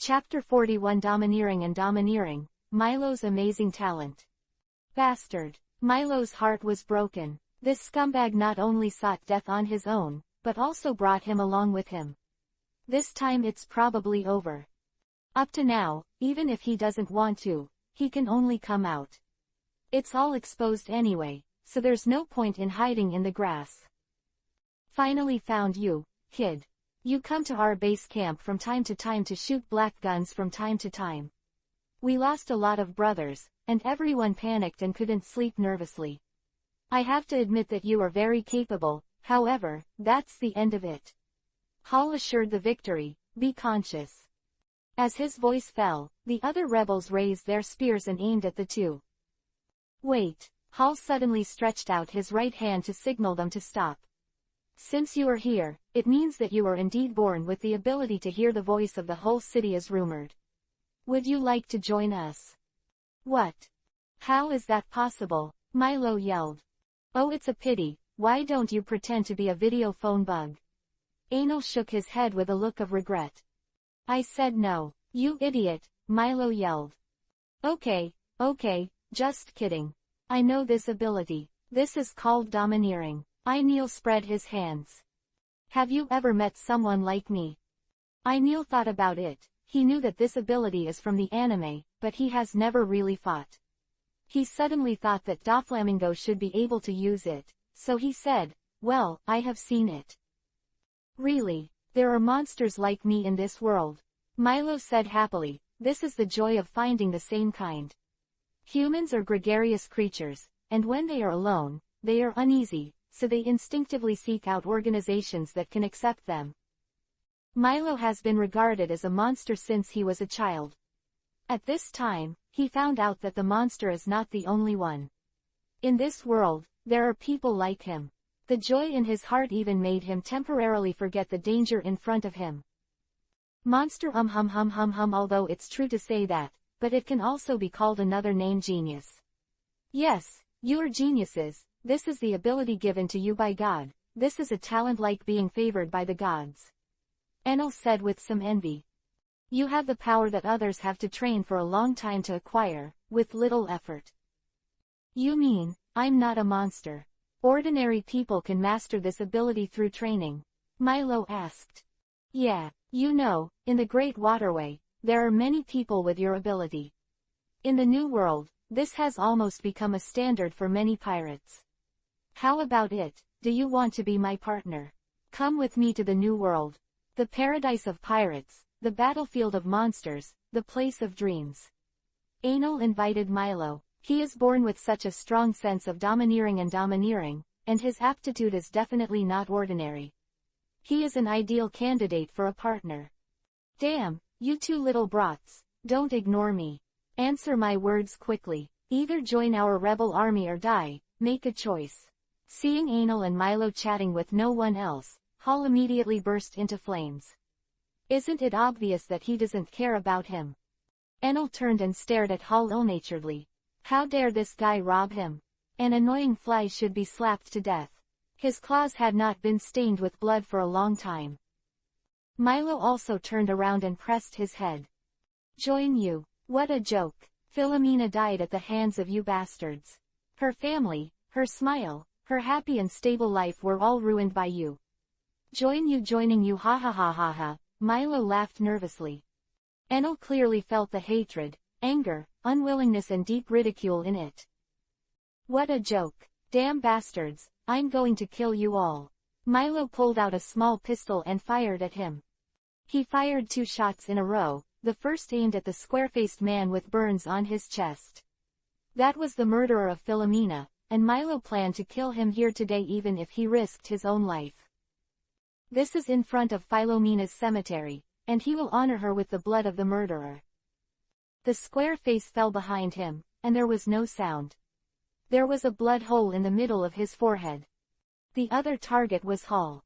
Chapter 41 Domineering and Domineering, Milo's Amazing Talent. Bastard. Milo's heart was broken. This scumbag not only sought death on his own, but also brought him along with him. This time it's probably over. Up to now, even if he doesn't want to, he can only come out. It's all exposed anyway, so there's no point in hiding in the grass. Finally found you, kid. You come to our base camp from time to time to shoot black guns from time to time. We lost a lot of brothers, and everyone panicked and couldn't sleep nervously. I have to admit that you are very capable, however, that's the end of it. Hall assured the victory, be conscious. As his voice fell, the other rebels raised their spears and aimed at the two. Wait, Hall suddenly stretched out his right hand to signal them to stop. Since you are here, it means that you are indeed born with the ability to hear the voice of the whole city as rumored. Would you like to join us? What? How is that possible? Milo yelled. Oh, it's a pity, why don't you pretend to be a video phone bug? Anal shook his head with a look of regret. I said no, you idiot, Milo yelled. Okay, just kidding. I know this ability. This is called domineering. Neil spread his hands. Have you ever met someone like me? Neil thought about it. He knew that this ability is from the anime, but he has never really fought. He suddenly thought that Doflamingo should be able to use it, so he said, well, I have seen it. Really, there are monsters like me in this world. Milo said happily, this is the joy of finding the same kind. Humans are gregarious creatures, and when they are alone, they are uneasy, so they instinctively seek out organizations that can accept them. Milo has been regarded as a monster since he was a child. At this time, he found out that the monster is not the only one. In this world, there are people like him. The joy in his heart even made him temporarily forget the danger in front of him. Monster although it's true to say that, but it can also be called another name genius. Yes, you are geniuses. This is the ability given to you by God. This is a talent like being favored by the gods. Enel said with some envy. You have the power that others have to train for a long time to acquire, with little effort. You mean, I'm not a monster? Ordinary people can master this ability through training? Milo asked. Yeah, you know, in the Great Waterway, there are many people with your ability. In the New World, this has almost become a standard for many pirates. How about it? Do you want to be my partner? Come with me to the New World. The paradise of pirates, the battlefield of monsters, the place of dreams. Anal invited Milo. He is born with such a strong sense of domineering, and his aptitude is definitely not ordinary. He is an ideal candidate for a partner. Damn, you two little brats, don't ignore me. Answer my words quickly. Either join our rebel army or die, make a choice. Seeing Anal and Milo chatting with no one else, Hall immediately burst into flames. Isn't it obvious that he doesn't care about him? Anal turned and stared at Hall ill-naturedly. How dare this guy rob him? An annoying fly should be slapped to death. His claws had not been stained with blood for a long time. Milo also turned around and pressed his head. Join you? What a joke. Philomena died at the hands of you bastards. Her family, her smile, her happy and stable life were all ruined by you. Joining you ha ha ha ha ha, Milo laughed nervously. Enel clearly felt the hatred, anger, unwillingness and deep ridicule in it. What a joke. Damn bastards, I'm going to kill you all. Milo pulled out a small pistol and fired at him. He fired 2 shots in a row, the first aimed at the square-faced man with burns on his chest. That was the murderer of Philomena, and Milo planned to kill him here today even if he risked his own life. This is in front of Philomena's cemetery, and he will honor her with the blood of the murderer. The square face fell behind him, and there was no sound. There was a blood hole in the middle of his forehead. The other target was Hall.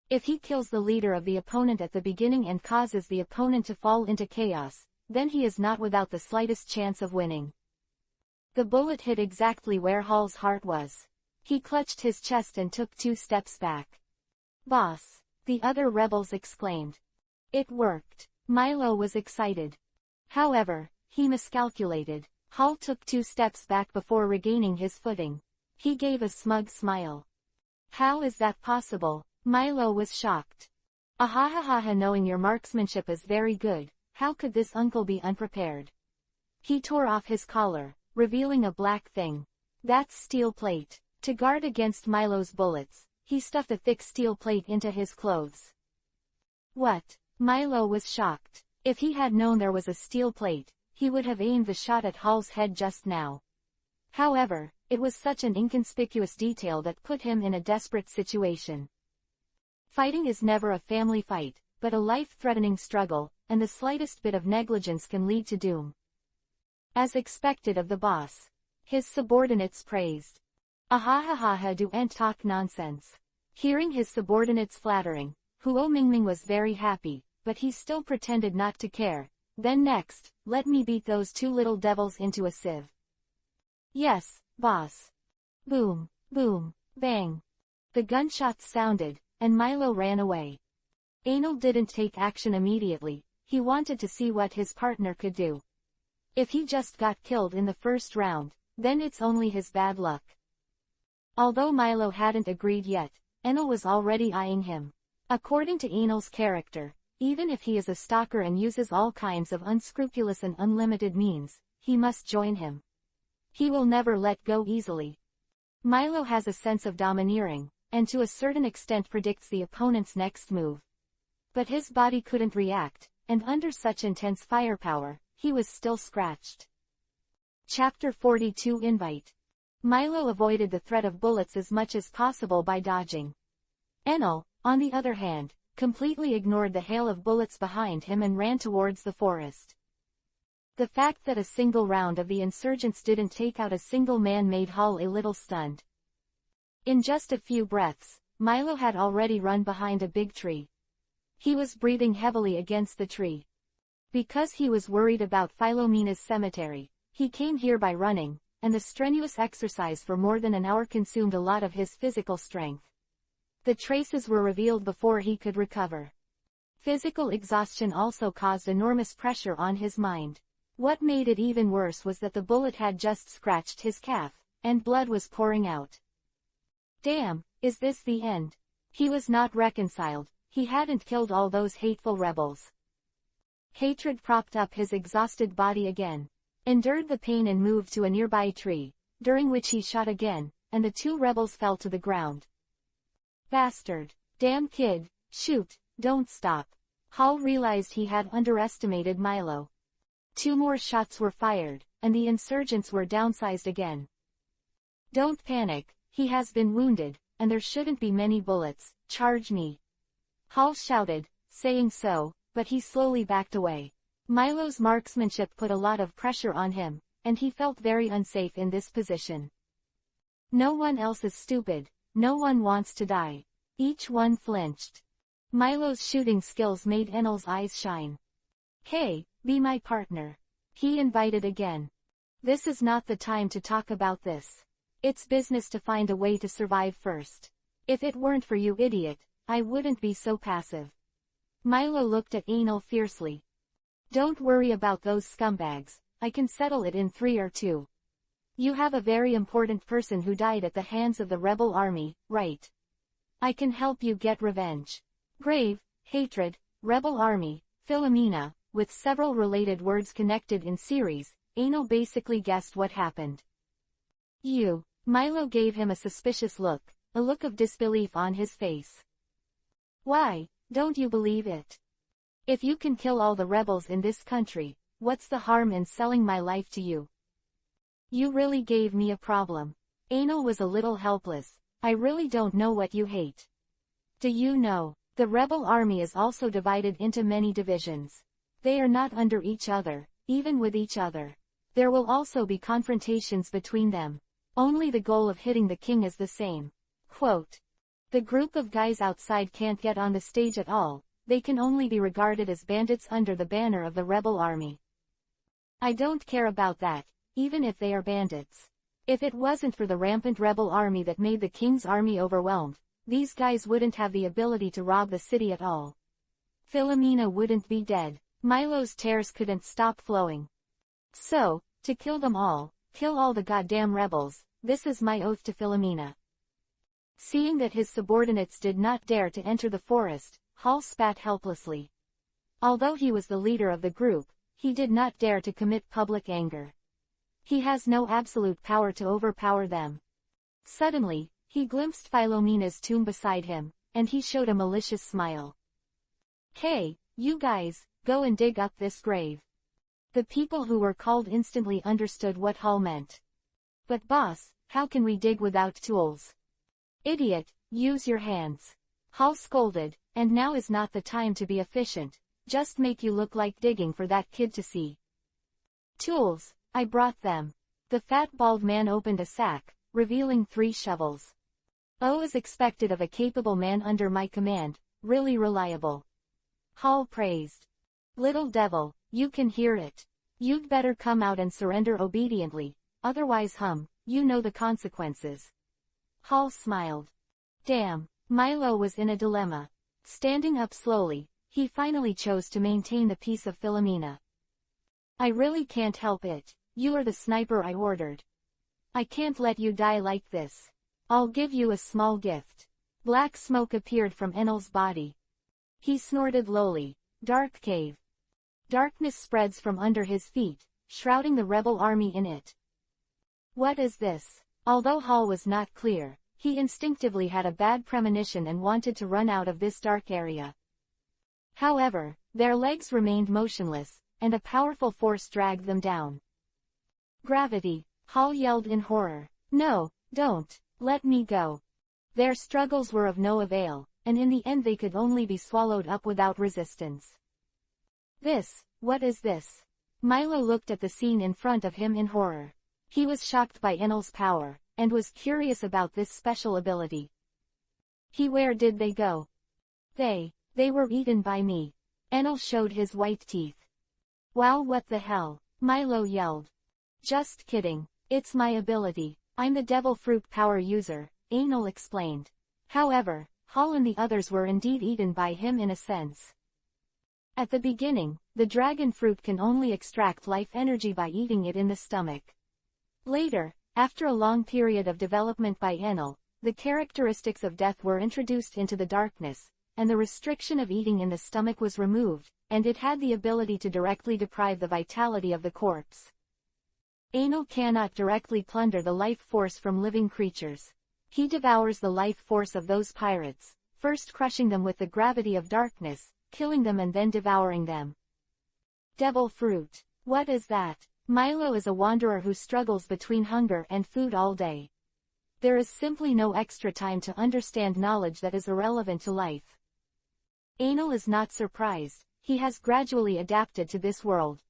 If he kills the leader of the opponent at the beginning and causes the opponent to fall into chaos, then he is not without the slightest chance of winning. The bullet hit exactly where Hall's heart was. He clutched his chest and took 2 steps back. Boss! The other rebels exclaimed. It worked. Milo was excited. However, he miscalculated. Hal took 2 steps back before regaining his footing. He gave a smug smile. How is that possible? Milo was shocked. Ahahaha, knowing your marksmanship is very good, how could this uncle be unprepared? He tore off his collar, revealing a black thing. That's steel plate. To guard against Milo's bullets, he stuffed a thick steel plate into his clothes. What? Milo was shocked. If he had known there was a steel plate, he would have aimed the shot at Hal's head just now. However, it was such an inconspicuous detail that put him in a desperate situation. Fighting is never a family fight, but a life-threatening struggle, and the slightest bit of negligence can lead to doom. As expected of the boss, his subordinates praised. Ahahaha, do ent talk nonsense. Hearing his subordinates flattering, Huo Mingming was very happy, but he still pretended not to care. Then next, let me beat those 2 little devils into a sieve. Yes, boss. Boom, boom, bang. The gunshots sounded, and Milo ran away. Anil didn't take action immediately. He wanted to see what his partner could do. If he just got killed in the first round, then it's only his bad luck. Although Milo hadn't agreed yet, Anil was already eyeing him. According to Anil's character, even if he is a stalker and uses all kinds of unscrupulous and unlimited means, he must join him. He will never let go easily. Milo has a sense of domineering, and to a certain extent predicts the opponent's next move. But his body couldn't react, and under such intense firepower, he was still scratched. Chapter 42 Invite. Milo avoided the threat of bullets as much as possible by dodging. Enel, on the other hand, completely ignored the hail of bullets behind him and ran towards the forest. The fact that a single round of the insurgents didn't take out a single man made Hal a little stunned. In just a few breaths, Milo had already run behind a big tree. He was breathing heavily against the tree. Because he was worried about Philomena's cemetery, he came here by running, and the strenuous exercise for more than an hour consumed a lot of his physical strength. The traces were revealed before he could recover. Physical exhaustion also caused enormous pressure on his mind. What made it even worse was that the bullet had just scratched his calf, and blood was pouring out. Damn, is this the end? He was not reconciled. He hadn't killed all those hateful rebels. Hatred propped up his exhausted body again. Endured the pain and moved to a nearby tree, during which he shot again, and the 2 rebels fell to the ground. Bastard. Damn kid, shoot, don't stop. Hal realized he had underestimated Milo. 2 more shots were fired, and the insurgents were downsized again. Don't panic, he has been wounded, and there shouldn't be many bullets. Charge me. Hal shouted, saying so, but he slowly backed away. Milo's marksmanship put a lot of pressure on him, and he felt very unsafe in this position. No one else is stupid, no one wants to die. Each one flinched. Milo's shooting skills made Enel's eyes shine. Hey, be my partner. He invited again. This is not the time to talk about this. It's business to find a way to survive first. If it weren't for you idiot, I wouldn't be so passive. Milo looked at Enel fiercely. Don't worry about those scumbags, I can settle it in 3 or 2. You have a very important person who died at the hands of the rebel army, right? I can help you get revenge. Grave, hatred, rebel army, Philomena, with several related words connected in series, Enel basically guessed what happened. You. Milo gave him a suspicious look, a look of disbelief on his face. Why, don't you believe it? If you can kill all the rebels in this country, what's the harm in selling my life to you? You really gave me a problem. Enel was a little helpless. I really don't know what you hate. Do you know, the rebel army is also divided into many divisions. They are not under each other, even with each other. There will also be confrontations between them. Only the goal of hitting the king is the same. Quote. The group of guys outside can't get on the stage at all, they can only be regarded as bandits under the banner of the rebel army. I don't care about that, even if they are bandits. If it wasn't for the rampant rebel army that made the king's army overwhelmed, these guys wouldn't have the ability to rob the city at all. Philomena wouldn't be dead. Milo's tears couldn't stop flowing. So, to kill them all, kill all the goddamn rebels, this is my oath to Philomena. Seeing that his subordinates did not dare to enter the forest, Hall spat helplessly. Although he was the leader of the group, he did not dare to commit public anger. He has no absolute power to overpower them. Suddenly, he glimpsed Philomena's tomb beside him, and he showed a malicious smile. "Hey, you guys, go and dig up this grave." The people who were called instantly understood what Hall meant. "But boss, how can we dig without tools?" "Idiot, use your hands." Hall scolded, "And now is not the time to be efficient, just make you look like digging for that kid to see." "Tools, I brought them." The fat bald man opened a sack, revealing 3 shovels. "Oh, as expected of a capable man under my command, really reliable." Hall praised. "Little devil, you can hear it. You'd better come out and surrender obediently, otherwise you know the consequences." Hall smiled. Damn, Milo was in a dilemma. Standing up slowly, he finally chose to maintain the peace of Philomena. "I really can't help it, you are the sniper I ordered. I can't let you die like this. I'll give you a small gift." Black smoke appeared from Enel's body. He snorted lowly. "Dark cave." Darkness spreads from under his feet, shrouding the rebel army in it. What is this? Although Hall was not clear, he instinctively had a bad premonition and wanted to run out of this dark area. However, their legs remained motionless, and a powerful force dragged them down. "Gravity!" Hall yelled in horror. "No, don't, let me go." Their struggles were of no avail, and in the end they could only be swallowed up without resistance. What is this? Milo looked at the scene in front of him in horror. He was shocked by Enel's power, and was curious about this special ability. Where did they go? They were eaten by me. Enel showed his white teeth. "Wow, what the hell?" Milo yelled. "Just kidding, it's my ability. I'm the devil fruit power user," Enel explained. However, Hall and the others were indeed eaten by him in a sense. At the beginning, the dragon fruit can only extract life energy by eating it in the stomach. Later, after a long period of development by Enel, the characteristics of death were introduced into the darkness, and the restriction of eating in the stomach was removed, and it had the ability to directly deprive the vitality of the corpse. Enel cannot directly plunder the life force from living creatures. He devours the life force of those pirates, first crushing them with the gravity of darkness, killing them and then devouring them. Devil fruit. What is that? Milo is a wanderer who struggles between hunger and food all day. There is simply no extra time to understand knowledge that is irrelevant to life. Enel is not surprised, he has gradually adapted to this world.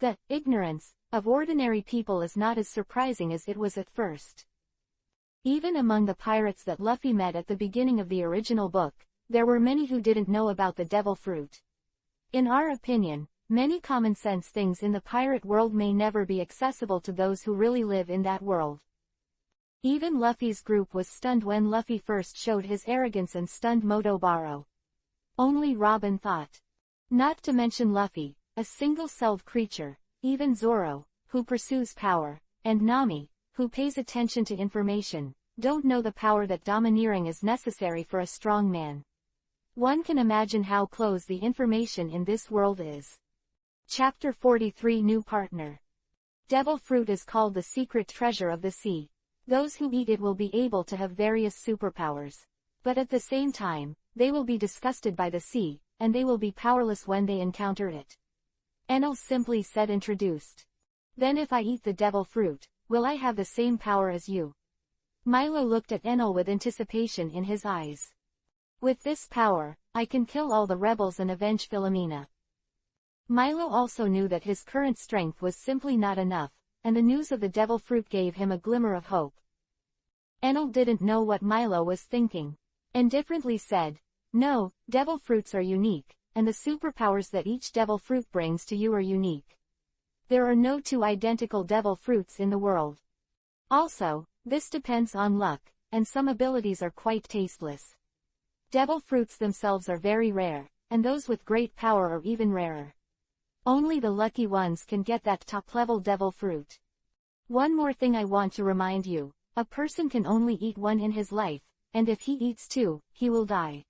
The ignorance of ordinary people is not as surprising as it was at first. Even among the pirates that Luffy met at the beginning of the original book, there were many who didn't know about the devil fruit. In our opinion, many common sense things in the pirate world may never be accessible to those who really live in that world. Even Luffy's group was stunned when Luffy first showed his arrogance and stunned Motobaro. Only Robin thought. Not to mention Luffy, a single-celled creature, even Zoro, who pursues power, and Nami, who pays attention to information, don't know the power that domineering is necessary for a strong man. One can imagine how close the information in this world is. Chapter 43 New Partner. Devil fruit is called the secret treasure of the sea. Those who eat it will be able to have various superpowers. But at the same time, they will be disgusted by the sea, and they will be powerless when they encounter it. Enel simply said introduced. Then if I eat the devil fruit, will I have the same power as you? Milo looked at Enel with anticipation in his eyes. With this power, I can kill all the rebels and avenge Philomena. Milo also knew that his current strength was simply not enough, and the news of the devil fruit gave him a glimmer of hope. Enel didn't know what Milo was thinking. Indifferently said, "No, devil fruits are unique, and the superpowers that each devil fruit brings to you are unique. There are no 2 identical devil fruits in the world. Also, this depends on luck, and some abilities are quite tasteless. Devil fruits themselves are very rare, and those with great power are even rarer. Only the lucky ones can get that top-level devil fruit. One more thing I want to remind you. A person can only eat one in his life, and if he eats two, he will die.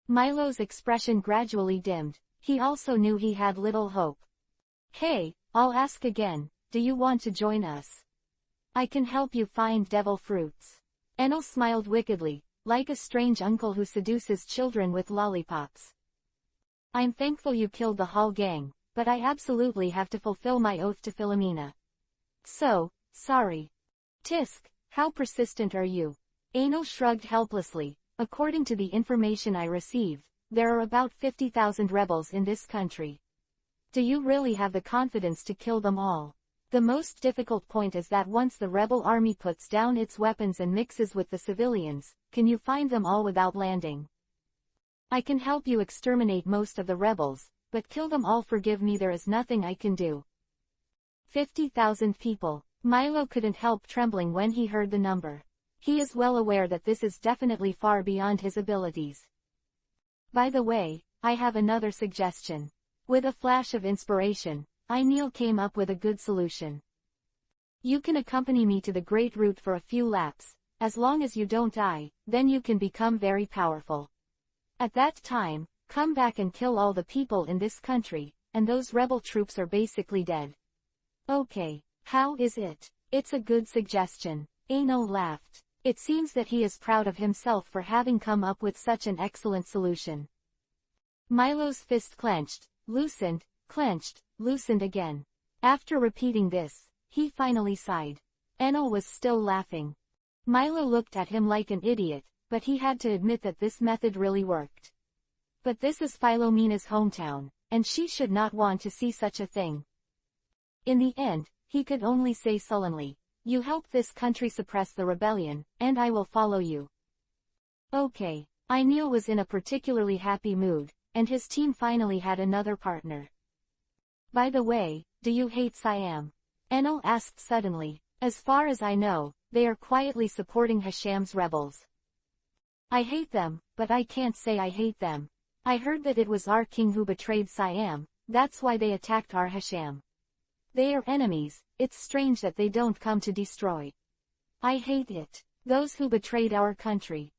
Milo's expression gradually dimmed. He also knew he had little hope. Hey, I'll ask again, do you want to join us? I can help you find devil fruits. Enel smiled wickedly, like a strange uncle who seduces children with lollipops. I'm thankful you killed the whole gang, but I absolutely have to fulfill my oath to Philomena. So, sorry. Tisk, how persistent are you? Enel shrugged helplessly. According to the information I received, there are about 50,000 rebels in this country. Do you really have the confidence to kill them all? The most difficult point is that once the rebel army puts down its weapons and mixes with the civilians, can you find them all without landing? I can help you exterminate most of the rebels, but kill them all. Forgive me, there is nothing I can do. 50,000 people. Milo couldn't help trembling when he heard the number. He is well aware that this is definitely far beyond his abilities. By the way, I have another suggestion. With a flash of inspiration, Neil came up with a good solution. You can accompany me to the Great Root for a few laps. As long as you don't die, then you can become very powerful. At that time, come back and kill all the people in this country, and those rebel troops are basically dead. Okay, how is it? It's a good suggestion. Enel laughed. It seems that he is proud of himself for having come up with such an excellent solution. Milo's fist clenched, loosened, clenched, loosened again. After repeating this, he finally sighed. Enel was still laughing. Milo looked at him like an idiot, but he had to admit that this method really worked. But this is Philomena's hometown, and she should not want to see such a thing. In the end, he could only say sullenly, you help this country suppress the rebellion, and I will follow you. Okay. Neil was in a particularly happy mood, and his team finally had another partner. By the way, do you hate Siam? Enel asked suddenly. As far as I know, they are quietly supporting Hisham's rebels. I hate them, but I can't say I hate them. I heard that it was our king who betrayed Siam, that's why they attacked our Hisham. They are enemies, it's strange that they don't come to destroy. I hate it. Those who betrayed our country.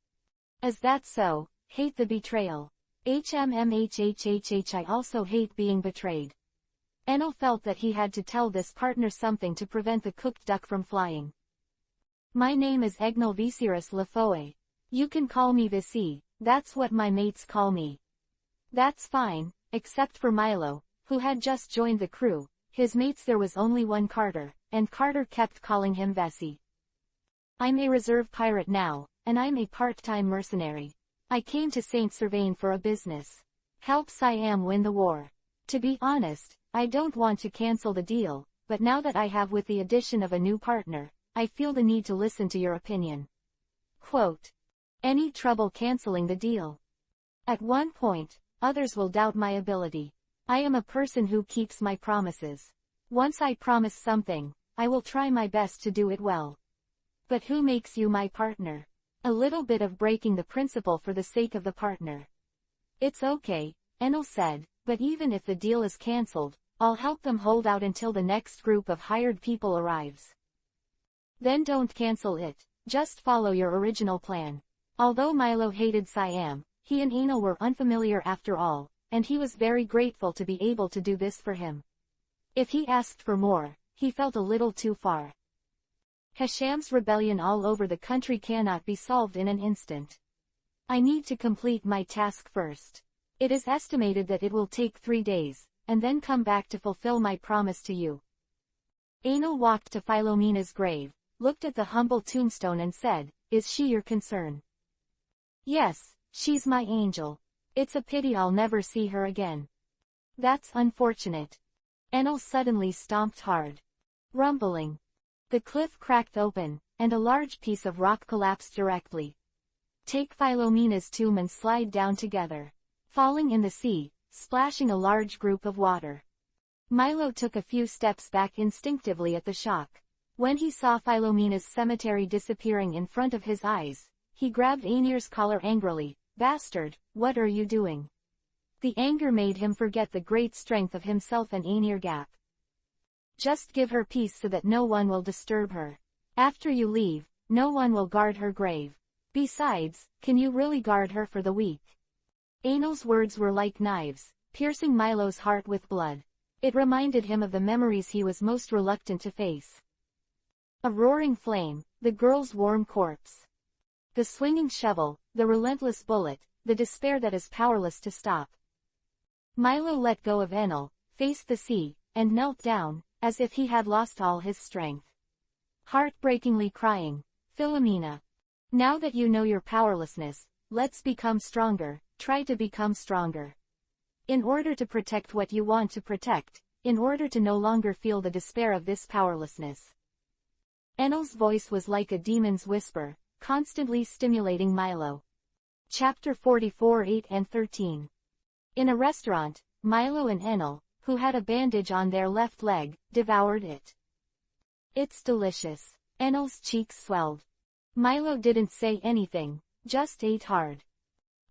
Is that so? Hate the betrayal. I also hate being betrayed. Enel felt that he had to tell this partner something to prevent the cooked duck from flying. My name is Egnal Viserys Lafoe. You can call me Visi, that's what my mates call me. That's fine, except for Milo, who had just joined the crew. His mates there was only one Carter, and Carter kept calling him Vessi. I'm a reserve pirate now, and I'm a part-time mercenary. I came to Saint Servain for a business. Help Siam win the war. To be honest, I don't want to cancel the deal, but now that I have with the addition of a new partner, I feel the need to listen to your opinion. Quote. Any trouble canceling the deal? At one point, others will doubt my ability. I am a person who keeps my promises. Once I promise something, I will try my best to do it well. But who makes you my partner? A little bit of breaking the principle for the sake of the partner. It's okay, Enel said, but even if the deal is cancelled, I'll help them hold out until the next group of hired people arrives. Then don't cancel it, just follow your original plan. Although Milo hated Siam, he and Enel were unfamiliar after all, and he was very grateful to be able to do this for him. If he asked for more, he felt a little too far. Hisham's rebellion all over the country cannot be solved in an instant. I need to complete my task first. It is estimated that it will take 3 days, and then come back to fulfill my promise to you. Enel walked to Philomena's grave, looked at the humble tombstone and said, Is she your concern? Yes, she's my angel. It's a pity I'll never see her again. That's unfortunate. Enel suddenly stomped hard. Rumbling. The cliff cracked open, and a large piece of rock collapsed directly. Take Philomena's tomb and slide down together. Falling in the sea, splashing a large group of water. Milo took a few steps back instinctively at the shock. When he saw Philomena's cemetery disappearing in front of his eyes, he grabbed Aenir's collar angrily. Bastard, what are you doing? The anger made him forget the great strength of himself and Aenir Gap. Just give her peace so that no one will disturb her. After you leave, no one will guard her grave. Besides, can you really guard her for the weak? Aenil's words were like knives, piercing Milo's heart with blood. It reminded him of the memories he was most reluctant to face. A roaring flame, the girl's warm corpse. The swinging shovel, the relentless bullet, the despair that is powerless to stop. Milo let go of Enil, faced the sea, and knelt down, as if he had lost all his strength. Heartbreakingly crying, Philomena. Now that you know your powerlessness, let's become stronger, try to become stronger. In order to protect what you want to protect, in order to no longer feel the despair of this powerlessness. Enel's voice was like a demon's whisper, constantly stimulating Milo. Chapter 44:8 and 13. In a restaurant, Milo and Enil, who had a bandage on their left leg, devoured it. It's delicious. Enel's cheeks swelled. Milo didn't say anything, just ate hard.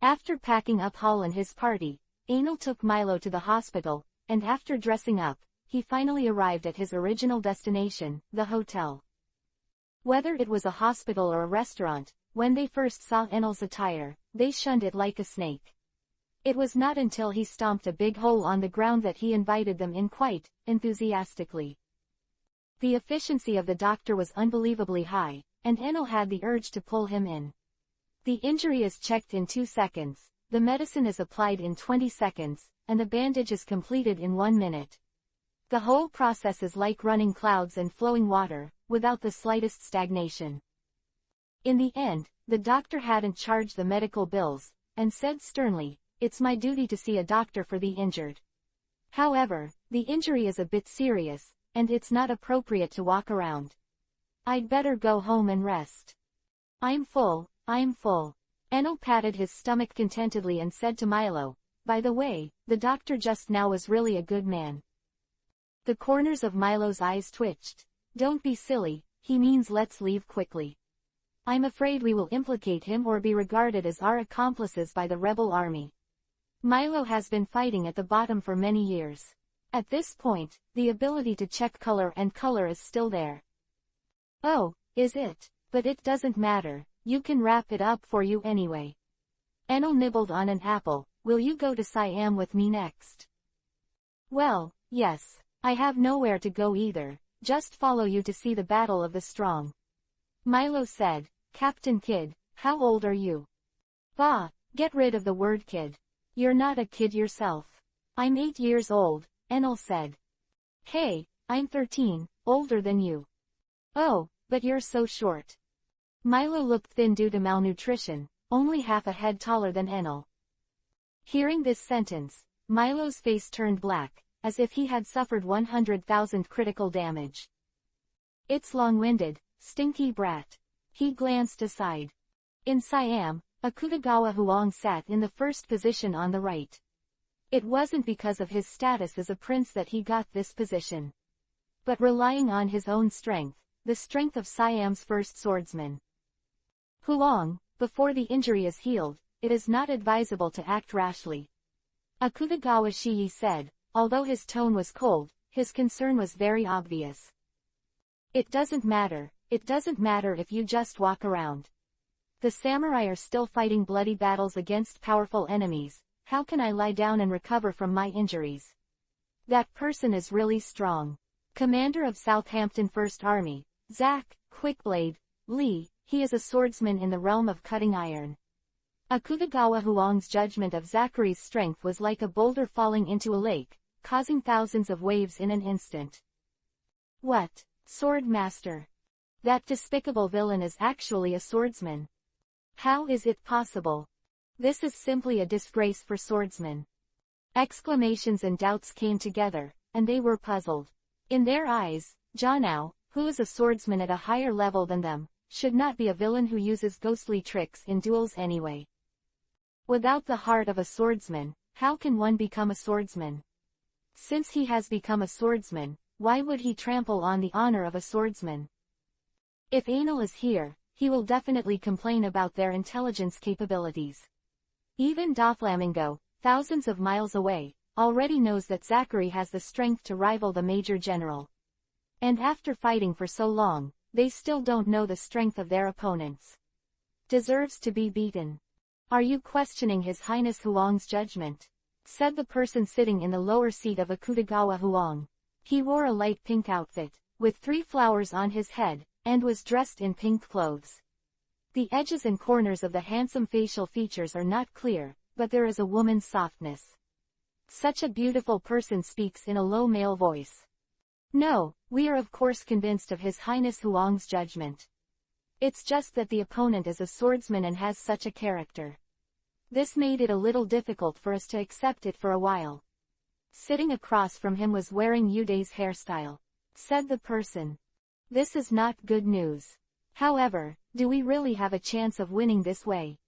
After packing up Hull and his party, Enil took Milo to the hospital, and after dressing up, he finally arrived at his original destination, the hotel. Whether it was a hospital or a restaurant, when they first saw Enel's attire, they shunned it like a snake. It was not until he stomped a big hole on the ground that he invited them in quite enthusiastically. The efficiency of the doctor was unbelievably high, and Enil had the urge to pull him in. The injury is checked in 2 seconds, the medicine is applied in 20 seconds, and the bandage is completed in 1 minute. The whole process is like running clouds and flowing water, without the slightest stagnation. In the end, the doctor hadn't charged the medical bills, and said sternly, "It's my duty to see a doctor for the injured. However, the injury is a bit serious, and it's not appropriate to walk around. I'd better go home and rest. I'm full, I'm full." Enil patted his stomach contentedly and said to Milo, "By the way, the doctor just now was really a good man." The corners of Milo's eyes twitched. "Don't be silly, he means let's leave quickly. I'm afraid we will implicate him or be regarded as our accomplices by the rebel army. Milo has been fighting at the bottom for many years. At this point, the ability to check color and color is still there." "Oh, is it? But it doesn't matter, you can wrap it up for you anyway." Enil nibbled on an apple. "Will you go to Siam with me next?" "Well, yes. I have nowhere to go either, just follow you to see the Battle of the Strong." Milo said, "Captain Kid, how old are you?" "Bah, get rid of the word kid. You're not a kid yourself." "I'm 8 years old," Enil said. "Hey, I'm 13, older than you." "Oh, but you're so short." Milo looked thin due to malnutrition, only half a head taller than Enil. Hearing this sentence, Milo's face turned black, as if he had suffered 100,000 critical damage. "It's long-winded, stinky brat." He glanced aside. In Siam, Akutagawa Huang sat in the first position on the right. It wasn't because of his status as a prince that he got this position, but relying on his own strength, the strength of Siam's first swordsman. "Huang, before the injury is healed, it is not advisable to act rashly," Akutagawa Shiyi said. Although his tone was cold, his concern was very obvious. It doesn't matter if you just walk around. The samurai are still fighting bloody battles against powerful enemies. How can I lie down and recover from my injuries? That person is really strong. Commander of Southampton First Army, Zack, Quickblade, Lee, he is a swordsman in the realm of cutting iron. Akutagawa Huang's judgment of Zachary's strength was like a boulder falling into a lake, causing thousands of waves in an instant. What? Sword master? That despicable villain is actually a swordsman. How is it possible? This is simply a disgrace for swordsmen. Exclamations and doubts came together, and they were puzzled. In their eyes, Janao, who is a swordsman at a higher level than them, should not be a villain who uses ghostly tricks in duels anyway. Without the heart of a swordsman, how can one become a swordsman? Since he has become a swordsman, why would he trample on the honor of a swordsman? If Enil is here, he will definitely complain about their intelligence capabilities. Even Doflamingo, thousands of miles away, already knows that Zachary has the strength to rival the Major General. And after fighting for so long, they still don't know the strength of their opponents. Deserves to be beaten. Are you questioning His Highness Huang's judgment? Said the person sitting in the lower seat of Akutagawa Huang. He wore a light pink outfit, with 3 flowers on his head, and was dressed in pink clothes. The edges and corners of the handsome facial features are not clear, but there is a woman's softness. Such a beautiful person speaks in a low male voice. No, we are of course convinced of His Highness Huang's judgment. It's just that the opponent is a swordsman and has such a character. This made it a little difficult for us to accept it for a while. Sitting across from him was wearing Yude's hairstyle. Said the person. This is not good news. However, do we really have a chance of winning this way?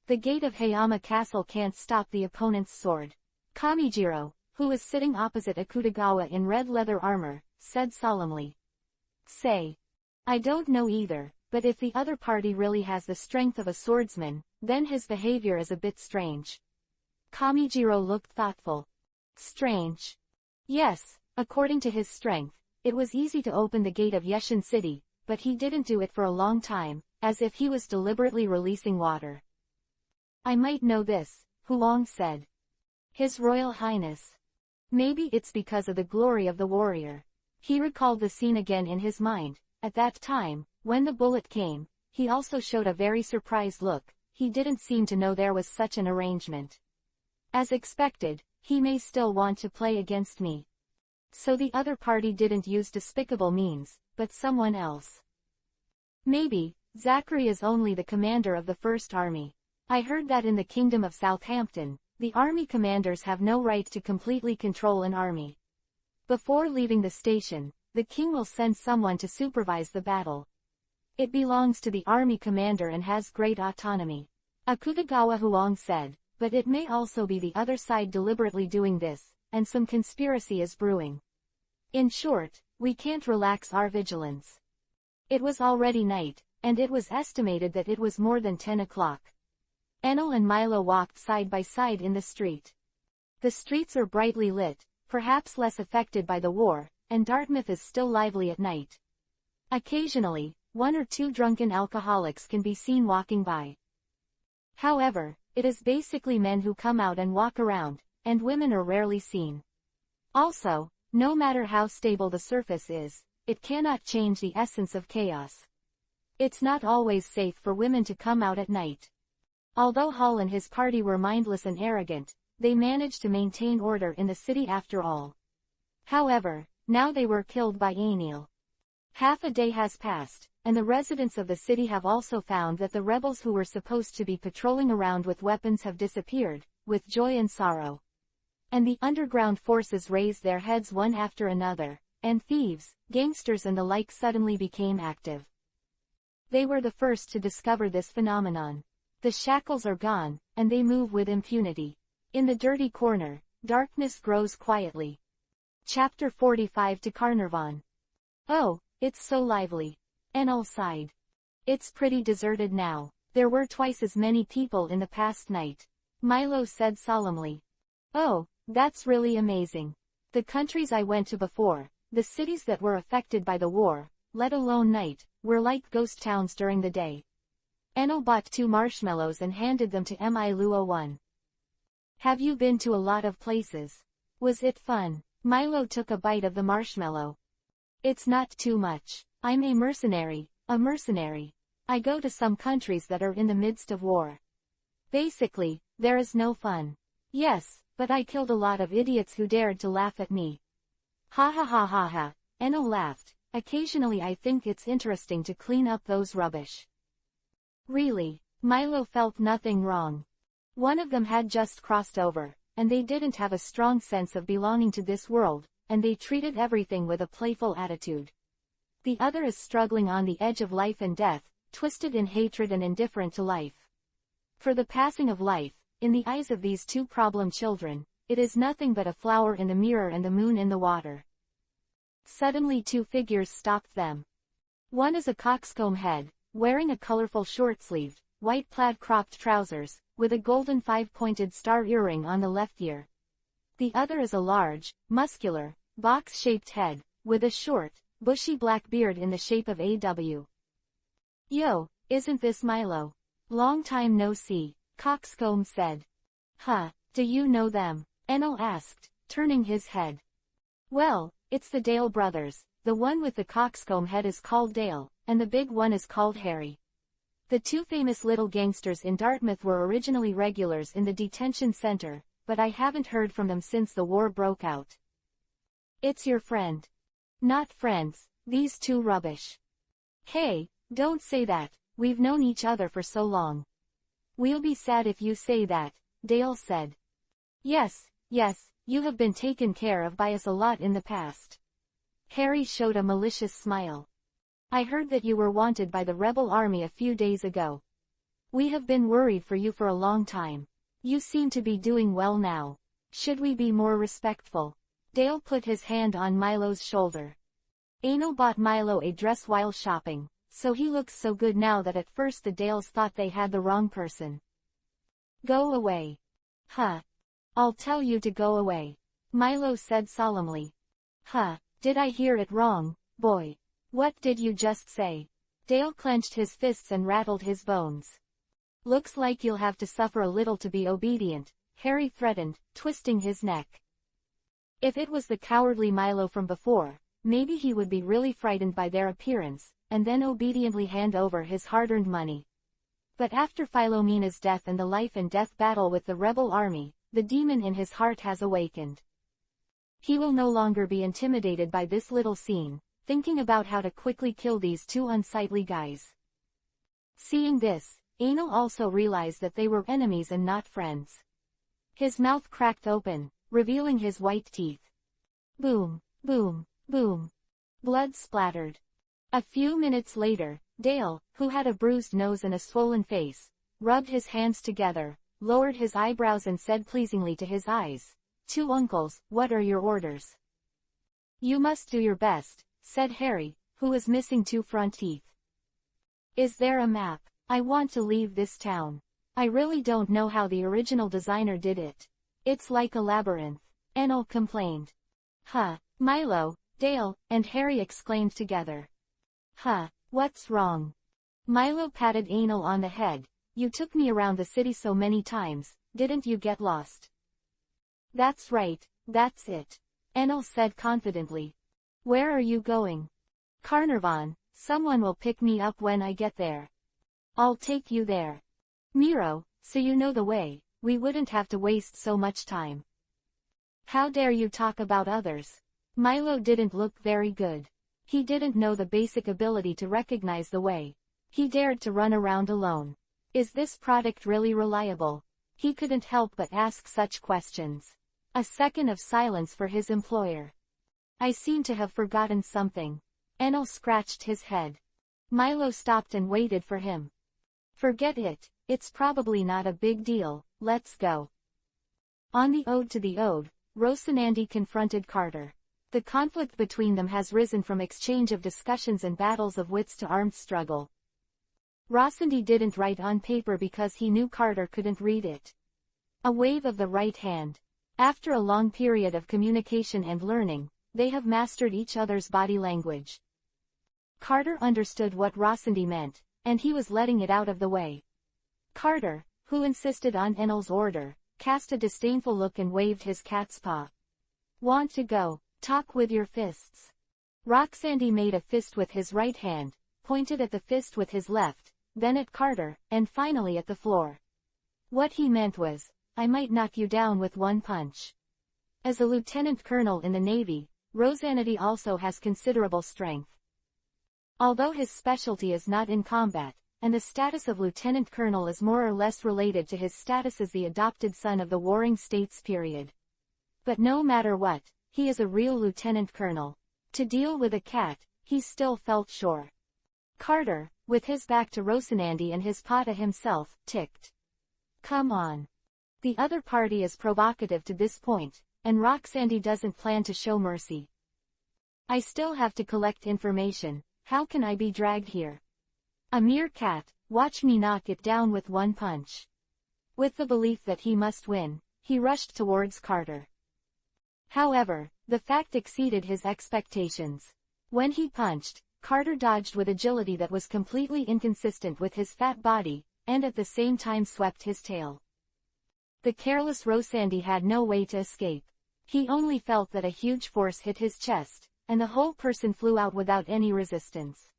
The gate of Hayama Castle can't stop the opponent's sword. Kamijiro, who was sitting opposite Akutagawa in red leather armor, said solemnly. Say. I don't know either, but if the other party really has the strength of a swordsman, then his behavior is a bit strange. Kamijiro looked thoughtful. Strange. Yes, according to his strength, it was easy to open the gate of Yeshin City, but he didn't do it for a long time, as if he was deliberately releasing water. I might know this, Huang said. His Royal Highness. Maybe it's because of the glory of the warrior. He recalled the scene again in his mind. At that time, when the bullet came, he also showed a very surprised look. He didn't seem to know there was such an arrangement. As expected, he may still want to play against me. So the other party didn't use despicable means, but someone else. Maybe, Zachary is only the commander of the First Army. I heard that in the Kingdom of Southampton, the army commanders have no right to completely control an army. Before leaving the station, the king will send someone to supervise the battle. It belongs to the army commander and has great autonomy. Akutagawa Huang said, but it may also be the other side deliberately doing this, and some conspiracy is brewing. In short, we can't relax our vigilance. It was already night, and it was estimated that it was more than 10 o'clock. Enel and Milo walked side by side in the street. The streets are brightly lit, perhaps less affected by the war, and Dartmouth is still lively at night. Occasionally, 1 or 2 drunken alcoholics can be seen walking by. However, it is basically men who come out and walk around, and women are rarely seen. Also, no matter how stable the surface is, it cannot change the essence of chaos. It's not always safe for women to come out at night. Although Hall and his party were mindless and arrogant, they managed to maintain order in the city after all. However, now they were killed by Aniel. Half a day has passed, and the residents of the city have also found that the rebels who were supposed to be patrolling around with weapons have disappeared, with joy and sorrow. And the underground forces raised their heads one after another, and thieves, gangsters and the like suddenly became active. They were the first to discover this phenomenon. The shackles are gone, and they move with impunity. In the dirty corner, darkness grows quietly. Chapter 45 to Carnarvon. Oh, it's so lively. Enel sighed. It's pretty deserted now. There were twice as many people in the past night. Milo said solemnly. Oh, that's really amazing. The countries I went to before, the cities that were affected by the war, let alone night, were like ghost towns during the day. Enel bought 2 marshmallows and handed them to Miluo-1. Have you been to a lot of places? Was it fun? Milo took a bite of the marshmallow. It's not too much. I'm a mercenary. I go to some countries that are in the midst of war. Basically, there is no fun. Yes, but I killed a lot of idiots who dared to laugh at me. Ha ha ha ha ha. Enel laughed. Occasionally I think it's interesting to clean up those rubbish. Really? Milo felt nothing wrong. One of them had just crossed over, and they didn't have a strong sense of belonging to this world, and they treated everything with a playful attitude. The other is struggling on the edge of life and death, twisted in hatred and indifferent to life. For the passing of life, in the eyes of these 2 problem children, it is nothing but a flower in the mirror and the moon in the water. Suddenly 2 figures stopped them. One is a coxcomb head, wearing a colorful short-sleeved, white plaid cropped trousers, with a golden 5-pointed star earring on the left ear. The other is a large, muscular, box-shaped head, with a short, bushy black beard in the shape of a W. "Yo, isn't this Milo? Long time no see," Coxcomb said. "Huh, do you know them?" Enel asked, turning his head. "Well, it's the Dale brothers. The one with the coxcomb head is called Dale, and the big one is called Harry. The two famous little gangsters in Dartmouth were originally regulars in the detention center, but I haven't heard from them since the war broke out." "It's your friend." "Not friends, these two rubbish." "Hey, don't say that, we've known each other for so long." "We'll be sad if you say that," Dale said. Yes, you have been taken care of by us a lot in the past." Harry showed a malicious smile. "I heard that you were wanted by the rebel army a few days ago. We have been worried for you for a long time. You seem to be doing well now. Should we be more respectful?" Dale put his hand on Milo's shoulder. Anal bought Milo a dress while shopping, so he looks so good now that at first the Dales thought they had the wrong person. "Go away." "Huh. I'll tell you to go away," Milo said solemnly. "Huh, did I hear it wrong, boy? What did you just say?" Dale clenched his fists and rattled his bones. "Looks like you'll have to suffer a little to be obedient," Harry threatened, twisting his neck. If it was the cowardly Milo from before, maybe he would be really frightened by their appearance, and then obediently hand over his hard-earned money. But after Philomena's death and the life-and-death battle with the rebel army, the demon in his heart has awakened. He will no longer be intimidated by this little scene, thinking about how to quickly kill these two unsightly guys. Seeing this, Anal also realized that they were enemies and not friends. His mouth cracked open, revealing his white teeth. Boom, boom, boom. Blood splattered. A few minutes later, Dale, who had a bruised nose and a swollen face, rubbed his hands together, lowered his eyebrows and said pleasingly to his eyes, "Two uncles, what are your orders?" "You must do your best," said Harry, who was missing two front teeth. "Is there a map? I want to leave this town. I really don't know how the original designer did it. It's like a labyrinth," Enel complained. "Huh, Milo," Dale and Harry exclaimed together. "Huh, what's wrong?" Milo patted Anal on the head. "You took me around the city so many times, didn't you get lost?" "That's right, that's it," Enel said confidently. "Where are you going?" "Carnarvon, someone will pick me up when I get there." "I'll take you there." "Miro, so you know the way, we wouldn't have to waste so much time." "How dare you talk about others?" Milo didn't look very good. He didn't know the basic ability to recognize the way. He dared to run around alone. Is this product really reliable? He couldn't help but ask such questions. A second of silence for his employer. "I seem to have forgotten something." Enel scratched his head. Milo stopped and waited for him. "Forget it, it's probably not a big deal, let's go." On the Ode to the Ode, Rocinante confronted Carter. The conflict between them has risen from exchange of discussions and battles of wits to armed struggle. Rocinante didn't write on paper because he knew Carter couldn't read it. A wave of the right hand. After a long period of communication and learning, they have mastered each other's body language. Carter understood what Rocinante meant, and he was letting it out of the way. Carter, who insisted on Enel's order, cast a disdainful look and waved his cat's paw. "Want to go? Talk with your fists." Roxandy made a fist with his right hand, pointed at the fist with his left, then at Carter, and finally at the floor. What he meant was, "I might knock you down with one punch." As a lieutenant colonel in the Navy, Rocinante also has considerable strength. Although his specialty is not in combat, and the status of lieutenant colonel is more or less related to his status as the adopted son of the Warring States period. But no matter what, he is a real lieutenant colonel. To deal with a cat, he still felt sure. Carter, with his back to Rocinante and his paw to himself, ticked. "Come on." The other party is provocative to this point, and Roxandy doesn't plan to show mercy. "I still have to collect information, how can I be dragged here?" "A mere cat, watch me knock it down with one punch. With the belief that he must win, he rushed towards Carter. However, the fact exceeded his expectations. When he punched, Carter dodged with agility that was completely inconsistent with his fat body, and at the same time swept his tail. The careless Rosandy had no way to escape. He only felt that a huge force hit his chest, and the whole person flew out without any resistance.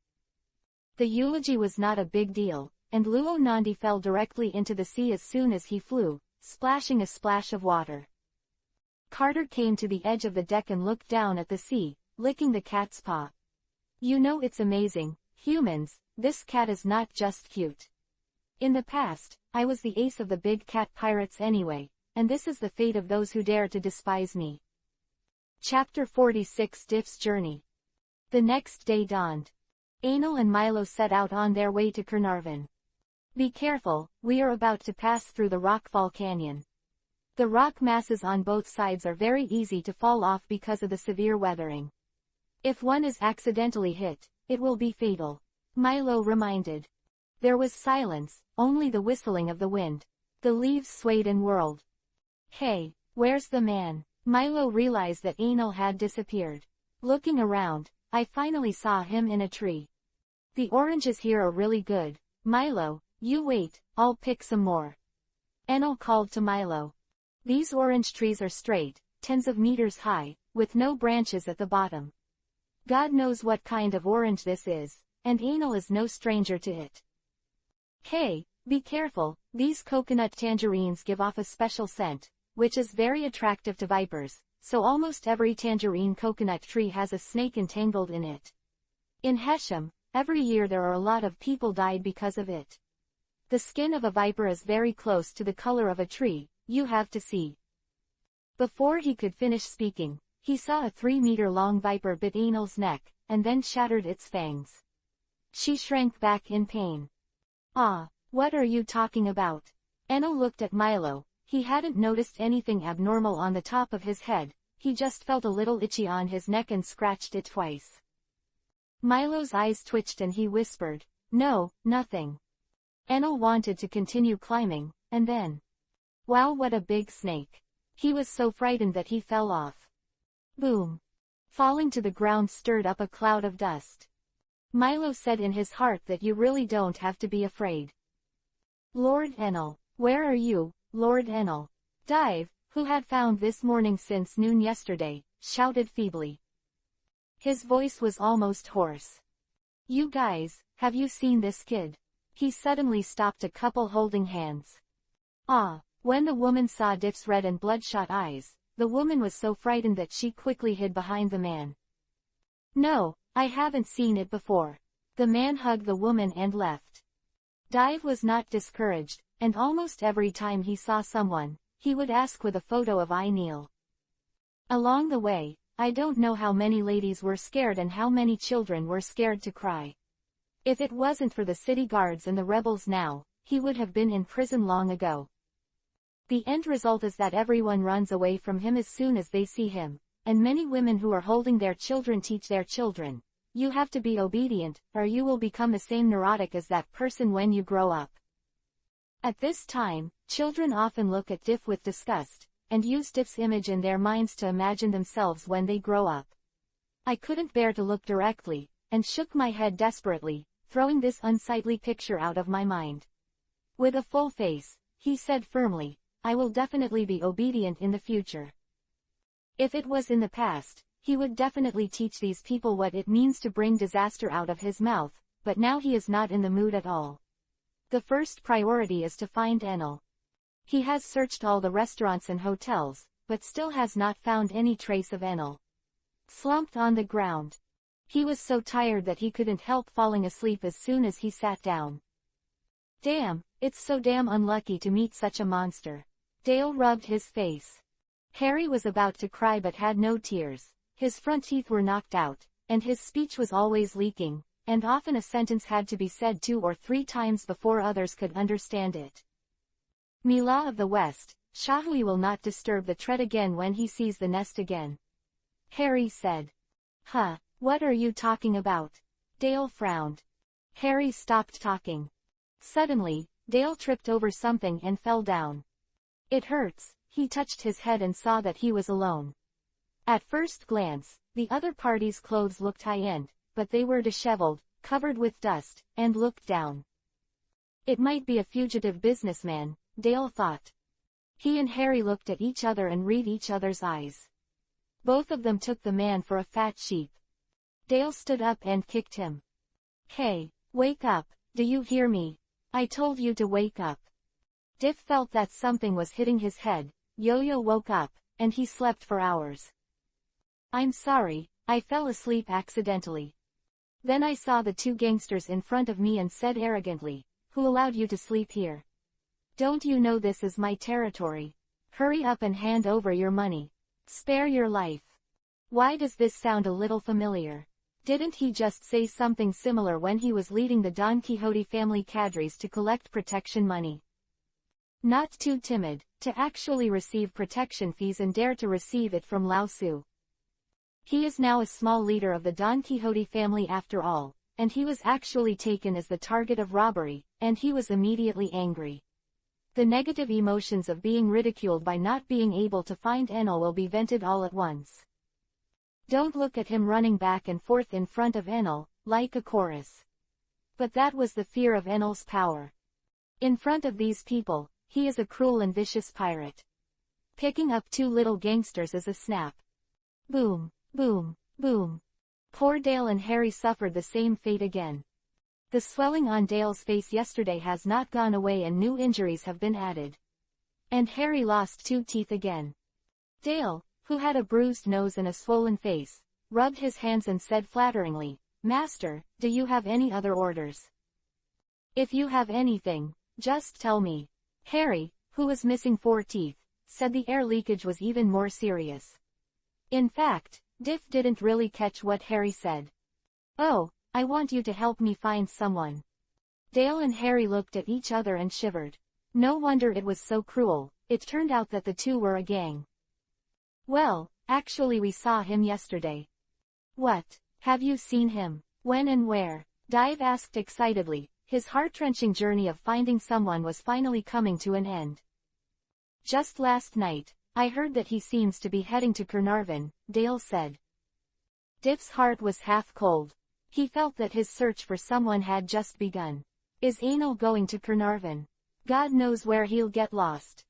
The eulogy was not a big deal, and Luo Nandi fell directly into the sea as soon as he flew, splashing a splash of water. Carter came to the edge of the deck and looked down at the sea, licking the cat's paw. You know, it's amazing, humans, this cat is not just cute. In the past, I was the ace of the big cat pirates anyway, and this is the fate of those who dare to despise me. Chapter 46 Diff's Journey. The next day dawned. Anil and Milo set out on their way to Carnarvon. Be careful, we are about to pass through the Rockfall Canyon. The rock masses on both sides are very easy to fall off because of the severe weathering. If one is accidentally hit, it will be fatal, Milo reminded. There was silence, only the whistling of the wind. The leaves swayed and whirled. Hey, where's the man? Milo realized that Anil had disappeared. Looking around, I finally saw him in a tree. The oranges here are really good. Milo, you wait, I'll pick some more. Anil called to Milo. These orange trees are straight, tens of meters high, with no branches at the bottom. God knows what kind of orange this is, and Anil is no stranger to it. Hey, be careful, these coconut tangerines give off a special scent, which is very attractive to vipers, so almost every tangerine coconut tree has a snake entangled in it. In Hesham, every year there are a lot of people died because of it. The skin of a viper is very close to the color of a tree, you have to see. Before he could finish speaking, he saw a 3-meter-long viper bit Anil's neck, and then shattered its fangs. She shrank back in pain. Ah, what are you talking about? Anil looked at Milo. He hadn't noticed anything abnormal on the top of his head, he just felt a little itchy on his neck and scratched it twice. Milo's eyes twitched and he whispered, No, nothing. Anil wanted to continue climbing, and then... Wow, what a big snake. He was so frightened that he fell off. Boom. Falling to the ground stirred up a cloud of dust. Milo said in his heart that you really don't have to be afraid. Lord Enel, where are you, Lord Enel? Dive, who had found this morning since noon yesterday, shouted feebly. His voice was almost hoarse. You guys, have you seen this kid? He suddenly stopped a couple holding hands. Ah, when the woman saw Diff's red and bloodshot eyes, the woman was so frightened that she quickly hid behind the man. No, I haven't seen it before. The man hugged the woman and left. Dive was not discouraged, and almost every time he saw someone, he would ask with a photo of Neil. Along the way, I don't know how many ladies were scared and how many children were scared to cry. If it wasn't for the city guards and the rebels now, he would have been in prison long ago. The end result is that everyone runs away from him as soon as they see him, and many women who are holding their children teach their children, you have to be obedient, or you will become the same neurotic as that person when you grow up. At this time, children often look at Diff with disgust, and use Diff's image in their minds to imagine themselves when they grow up. I couldn't bear to look directly, and shook my head desperately, throwing this unsightly picture out of my mind. With a full face, he said firmly, I will definitely be obedient in the future. If it was in the past, he would definitely teach these people what it means to bring disaster out of his mouth, but now he is not in the mood at all. The first priority is to find Enel. He has searched all the restaurants and hotels, but still has not found any trace of Enel. Slumped on the ground. He was so tired that he couldn't help falling asleep as soon as he sat down. Damn, it's so damn unlucky to meet such a monster. Dale rubbed his face. Harry was about to cry but had no tears. His front teeth were knocked out, and his speech was always leaking, and often a sentence had to be said 2 or 3 times before others could understand it. Mila of the West, Shahui will not disturb the tread again when he sees the nest again. Harry said. Huh, what are you talking about? Dale frowned. Harry stopped talking. Suddenly, Dale tripped over something and fell down. It hurts. He touched his head and saw that he was alone. At first glance, the other party's clothes looked high-end, but they were disheveled, covered with dust, and looked down. It might be a fugitive businessman, Dale thought. He and Harry looked at each other and read each other's eyes. Both of them took the man for a fat sheep. Dale stood up and kicked him. "Hey, wake up, do you hear me? I told you to wake up." Diff felt that something was hitting his head. Yo-Yo woke up, and he slept for hours. "I'm sorry, I fell asleep accidentally. Then I saw the two gangsters in front of me and said arrogantly, 'Who allowed you to sleep here? Don't you know this is my territory? Hurry up and hand over your money. Spare your life.'" Why does this sound a little familiar? Didn't he just say something similar when he was leading the Don Quixote family cadres to collect protection money? Not too timid, to actually receive protection fees and dare to receive it from Lao Tzu. He is now a small leader of the Don Quixote family after all, and he was actually taken as the target of robbery, and he was immediately angry. The negative emotions of being ridiculed by not being able to find Enel will be vented all at once. Don't look at him running back and forth in front of Enel, like a chorus. But that was the fear of Enel's power. In front of these people, he is a cruel and vicious pirate. Picking up two little gangsters is a snap. Boom, boom, boom. Poor Dale and Harry suffered the same fate again. The swelling on Dale's face yesterday has not gone away and new injuries have been added. And Harry lost 2 teeth again. Dale, who had a bruised nose and a swollen face, rubbed his hands and said flatteringly, "Master, do you have any other orders? If you have anything, just tell me." Harry, who was missing 4 teeth, said the air leakage was even more serious. In fact, Diff didn't really catch what Harry said. "Oh, I want you to help me find someone." Dale and Harry looked at each other and shivered. No wonder it was so cruel. It turned out that the two were a gang. "Well, actually we saw him yesterday." "What? Have you seen him? When and where?" Dive asked excitedly. His heart-wrenching journey of finding someone was finally coming to an end. "Just last night, I heard that he seems to be heading to Carnarvon," Dale said. Diff's heart was half cold. He felt that his search for someone had just begun. Is Enel going to Carnarvon? God knows where he'll get lost.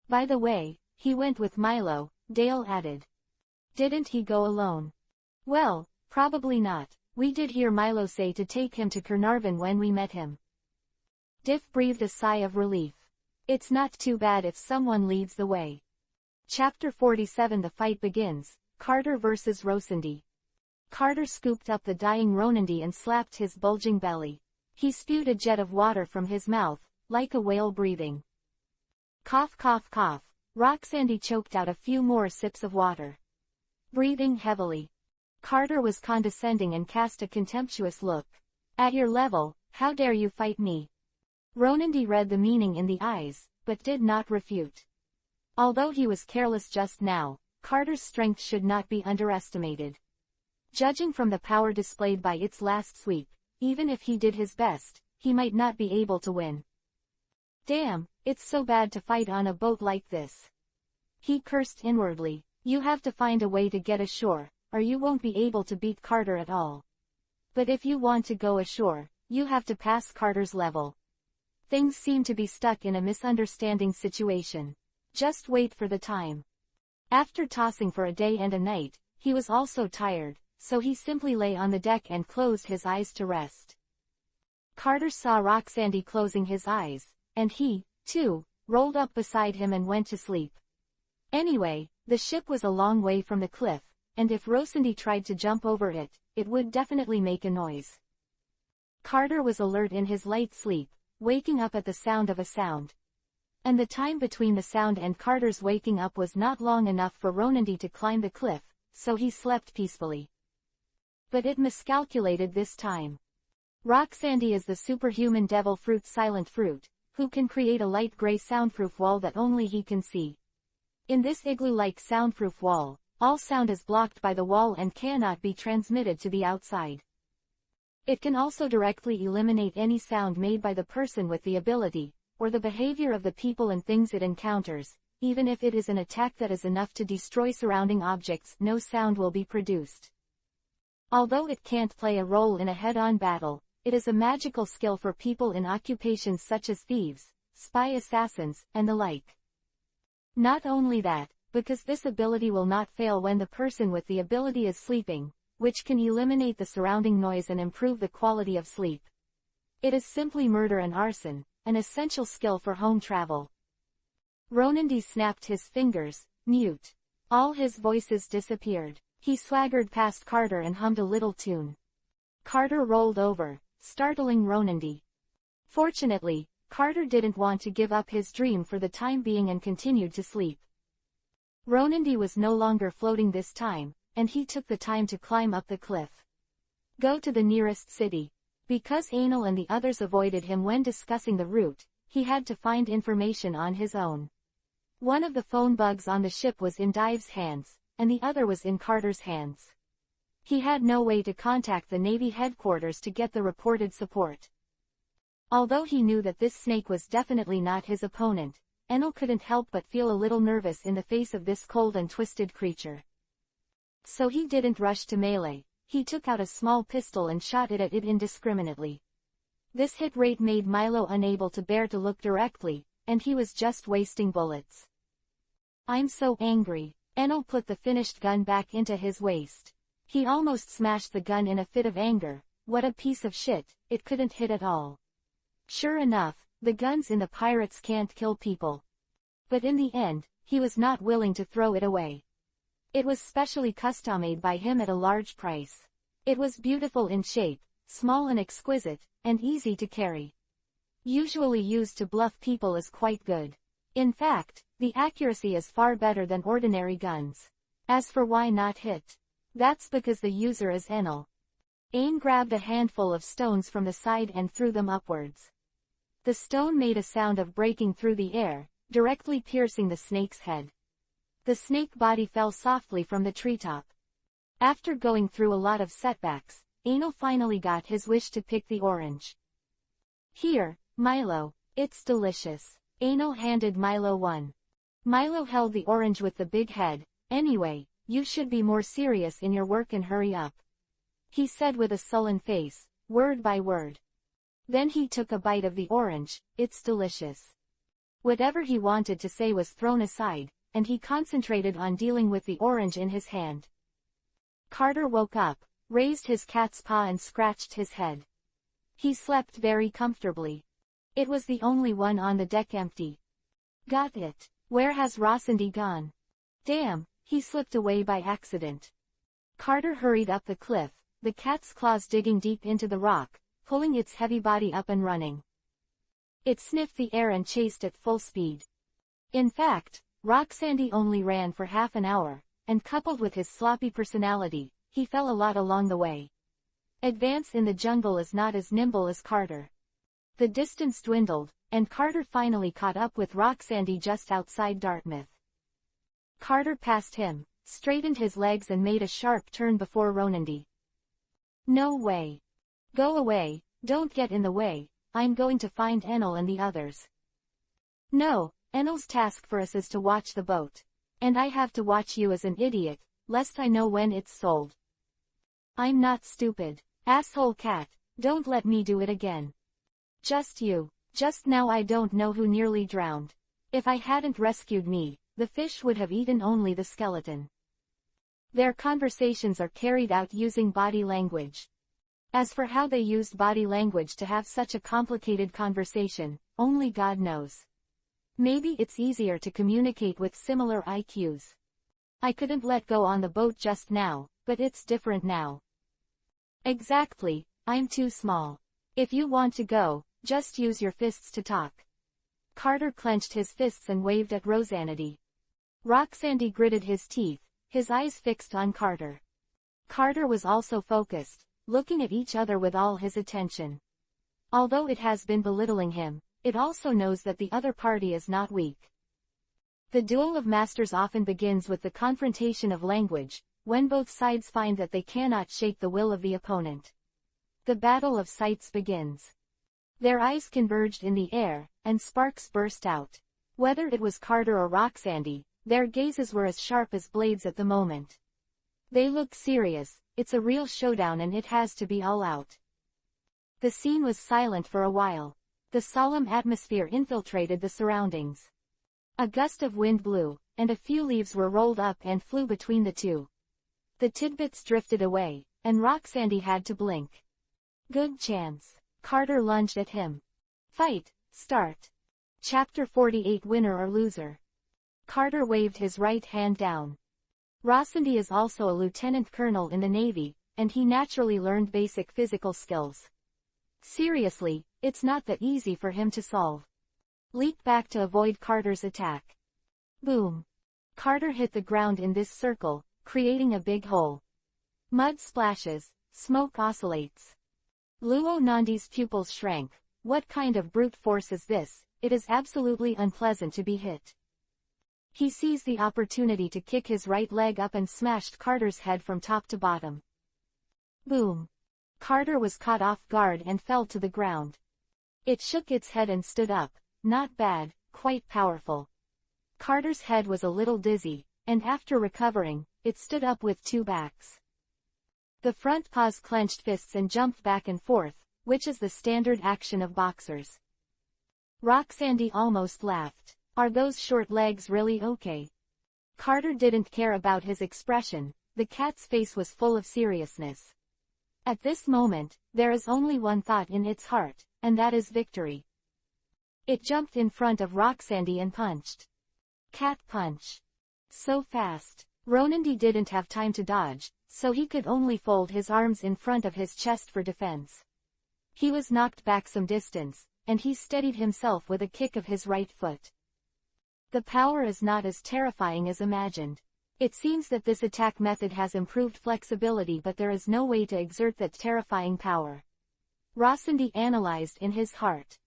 By the way, he went with Milo, Dale added. Didn't he go alone? Well, probably not. We did hear Milo say to take him to Carnarvon when we met him. Diff breathed a sigh of relief. It's not too bad if someone leads the way. Chapter 47. The fight begins. Carter versus Rocindy. Carter scooped up the dying Rocindy and slapped his bulging belly. He spewed a jet of water from his mouth, like a whale breathing. Cough cough cough. Roxandy choked out a few more sips of water. Breathing heavily. Carter was condescending and cast a contemptuous look. At your level, how dare you fight me? Rocindy read the meaning in the eyes, but did not refute. Although he was careless just now, Carter's strength should not be underestimated. Judging from the power displayed by its last sweep, even if he did his best, he might not be able to win. Damn, it's so bad to fight on a boat like this. He cursed inwardly. You have to find a way to get ashore, or you won't be able to beat Carter at all. But if you want to go ashore, you have to pass Carter's level. Things seem to be stuck in a misunderstanding situation. Just wait for the time. After tossing for a day and a night, he was also tired, so he simply lay on the deck and closed his eyes to rest. Carter saw Roxandy closing his eyes, and he, too, rolled up beside him and went to sleep. Anyway, the ship was a long way from the cliff, and if Rocindy tried to jump over it, it would definitely make a noise. Carter was alert in his light sleep, waking up at the sound of a sound. And the time between the sound and Carter's waking up was not long enough for Rocindy to climb the cliff, so he slept peacefully. But it miscalculated this time. Roxandy is the superhuman devil fruit silent fruit, who can create a light gray soundproof wall that only he can see. In this igloo-like soundproof wall, all sound is blocked by the wall and cannot be transmitted to the outside. It can also directly eliminate any sound made by the person with the ability, or the behavior of the people and things it encounters. Even if it is an attack that is enough to destroy surrounding objects, no sound will be produced. Although it can't play a role in a head-on battle, it is a magical skill for people in occupations such as thieves, spy assassins, and the like. Not only that, because this ability will not fail when the person with the ability is sleeping, which can eliminate the surrounding noise and improve the quality of sleep. It is simply murder and arson, an essential skill for home travel. Ronandy snapped his fingers, mute. All his voices disappeared. He swaggered past Carter and hummed a little tune. Carter rolled over, startling Ronandy. Fortunately, Carter didn't want to give up his dream for the time being and continued to sleep. Ronandy was no longer floating this time, and he took the time to climb up the cliff. Go to the nearest city. Because Anil and the others avoided him when discussing the route, he had to find information on his own. One of the phone bugs on the ship was in Dive's hands, and the other was in Carter's hands. He had no way to contact the Navy headquarters to get the reported support. Although he knew that this snake was definitely not his opponent, Anil couldn't help but feel a little nervous in the face of this cold and twisted creature. So he didn't rush to melee. He took out a small pistol and shot it at it indiscriminately. This hit rate made Milo unable to bear to look directly, and he was just wasting bullets. I'm so angry. Anil put the finished gun back into his waist. He almost smashed the gun in a fit of anger. What a piece of shit, it couldn't hit at all. Sure enough, the guns in the pirates can't kill people. But in the end, he was not willing to throw it away. It was specially custom-made by him at a large price. It was beautiful in shape, small and exquisite, and easy to carry. Usually used to bluff people is quite good. In fact, the accuracy is far better than ordinary guns. As for why not hit, that's because the user is Anil. Ain grabbed a handful of stones from the side and threw them upwards. The stone made a sound of breaking through the air, directly piercing the snake's head. The snake body fell softly from the treetop. After going through a lot of setbacks, Anil finally got his wish to pick the orange. Here, Milo, it's delicious. Anil handed Milo one. Milo held the orange with the big head. Anyway, you should be more serious in your work and hurry up, he said with a sullen face, word by word. Then he took a bite of the orange. It's delicious. Whatever he wanted to say was thrown aside, and he concentrated on dealing with the orange in his hand. Carter woke up, raised his cat's paw and scratched his head. He slept very comfortably. It was the only one on the deck empty. Got it. Where has Rossandi gone? Damn, he slipped away by accident. Carter hurried up the cliff, the cat's claws digging deep into the rock, pulling its heavy body up and running. It sniffed the air and chased at full speed. In fact, Rossandi only ran for half an hour, and coupled with his sloppy personality, he fell a lot along the way. Advance in the jungle is not as nimble as Carter. The distance dwindled, and Carter finally caught up with Rossandi just outside Dartmouth. Carter passed him, straightened his legs and made a sharp turn before Ronandy. No way. Go away, don't get in the way, I'm going to find Anil and the others. No, Anil's task for us is to watch the boat. And I have to watch you as an idiot, lest I know when it's sold. I'm not stupid. Asshole cat, don't let me do it again. Just you. Just now I don't know who nearly drowned. If I hadn't rescued me, the fish would have eaten only the skeleton. Their conversations are carried out using body language. As for how they used body language to have such a complicated conversation, only God knows. Maybe it's easier to communicate with similar IQs. I couldn't let go on the boat just now, but it's different now. Exactly, I'm too small. If you want to go, just use your fists to talk. Carter clenched his fists and waved at Rossandi. Rossandi gritted his teeth, his eyes fixed on Carter. Carter was also focused, looking at each other with all his attention. Although it has been belittling him, it also knows that the other party is not weak. The duel of masters often begins with the confrontation of language, when both sides find that they cannot shake the will of the opponent. The battle of sights begins. Their eyes converged in the air, and sparks burst out. Whether it was Carter or Roxanne, their gazes were as sharp as blades at the moment. They looked serious. It's a real showdown and it has to be all out. The scene was silent for a while. The solemn atmosphere infiltrated the surroundings. A gust of wind blew, and a few leaves were rolled up and flew between the two. The tidbits drifted away, and Roxanne had to blink. Good chance. Carter lunged at him. Fight, start. Chapter 48 Winner or Loser. Carter waved his right hand down. Roxanne is also a lieutenant colonel in the Navy, and he naturally learned basic physical skills. Seriously, it's not that easy for him to solve. Leap back to avoid Carter's attack. Boom. Carter hit the ground in this circle, creating a big hole. Mud splashes, smoke oscillates. Luo Nandi's pupils shrank. What kind of brute force is this? It is absolutely unpleasant to be hit. He seized the opportunity to kick his right leg up and smashed Carter's head from top to bottom. Boom. Carter was caught off guard and fell to the ground. It shook its head and stood up. Not bad, quite powerful. Carter's head was a little dizzy, and after recovering, it stood up with two backs. The front paws clenched fists and jumped back and forth, which is the standard action of boxers. Roxanne almost laughed. Are those short legs really okay? Carter didn't care about his expression. The cat's face was full of seriousness. At this moment, there is only one thought in its heart, and that is victory. It jumped in front of Roxanne and punched. Cat punch. So fast. Ronandi didn't have time to dodge, so he could only fold his arms in front of his chest for defense. He was knocked back some distance, and he steadied himself with a kick of his right foot. The power is not as terrifying as imagined. It seems that this attack method has improved flexibility, but there is no way to exert that terrifying power. Roxanne analyzed in his heart.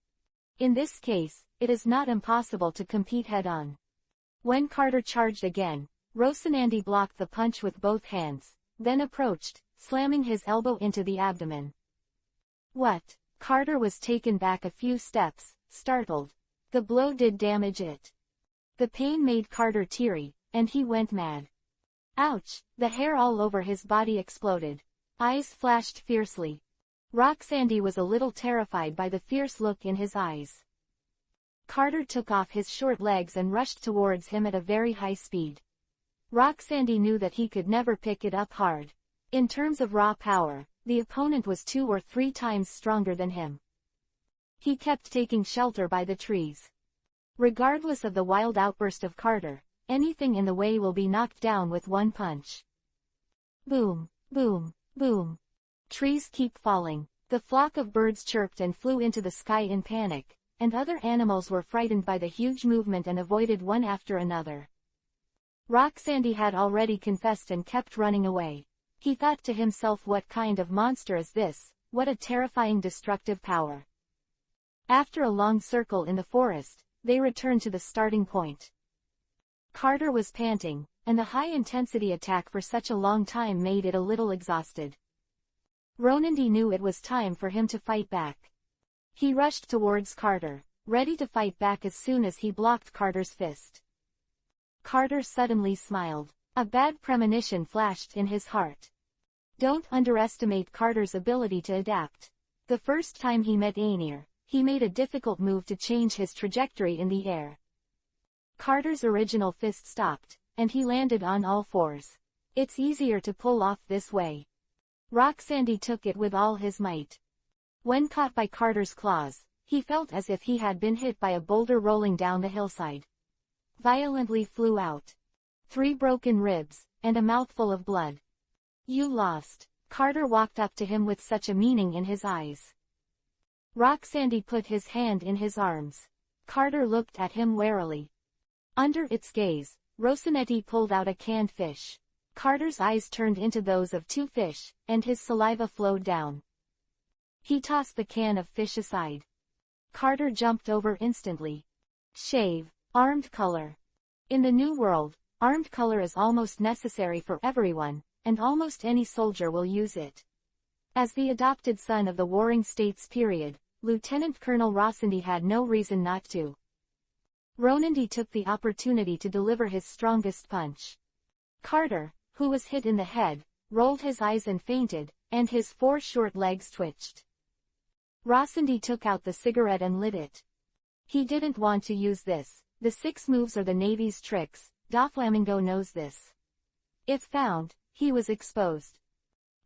In this case, it is not impossible to compete head-on. When Carter charged again, Roxanne blocked the punch with both hands, then approached, slamming his elbow into the abdomen. What? Carter was taken back a few steps, startled. The blow did damage it. The pain made Carter teary, and he went mad. Ouch! The hair all over his body exploded. Eyes flashed fiercely. Roxanne was a little terrified by the fierce look in his eyes. Carter took off his short legs and rushed towards him at a very high speed. Roxanne knew that he could never pick it up hard. In terms of raw power, the opponent was 2 or 3 times stronger than him. He kept taking shelter by the trees. Regardless of the wild outburst of Carter, anything in the way will be knocked down with one punch. Boom, boom, boom. Trees keep falling. The flock of birds chirped and flew into the sky in panic, and other animals were frightened by the huge movement and avoided one after another. Roxanne had already confessed and kept running away. He thought to himself, what kind of monster is this? What a terrifying destructive power. After a long circle in the forest, they returned to the starting point. Carter was panting, and the high-intensity attack for such a long time made it a little exhausted. Ronandi knew it was time for him to fight back. He rushed towards Carter, ready to fight back as soon as he blocked Carter's fist. Carter suddenly smiled. A bad premonition flashed in his heart. Don't underestimate Carter's ability to adapt. The first time he met Aenir, he made a difficult move to change his trajectory in the air. Carter's original fist stopped, and he landed on all fours. It's easier to pull off this way. Roxanne took it with all his might. When caught by Carter's claws, he felt as if he had been hit by a boulder rolling down the hillside. Violently flew out. 3 broken ribs, and a mouthful of blood. You lost. Carter walked up to him with such a meaning in his eyes. Roxanne put his hand in his arms. Carter looked at him warily. Under its gaze, Roxanne pulled out a canned fish. Carter's eyes turned into those of 2 fish, and his saliva flowed down. He tossed the can of fish aside. Carter jumped over instantly. Shave. Armed color. In the New World, armed color is almost necessary for everyone, and almost any soldier will use it. As the adopted son of the Warring States period, Lieutenant Colonel Rossindi had no reason not to. Ronandi took the opportunity to deliver his strongest punch. Carter, who was hit in the head, rolled his eyes and fainted, and his 4 short legs twitched. Rossindi took out the cigarette and lit it. He didn't want to use this. The 6 moves are the Navy's tricks. Doflamingo knows this. If found, he was exposed.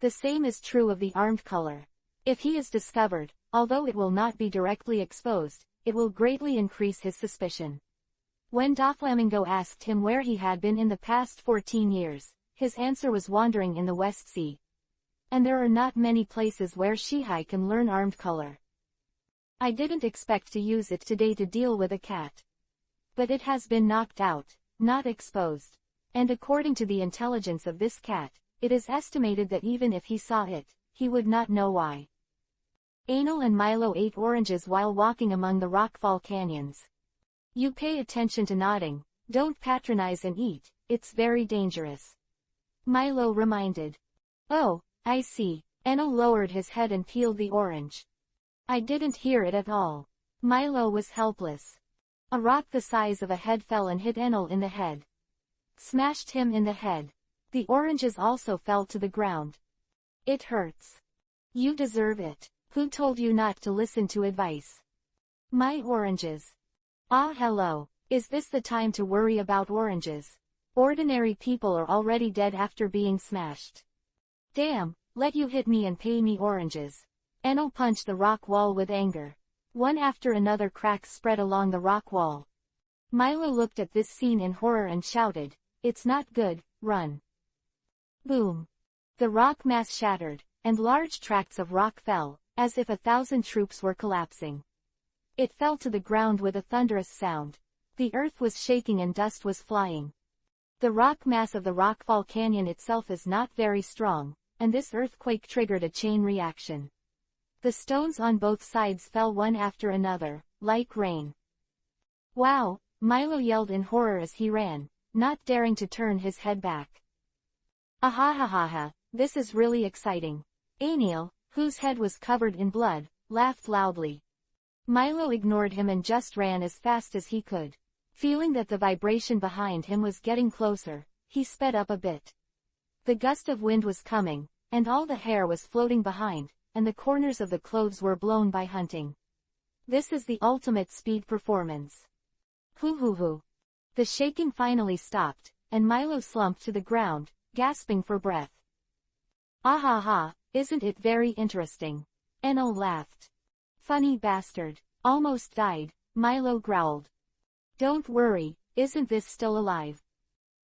The same is true of the armed color. If he is discovered, although it will not be directly exposed, it will greatly increase his suspicion. When Doflamingo asked him where he had been in the past 14 years, his answer was wandering in the West Sea. And there are not many places where Shihai can learn armed color. I didn't expect to use it today to deal with a cat. But it has been knocked out, not exposed. And according to the intelligence of this cat, it is estimated that even if he saw it, he would not know why. Anil and Milo ate oranges while walking among the rockfall canyons. You pay attention to nodding, don't patronize and eat, it's very dangerous. Milo reminded. Oh, I see. Anil lowered his head and peeled the orange. I didn't hear it at all. Milo was helpless. A rock the size of a head fell and hit Anil in the head. Smashed him in the head. The oranges also fell to the ground. It hurts. You deserve it. Who told you not to listen to advice? My oranges. Ah, hello. Is this the time to worry about oranges? Ordinary people are already dead after being smashed. Damn, let you hit me and pay me oranges. Anil punched the rock wall with anger. One after another cracks spread along the rock wall. Milo looked at this scene in horror and shouted, "It's not good, run." Boom. The rock mass shattered, and large tracts of rock fell, as if 1,000 troops were collapsing. It fell to the ground with a thunderous sound. The earth was shaking and dust was flying. The rock mass of the Rockfall Canyon itself is not very strong, and this earthquake triggered a chain reaction. The stones on both sides fell one after another, like rain. Wow, Milo yelled in horror as he ran, not daring to turn his head back. Ahahaha, this is really exciting. Anil, whose head was covered in blood, laughed loudly. Milo ignored him and just ran as fast as he could. Feeling that the vibration behind him was getting closer, he sped up a bit. The gust of wind was coming, and all the hair was floating behind, and the corners of the clothes were blown by hunting. This is the ultimate speed performance. Hoo. The shaking finally stopped, and Milo slumped to the ground, gasping for breath. Ahaha, isn't it very interesting? Anil laughed. Funny bastard, almost died, Milo growled. Don't worry, isn't this still alive?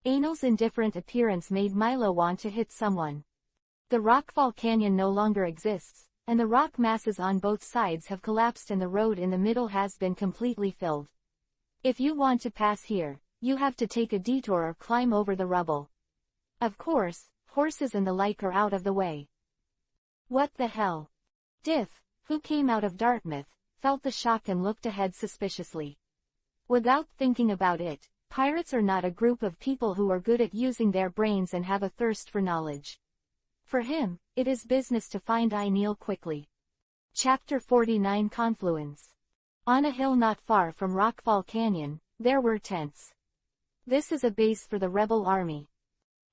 Anil's indifferent appearance made Milo want to hit someone. The Rockfall Canyon no longer exists, and the rock masses on both sides have collapsed and the road in the middle has been completely filled. If you want to pass here, you have to take a detour or climb over the rubble. Of course, horses and the like are out of the way. What the hell? Diff, who came out of Dartmouth, felt the shock and looked ahead suspiciously. Without thinking about it, pirates are not a group of people who are good at using their brains and have a thirst for knowledge. For him, it is business to find Anil quickly. Chapter 49 Confluence. On a hill not far from Rockfall Canyon, there were tents. This is a base for the rebel army.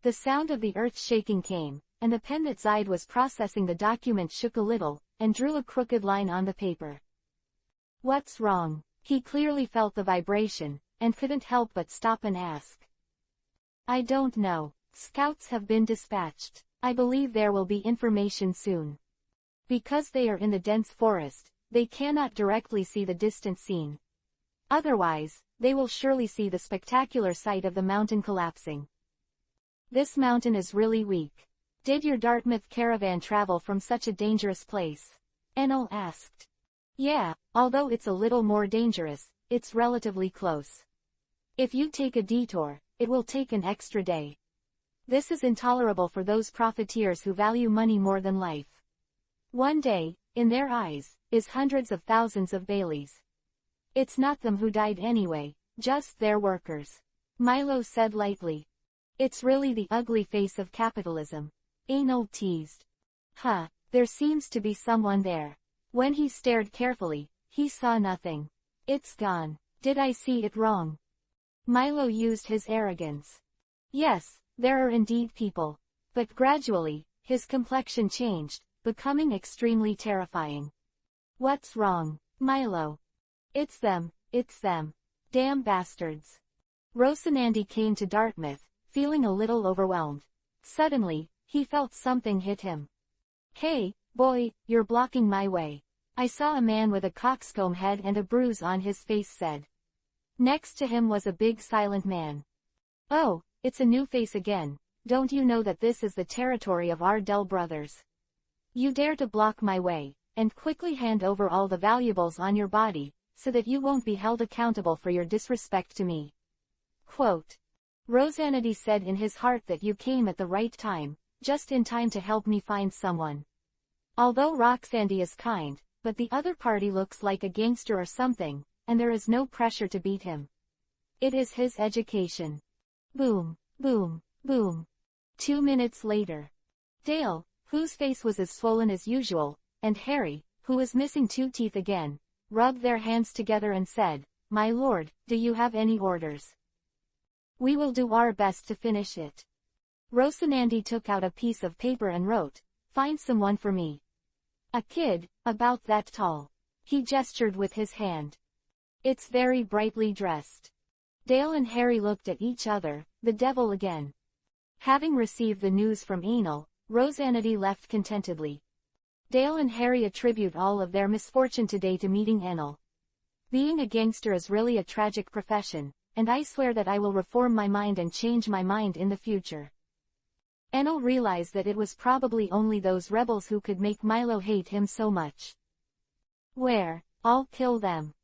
The sound of the earth shaking came, and the pen that Zaid was processing the document shook a little, and drew a crooked line on the paper. What's wrong? He clearly felt the vibration, and couldn't help but stop and ask. I don't know. Scouts have been dispatched. I believe there will be information soon. Because they are in the dense forest, they cannot directly see the distant scene. Otherwise, they will surely see the spectacular sight of the mountain collapsing. This mountain is really weak. Did your Dartmouth caravan travel from such a dangerous place? Anil asked. Yeah, although it's a little more dangerous, it's relatively close. If you take a detour, it will take an extra day. This is intolerable for those profiteers who value money more than life. One day, in their eyes, is hundreds of thousands of Baileys. It's not them who died anyway, just their workers. Milo said lightly. It's really the ugly face of capitalism. Anil teased. Huh, There seems to be someone there. When he stared carefully, he saw nothing. It's gone. Did I see it wrong? Milo used his arrogance. Yes, there are indeed people. But gradually, his complexion changed, becoming extremely terrifying. What's wrong, Milo? It's them, it's them. Damn bastards. Rocinante came to Dartmouth, feeling a little overwhelmed. Suddenly, he felt something hit him. Hey, boy, you're blocking my way. I saw a man with a coxcomb head and a bruise on his face said. Next to him was a big silent man. Oh, it's a new face again. Don't you know that this is the territory of our Dell brothers? You dare to block my way, and quickly hand over all the valuables on your body, so that you won't be held accountable for your disrespect to me. Quote. Rocinante said in his heart that you came at the right time, just in time to help me find someone. Although Roxandy is kind, but the other party looks like a gangster or something, and there is no pressure to beat him. It is his education. Boom, boom, boom. 2 minutes later. Dale, whose face was as swollen as usual, and Harry, who was missing 2 teeth again, rubbed their hands together and said, My lord, do you have any orders? We will do our best to finish it. Rocinante took out a piece of paper and wrote, Find someone for me. A kid, about that tall. He gestured with his hand. It's very brightly dressed. Dale and Harry looked at each other, the devil again. Having received the news from Anal, Rocinante left contentedly. Dale and Harry attribute all of their misfortune today to meeting Anal. Being a gangster is really a tragic profession, and I swear that I will reform my mind and change my mind in the future. Anal realized that it was probably only those rebels who could make Milo hate him so much. Where? I'll kill them.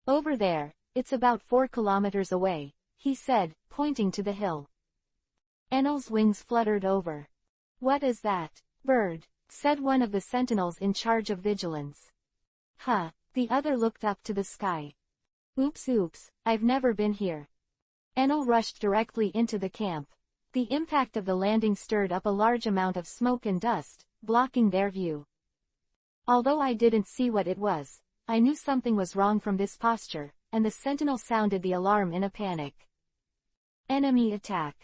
Over there, it's about 4 kilometers away, he said, pointing to the hill. Anal's wings fluttered over. What is that? Bird, said one of the sentinels in charge of vigilance. Huh, the other looked up to the sky. Oops, I've never been here. Anal rushed directly into the camp. The impact of the landing stirred up a large amount of smoke and dust, blocking their view. Although I didn't see what it was, I knew something was wrong from this posture, and the sentinel sounded the alarm in a panic. Enemy attack.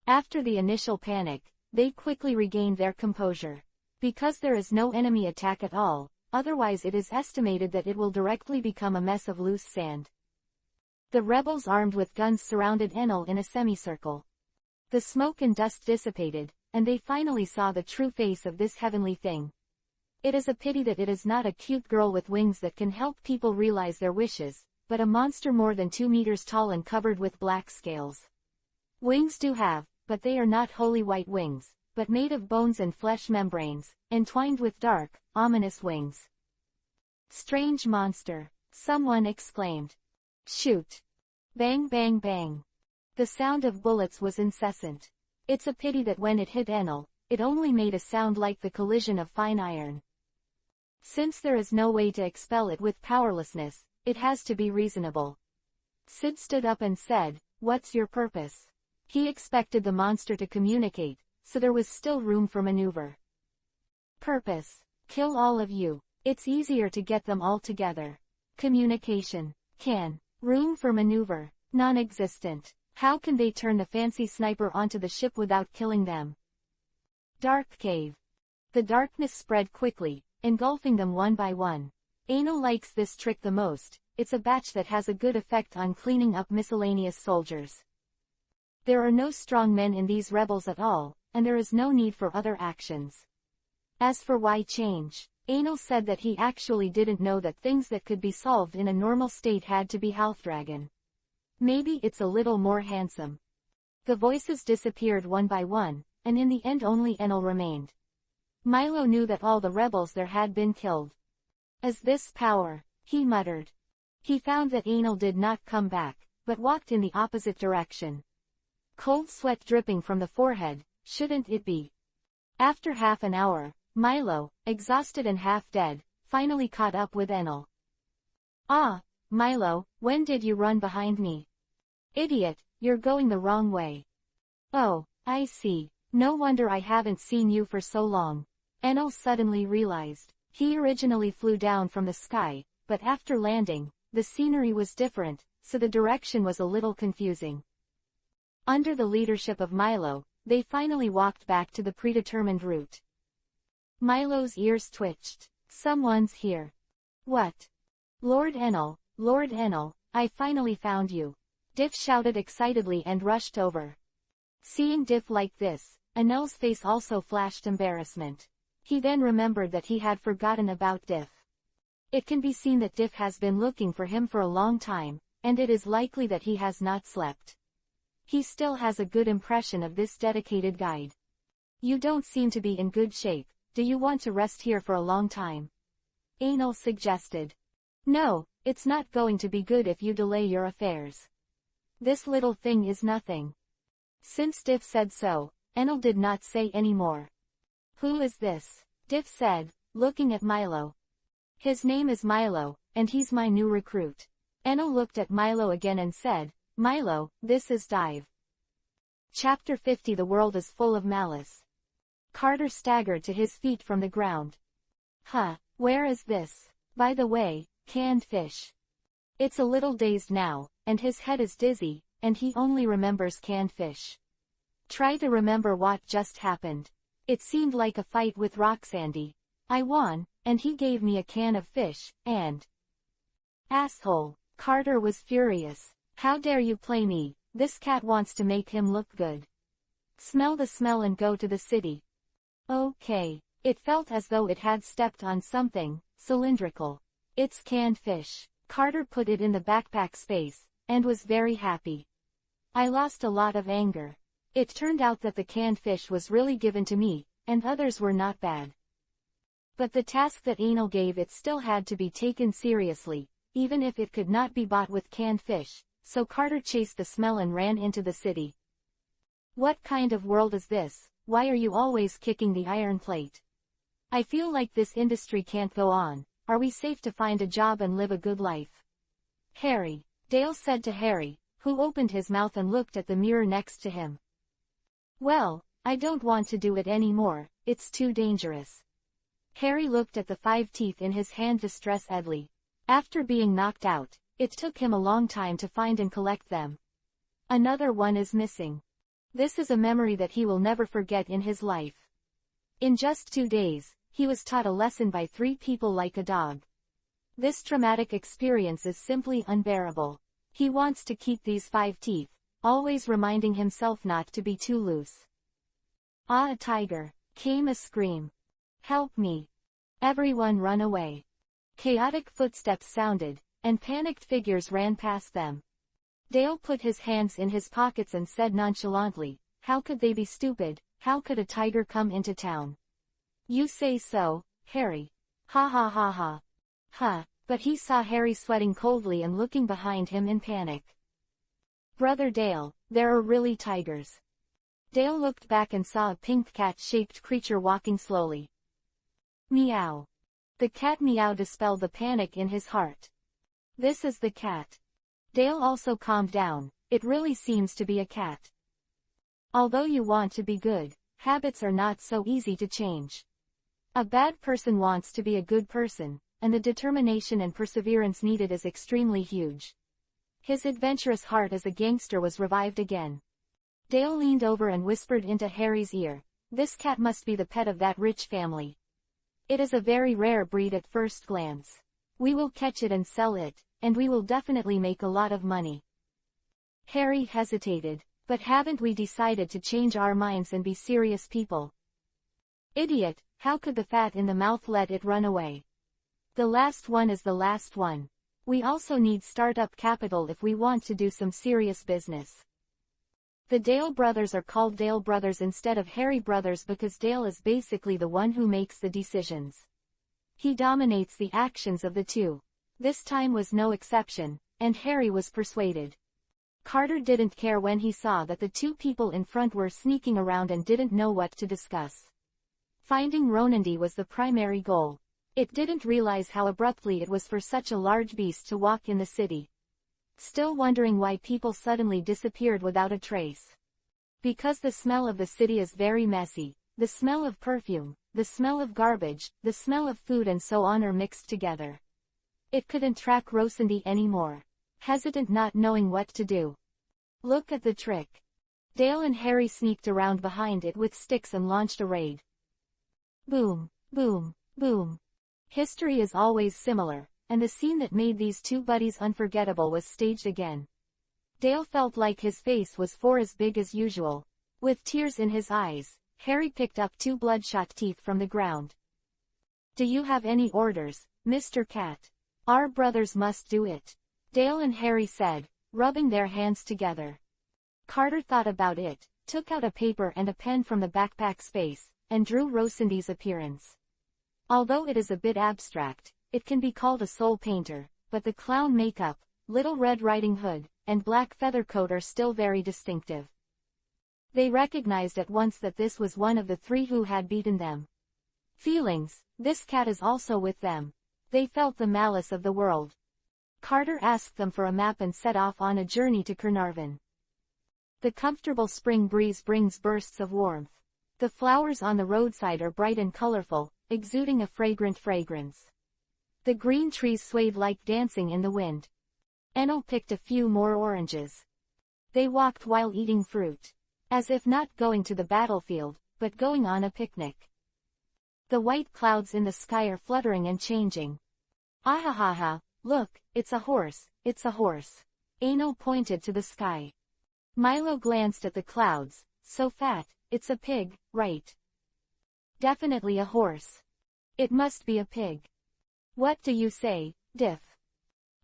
After the initial panic, they quickly regained their composure. Because there is no enemy attack at all, otherwise it is estimated that it will directly become a mess of loose sand. The rebels armed with guns surrounded Enel in a semicircle. The smoke and dust dissipated, and they finally saw the true face of this heavenly thing. It is a pity that it is not a cute girl with wings that can help people realize their wishes, but a monster more than 2 meters tall and covered with black scales. Wings do have, but they are not holy white wings, but made of bones and flesh membranes, entwined with dark, ominous wings. Strange monster, someone exclaimed. Shoot! Bang bang bang. The sound of bullets was incessant. It's a pity that when it hit Enel, it only made a sound like the collision of fine iron. Since there is no way to expel it with powerlessness, it has to be reasonable. Sid stood up and said, What's your purpose? He expected the monster to communicate, so there was still room for maneuver. Purpose. Kill all of you. It's easier to get them all together. Communication. Can. Room for maneuver. Non-existent. How can they turn the fancy sniper onto the ship without killing them? Dark cave. The darkness spread quickly, engulfing them one by one. Anal likes this trick the most. It's a batch that has a good effect on cleaning up miscellaneous soldiers. There are no strong men in these rebels at all, and there is no need for other actions. As for why change, Anal said that he actually didn't know that things that could be solved in a normal state had to be Halfdragon. Maybe it's a little more handsome. The voices disappeared one by one, and in the end only Enel remained. Milo knew that all the rebels there had been killed. As this power, he muttered. He found that Anal did not come back, but walked in the opposite direction. Cold sweat dripping from the forehead, shouldn't it be? After half an hour, Milo, exhausted and half dead, finally caught up with Enel. Ah, Milo, when did you run behind me? Idiot, you're going the wrong way. Oh, I see. No wonder I haven't seen you for so long. Enel suddenly realized. He originally flew down from the sky, but after landing, the scenery was different, so the direction was a little confusing. Under the leadership of Milo, they finally walked back to the predetermined route. Milo's ears twitched. Someone's here. What? Lord Enel, I finally found you. Diff shouted excitedly and rushed over. Seeing Diff like this, Enel's face also flashed embarrassment. He then remembered that he had forgotten about Diff. It can be seen that Diff has been looking for him for a long time, and it is likely that he has not slept. He still has a good impression of this dedicated guide. You don't seem to be in good shape. Do you want to rest here for a long time? Enel suggested. No, it's not going to be good if you delay your affairs. This little thing is nothing. Since Diff said so, Enel did not say any more. Who is this? Diff said, looking at Milo. His name is Milo, and he's my new recruit. Enel looked at Milo again and said, Milo, this is Dive. Chapter 50. The world is full of malice. Carter staggered to his feet from the ground. Where is this? By the way, canned fish. It's a little dazed now, and his head is dizzy, and he only remembers canned fish. Try to remember what just happened. It seemed like a fight with Roxandy. I won, and he gave me a can of fish, and... Asshole. Carter was furious. How dare you play me? This cat wants to make him look good. Smell the smell and go to the city. Okay. It felt as though it had stepped on something cylindrical. It's canned fish. Carter put it in the backpack space, and was very happy. I lost a lot of anger. It turned out that the canned fish was really given to me, and others were not bad. But the task that Enel gave it still had to be taken seriously, even if it could not be bought with canned fish, so Carter chased the smell and ran into the city. What kind of world is this? Why are you always kicking the iron plate? I feel like this industry can't go on. Are we safe to find a job and live a good life? Harry, Dale said to Harry, who opened his mouth and looked at the mirror next to him. Well, I don't want to do it anymore, it's too dangerous. Harry looked at the 5 teeth in his hand distressed-edly. After being knocked out, it took him a long time to find and collect them. Another one is missing. This is a memory that he will never forget in his life. In just 2 days, he was taught a lesson by 3 people like a dog. This traumatic experience is simply unbearable. He wants to keep these 5 teeth, always reminding himself not to be too loose. Ah, a tiger! Came a scream. Help me! Everyone run away! Chaotic footsteps sounded, and panicked figures ran past them. Dale put his hands in his pockets and said nonchalantly, how could they be stupid? How could a tiger come into town? You say so, Harry. Ha ha ha ha. But he saw Harry sweating coldly and looking behind him in panic. Brother Dale, there are really tigers. Dale looked back and saw a pink cat-shaped creature walking slowly. Meow. The cat meow dispelled the panic in his heart. This is the cat. Dale also calmed down, it really seems to be a cat. Although you want to be good, habits are not so easy to change. A bad person wants to be a good person, and the determination and perseverance needed is extremely huge. His adventurous heart as a gangster was revived again. Dale leaned over and whispered into Harry's ear, this cat must be the pet of that rich family. It is a very rare breed at first glance. We will catch it and sell it, and we will definitely make a lot of money. Harry hesitated, but haven't we decided to change our minds and be serious people? Idiot, how could the fat in the mouth let it run away? The last one is the last one. We also need startup capital if we want to do some serious business. The Dale brothers are called Dale brothers instead of Harry brothers because Dale is basically the one who makes the decisions. He dominates the actions of the two. This time was no exception, and Harry was persuaded. Carter didn't care when he saw that the 2 people in front were sneaking around and didn't know what to discuss. Finding Ronandy was the primary goal. It didn't realize how abruptly it was for such a large beast to walk in the city. Still wondering why people suddenly disappeared without a trace. Because the smell of the city is very messy, the smell of perfume, the smell of garbage, the smell of food and so on are mixed together. It couldn't track Rosandi anymore. Hesitant, not knowing what to do. Look at the trick. Dale and Harry sneaked around behind it with sticks and launched a raid. Boom, boom, boom. History is always similar, and the scene that made these two buddies unforgettable was staged again. Dale felt like his face was as big as usual. With tears in his eyes, Harry picked up 2 bloodshot teeth from the ground. Do you have any orders, Mr. Cat? Our brothers must do it, Dale and Harry said, rubbing their hands together. Carter thought about it, took out a paper and a pen from the backpack space, and drew Rosandi's appearance. Although it is a bit abstract, it can be called a soul painter, but the clown makeup, Little Red Riding Hood, and black feather coat are still very distinctive. They recognized at once that this was one of the 3 who had beaten them. Feelings, this cat is also with them. They felt the malice of the world. Carter asked them for a map and set off on a journey to Carnarvon. The comfortable spring breeze brings bursts of warmth. The flowers on the roadside are bright and colorful, exuding a fragrant fragrance. The green trees swayed like dancing in the wind. Enel picked a few more oranges. They walked while eating fruit. As if not going to the battlefield, but going on a picnic. The white clouds in the sky are fluttering and changing. Ahahaha, look, it's a horse, it's a horse. Enel pointed to the sky. Milo glanced at the clouds. So fat, it's a pig, right? Definitely a horse. It must be a pig. What do you say, Diff?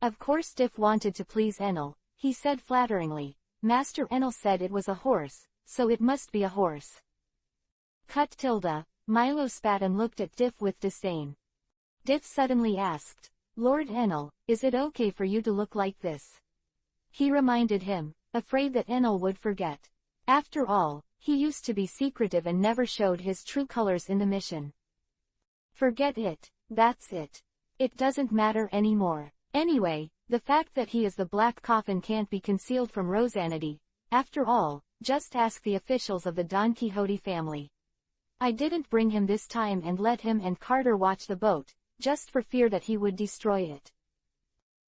Of course Diff wanted to please Enel. He said flatteringly, Master Enel said it was a horse, so it must be a horse. Cut tilde, Milo spat and looked at Diff with disdain. Diff suddenly asked, Lord Enel, is it okay for you to look like this? He reminded him, afraid that Enel would forget. After all, he used to be secretive and never showed his true colors in the mission. Forget it, that's it. It doesn't matter anymore. Anyway, the fact that he is the Black Coffin can't be concealed from Rosanity. After all, just ask the officials of the Don Quixote family. I didn't bring him this time and let him and Carter watch the boat, just for fear that he would destroy it.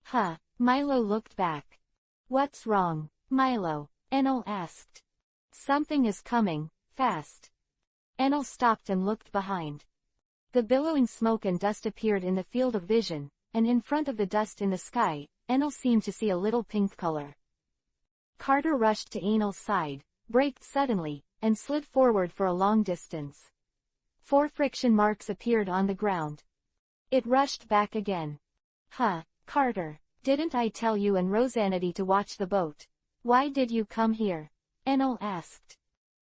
Huh, Milo looked back. What's wrong, Milo? Enel asked. Something is coming, fast. Enel stopped and looked behind. The billowing smoke and dust appeared in the field of vision, and in front of the dust in the sky, Enel seemed to see a little pink color. Carter rushed to Enel's side, braked suddenly, and slid forward for a long distance. 4 friction marks appeared on the ground. It rushed back again. Huh, Carter, didn't I tell you and Rosanity to watch the boat? Why did you come here? Enel asked.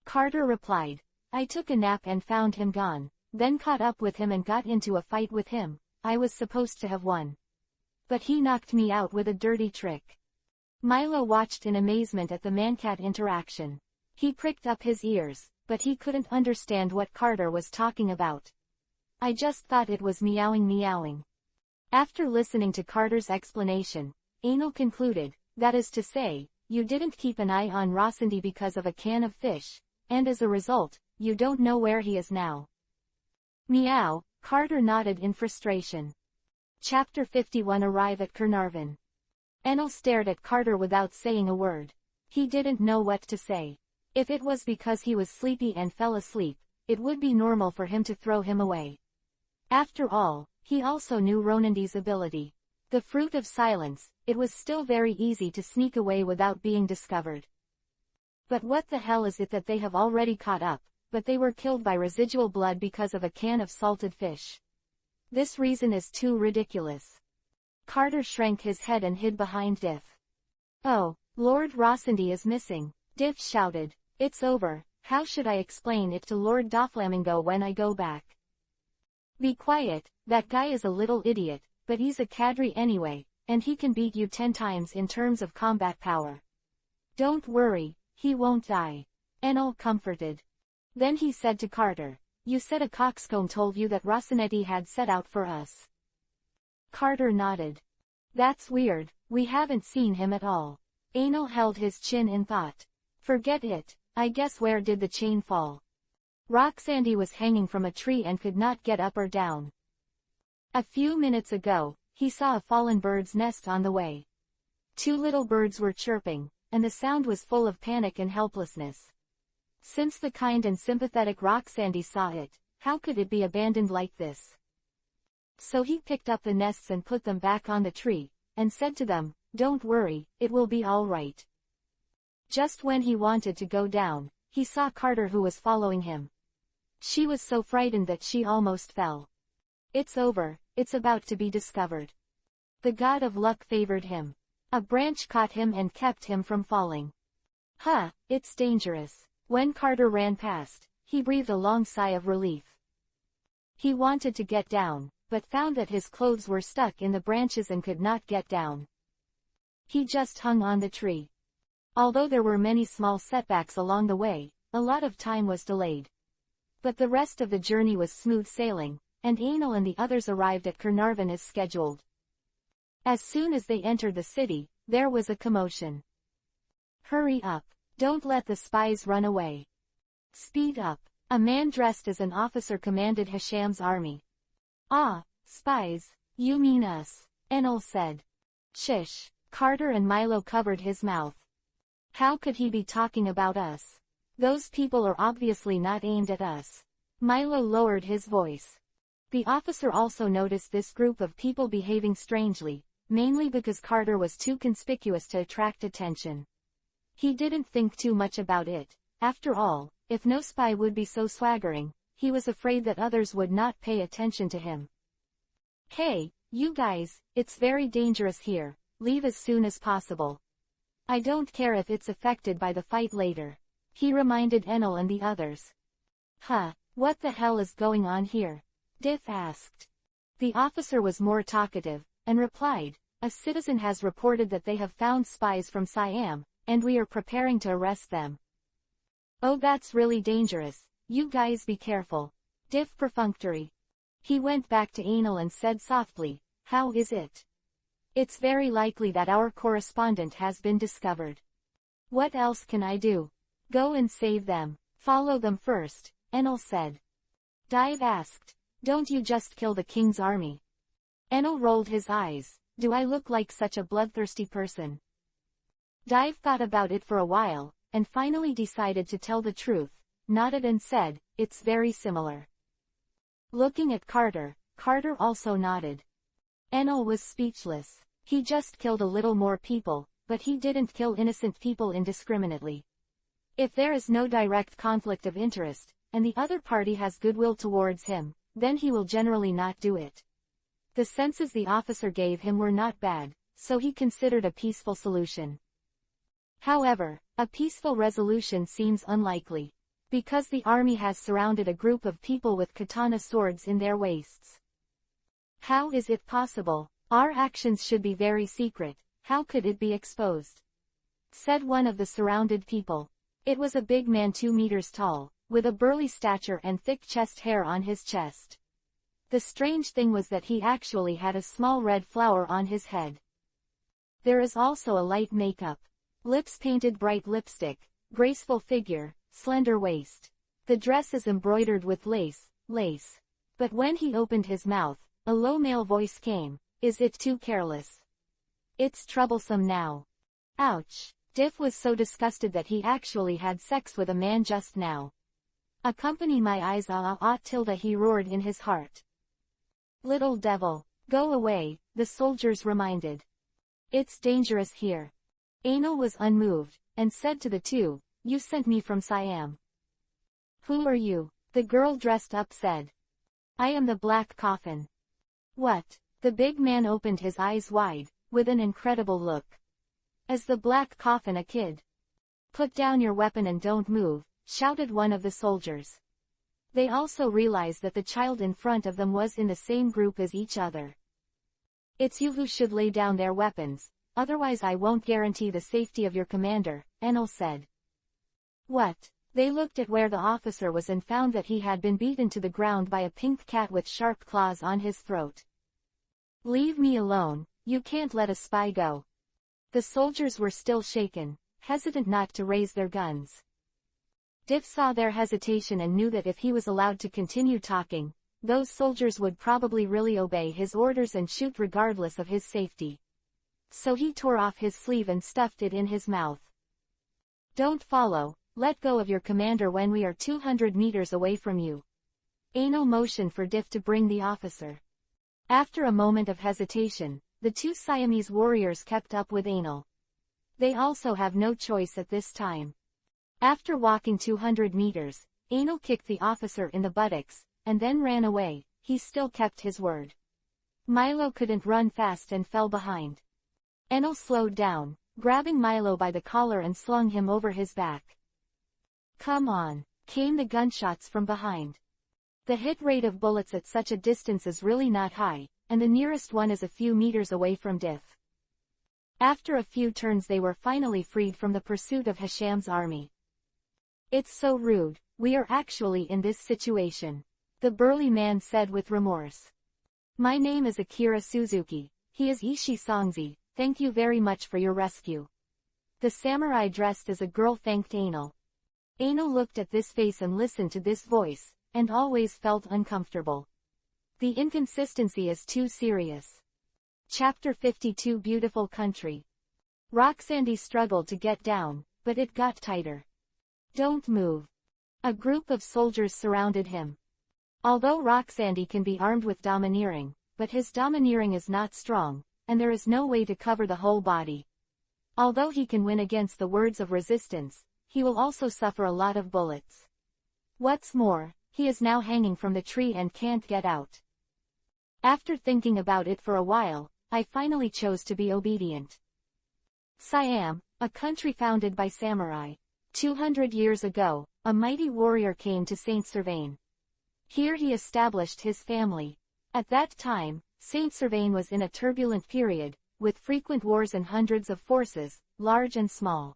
Carter replied, I took a nap and found him gone, then caught up with him and got into a fight with him. I was supposed to have won. But he knocked me out with a dirty trick. Milo watched in amazement at the man-cat interaction. He pricked up his ears, but he couldn't understand what Carter was talking about. I just thought it was meowing. After listening to Carter's explanation, Enel concluded, that is to say, you didn't keep an eye on Rosandi because of a can of fish, and as a result, you don't know where he is now. Meow, Carter nodded in frustration. Chapter 51 Arrive at Carnarvon. Enel stared at Carter without saying a word. He didn't know what to say. If it was because he was sleepy and fell asleep, it would be normal for him to throw him away. After all, he also knew Ronandi's ability. The fruit of silence, it was still very easy to sneak away without being discovered. But what the hell is it that they have already caught up, but they were killed by residual blood because of a can of salted fish? This reason is too ridiculous. Carter shrank his head and hid behind Diff. Oh, Lord Rosandi is missing, Diff shouted. It's over, how should I explain it to Lord Doflamingo when I go back? Be quiet, that guy is a little idiot, but he's a cadre anyway, and he can beat you 10 times in terms of combat power. Don't worry, he won't die. Enel comforted. Then he said to Carter, you said a coxcomb told you that Rosanetti had set out for us. Carter nodded. That's weird, we haven't seen him at all. Enel held his chin in thought. Forget it, I guess where did the chain fall? Roxandy was hanging from a tree and could not get up or down. A few minutes ago, he saw a fallen bird's nest on the way. 2 little birds were chirping, and the sound was full of panic and helplessness. Since the kind and sympathetic Roxandy saw it, how could it be abandoned like this? So he picked up the nests and put them back on the tree, and said to them, "Don't worry, it will be all right." Just when he wanted to go down, he saw Carter, who was following him. She was so frightened that she almost fell. "It's over, it's about to be discovered." The god of luck favored him. A branch caught him and kept him from falling. "Huh, it's dangerous." When Carter ran past, he breathed a long sigh of relief. He wanted to get down, but found that his clothes were stuck in the branches and could not get down. He just hung on the tree. Although there were many small setbacks along the way, a lot of time was delayed. But the rest of the journey was smooth sailing, and Anil and the others arrived at Carnarvon as scheduled. As soon as they entered the city, there was a commotion. "Hurry up. Don't let the spies run away. Speed up." A man dressed as an officer commanded Hisham's army. "Ah, spies, you mean us," Enel said. "Shish." Carter and Milo covered his mouth. How could he be talking about us? Those people are obviously not aimed at us. Milo lowered his voice. The officer also noticed this group of people behaving strangely, mainly because Carter was too conspicuous to attract attention. He didn't think too much about it. After all, if no spy would be so swaggering, he was afraid that others would not pay attention to him. "Hey, you guys, it's very dangerous here, leave as soon as possible. I don't care if it's affected by the fight later," he reminded Enel and the others. "Huh, what the hell is going on here?" Diff asked. The officer was more talkative, and replied, "A citizen has reported that they have found spies from Siam, and we are preparing to arrest them." "Oh, that's really dangerous, you guys be careful." Diff perfunctory. He went back to Anil and said softly, "How is it?" "It's very likely that our correspondent has been discovered." "What else can I do?" "Go and save them. Follow them first," Enel said. Dive asked, "Don't you just kill the king's army?" Enel rolled his eyes. "Do I look like such a bloodthirsty person?" Dive thought about it for a while, and finally decided to tell the truth, nodded and said, "It's very similar." Looking at Carter, Carter also nodded. Enel was speechless. He just killed a little more people, but he didn't kill innocent people indiscriminately. If there is no direct conflict of interest, and the other party has goodwill towards him, then he will generally not do it. The senses the officer gave him were not bad, so he considered a peaceful solution. However, a peaceful resolution seems unlikely, because the army has surrounded a group of people with katana swords in their waists. "How is it possible? Our actions should be very secret, how could it be exposed?" said one of the surrounded people. It was a big man 2 meters tall, with a burly stature and thick chest hair on his chest. The strange thing was that he actually had a small red flower on his head. There is also a light makeup. Lips painted bright lipstick, graceful figure, slender waist. The dress is embroidered with lace. But when he opened his mouth, a low male voice came, "Is it too careless? It's troublesome now." Ouch. Diff was so disgusted that he actually had sex with a man just now. "Accompany my eyes tilde," he roared in his heart. "Little devil, go away," the soldiers reminded. "It's dangerous here." Anil was unmoved, and said to the two, "You sent me from Siam." "Who are you?" the girl dressed up said. "I am the Black Coffin." "What?" The big man opened his eyes wide, with an incredible look. "As the Black Coffin, a kid?" "Put down your weapon and don't move," shouted one of the soldiers. They also realized that the child in front of them was in the same group as each other. "It's you who should lay down their weapons, otherwise I won't guarantee the safety of your commander," Enel said. "What?" They looked at where the officer was and found that he had been beaten to the ground by a pink cat with sharp claws on his throat. "Leave me alone, you can't let a spy go." The soldiers were still shaken, hesitant not to raise their guns. Diff saw their hesitation and knew that if he was allowed to continue talking, those soldiers would probably really obey his orders and shoot regardless of his safety. So he tore off his sleeve and stuffed it in his mouth. Don't follow, let go of your commander when we are 200 meters away from you. Anil motioned for Diff to bring the officer. After a moment of hesitation, the two Siamese warriors kept up with Anil. They also have no choice at this time. After walking 200 meters, Anil kicked the officer in the buttocks, and then ran away. He still kept his word. Milo couldn't run fast and fell behind. Anil slowed down, grabbing Milo by the collar and slung him over his back. Come on, came the gunshots from behind. The hit rate of bullets at such a distance is really not high, and the nearest one is a few meters away from Diff. After a few turns they were finally freed from the pursuit of Hisham's army. It's so rude, we are actually in this situation, the burly man said with remorse. My name is Akira Suzuki, he is Ishii Songzi, thank you very much for your rescue. The samurai dressed as a girl thanked Anil. Anil looked at this face and listened to this voice, and always felt uncomfortable. The inconsistency is too serious. Chapter 52 Beautiful Country. Roxandy struggled to get down, but it got tighter. Don't move. A group of soldiers surrounded him. Although Roxandy can be armed with domineering, but his domineering is not strong, and there is no way to cover the whole body. Although he can win against the words of resistance, he will also suffer a lot of bullets. What's more, he is now hanging from the tree and can't get out. After thinking about it for a while, I finally chose to be obedient. Siam, a country founded by samurai. 200 years ago, a mighty warrior came to Saint Servain. Here he established his family. At that time, Saint Servain was in a turbulent period, with frequent wars and hundreds of forces, large and small.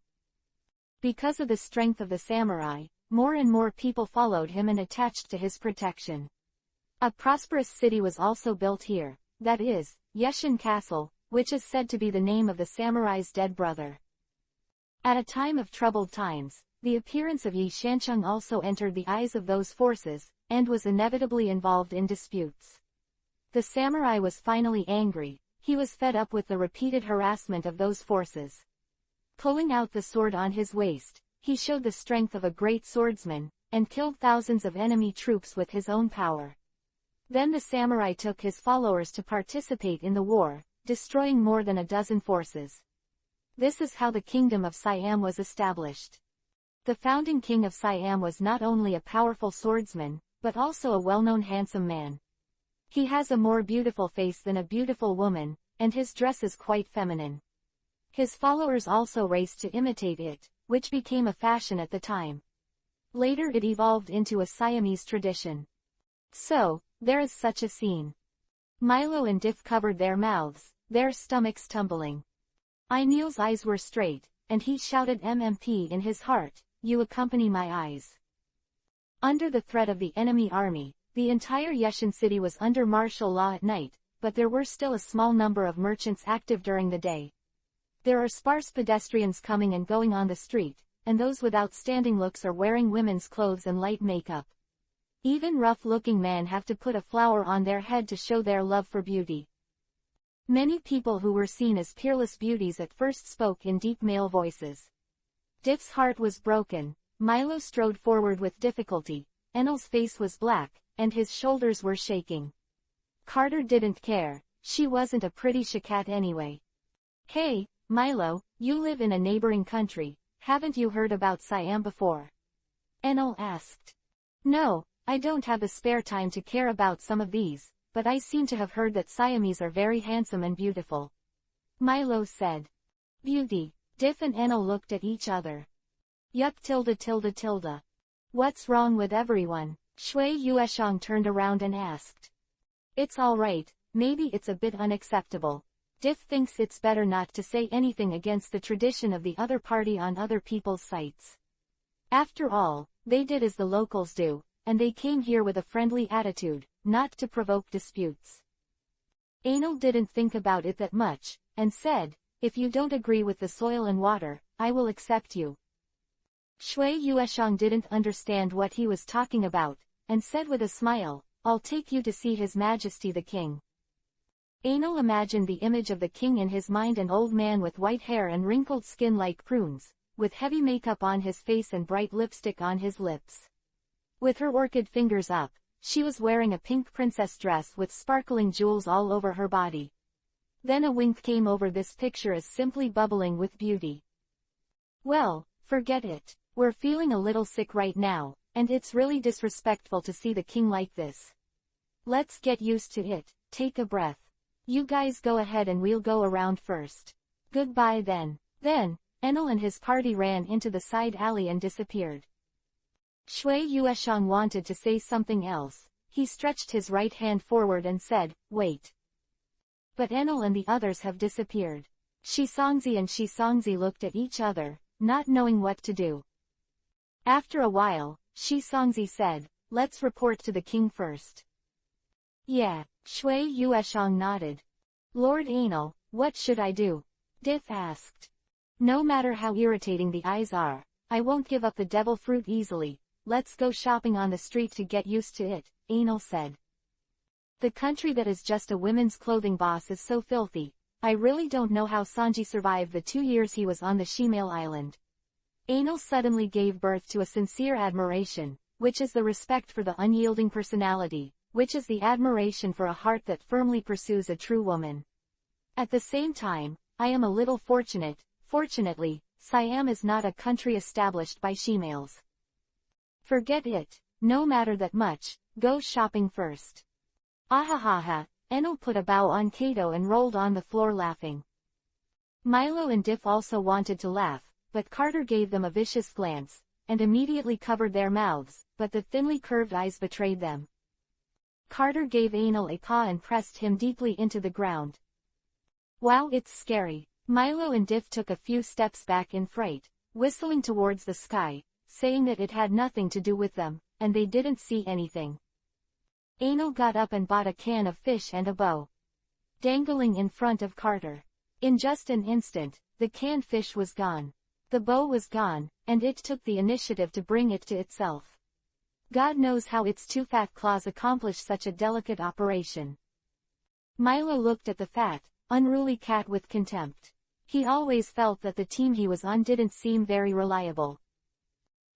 Because of the strength of the samurai, more and more people followed him and attached to his protection. A prosperous city was also built here, that is, Yeshin Castle, which is said to be the name of the samurai's dead brother. At a time of troubled times, the appearance of Yi Shancheng also entered the eyes of those forces, and was inevitably involved in disputes. The samurai was finally angry, he was fed up with the repeated harassment of those forces. Pulling out the sword on his waist, he showed the strength of a great swordsman, and killed thousands of enemy troops with his own power. Then the samurai took his followers to participate in the war, destroying more than a dozen forces. This is how the kingdom of Siam was established. The founding king of Siam was not only a powerful swordsman, but also a well-known handsome man. He has a more beautiful face than a beautiful woman, and his dress is quite feminine. His followers also raced to imitate it, which became a fashion at the time. Later it evolved into a Siamese tradition. So, there is such a scene. Milo and Diff covered their mouths, their stomachs tumbling. Ainil's eyes were straight, and he shouted MMP in his heart, you accompany my eyes. Under the threat of the enemy army, the entire Yeshin city was under martial law at night, but there were still a small number of merchants active during the day. There are sparse pedestrians coming and going on the street, and those with outstanding looks are wearing women's clothes and light makeup. Even rough-looking men have to put a flower on their head to show their love for beauty. Many people who were seen as peerless beauties at first spoke in deep male voices. Diff's heart was broken. Milo strode forward with difficulty. Enel's face was black, and his shoulders were shaking. Carter didn't care, she wasn't a pretty shakat anyway. Hey, Milo, you live in a neighboring country, haven't you heard about Siam before? Enel asked. No, I don't have the spare time to care about some of these, but I seem to have heard that Siamese are very handsome and beautiful. Milo said. Beauty. Diff and Enel looked at each other. Yuck tilde. What's wrong with everyone? Shui Yueshang turned around and asked. It's alright, maybe it's a bit unacceptable. Diff thinks it's better not to say anything against the tradition of the other party on other people's sites. After all, they did as the locals do, and they came here with a friendly attitude, not to provoke disputes. Anil didn't think about it that much, and said, if you don't agree with the soil and water, I will accept you. Shui Yueshang didn't understand what he was talking about, and said with a smile, "I'll take you to see His Majesty the King." Anil imagined the image of the king in his mind, an old man with white hair and wrinkled skin like prunes, with heavy makeup on his face and bright lipstick on his lips. With her orchid fingers up, she was wearing a pink princess dress with sparkling jewels all over her body. Then a wink came over this picture as simply bubbling with beauty. "Well, forget it. We're feeling a little sick right now, and it's really disrespectful to see the king like this. Let's get used to it. Take a breath. You guys go ahead and we'll go around first. Goodbye then." Then, Enel and his party ran into the side alley and disappeared. Shui Yueshang wanted to say something else. He stretched his right hand forward and said, "Wait." But Enel and the others have disappeared. Shizongzi and Shizongzi looked at each other, not knowing what to do. After a while, Shizongzi said, "Let's report to the king first." "Yeah," Shui Yueshang nodded. "Lord Anil, what should I do?" Diff asked. "No matter how irritating the eyes are, I won't give up the devil fruit easily. Let's go shopping on the street to get used to it," Anil said. "The country that is just a women's clothing boss is so filthy. I really don't know how Sanji survived the 2 years he was on the Shimale Island." Anil suddenly gave birth to a sincere admiration, which is the respect for the unyielding personality, which is the admiration for a heart that firmly pursues a true woman. At the same time, I am a little fortunate. Fortunately, Siam is not a country established by Shimales. Forget it, no matter that much, go shopping first. Ahahaha, Enel put a bow on Kato and rolled on the floor laughing. Milo and Diff also wanted to laugh, but Carter gave them a vicious glance, and immediately covered their mouths, but the thinly curved eyes betrayed them. Carter gave Anil a paw and pressed him deeply into the ground. "Wow, it's scary." Milo and Diff took a few steps back in fright, whistling towards the sky, saying that it had nothing to do with them, and they didn't see anything. Anil got up and bought a can of fish and a bow. Dangling in front of Carter. In just an instant, the canned fish was gone. The bow was gone, and it took the initiative to bring it to itself. God knows how its 2 fat claws accomplished such a delicate operation. Milo looked at the fat, unruly cat with contempt. He always felt that the team he was on didn't seem very reliable.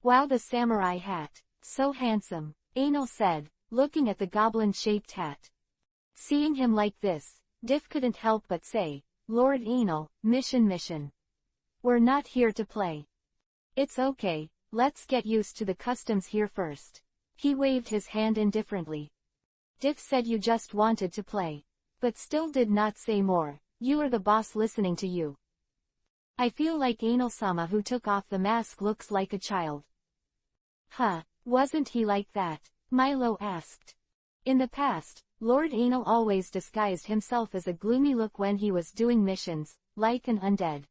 "Wow, the samurai hat. So handsome," Anil said, looking at the goblin-shaped hat. Seeing him like this, Diff couldn't help but say, "Lord Anil, mission. We're not here to play." "It's okay, let's get used to the customs here first." He waved his hand indifferently. Diff said you just wanted to play. But still did not say more. "You are the boss listening to you." "I feel like Anil-sama who took off the mask looks like a child." "Huh, wasn't he like that?" Milo asked. In the past, Lord Anil always disguised himself as a gloomy look when he was doing missions, like an undead.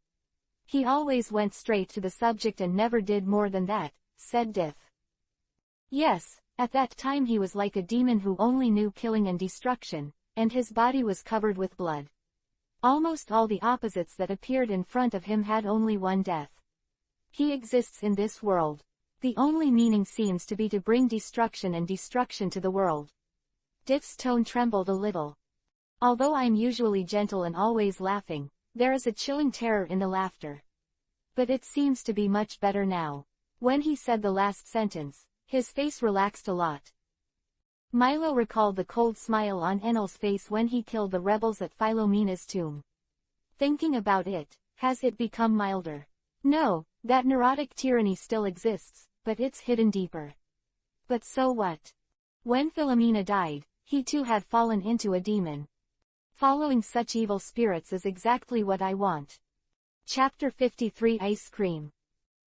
"He always went straight to the subject and never did more than that," said Diff. "Yes, at that time he was like a demon who only knew killing and destruction, and his body was covered with blood. Almost all the opposites that appeared in front of him had only one death. He exists in this world. The only meaning seems to be to bring destruction and destruction to the world." Diff's tone trembled a little. "Although I'm usually gentle and always laughing, there is a chilling terror in the laughter. But it seems to be much better now." When he said the last sentence, his face relaxed a lot. Milo recalled the cold smile on Enel's face when he killed the rebels at Philomena's tomb. Thinking about it, has it become milder? No, that neurotic tyranny still exists, but it's hidden deeper. But so what? When Philomena died, he too had fallen into a demon. Following such evil spirits is exactly what I want. Chapter 53 Ice Cream.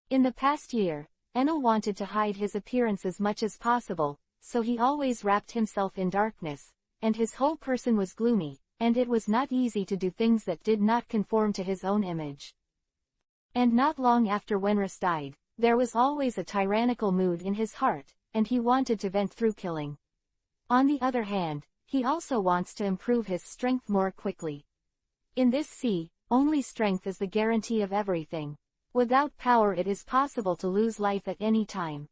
In the past year, Enel wanted to hide his appearance as much as possible, so he always wrapped himself in darkness, and his whole person was gloomy, and it was not easy to do things that did not conform to his own image. And not long after Wenris died, there was always a tyrannical mood in his heart, and he wanted to vent through killing. On the other hand, he also wants to improve his strength more quickly. In this sea, only strength is the guarantee of everything. Without power it is possible to lose life at any time.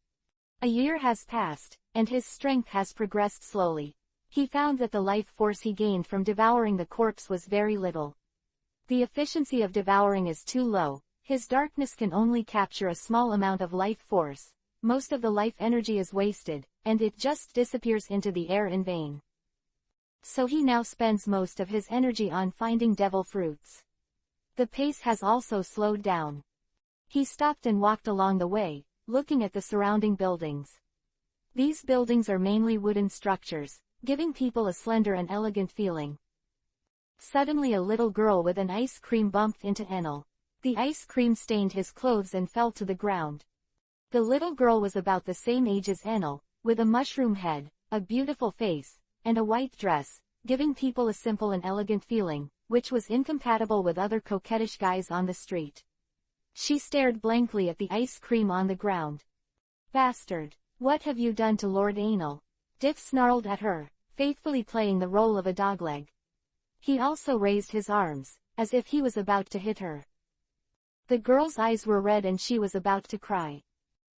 A year has passed, and his strength has progressed slowly. He found that the life force he gained from devouring the corpse was very little. The efficiency of devouring is too low. His darkness can only capture a small amount of life force. Most of the life energy is wasted, and it just disappears into the air in vain. So he now spends most of his energy on finding devil fruits. The pace has also slowed down. He stopped and walked along the way, looking at the surrounding buildings. These buildings are mainly wooden structures, giving people a slender and elegant feeling. Suddenly a little girl with an ice cream bumped into Enel. The ice cream stained his clothes and fell to the ground. The little girl was about the same age as Enel, with a mushroom head, a beautiful face, and a white dress, giving people a simple and elegant feeling, which was incompatible with other coquettish guys on the street. She stared blankly at the ice cream on the ground. "Bastard! What have you done to Lord Enel?" Diff snarled at her, faithfully playing the role of a dogleg. He also raised his arms, as if he was about to hit her. The girl's eyes were red and she was about to cry.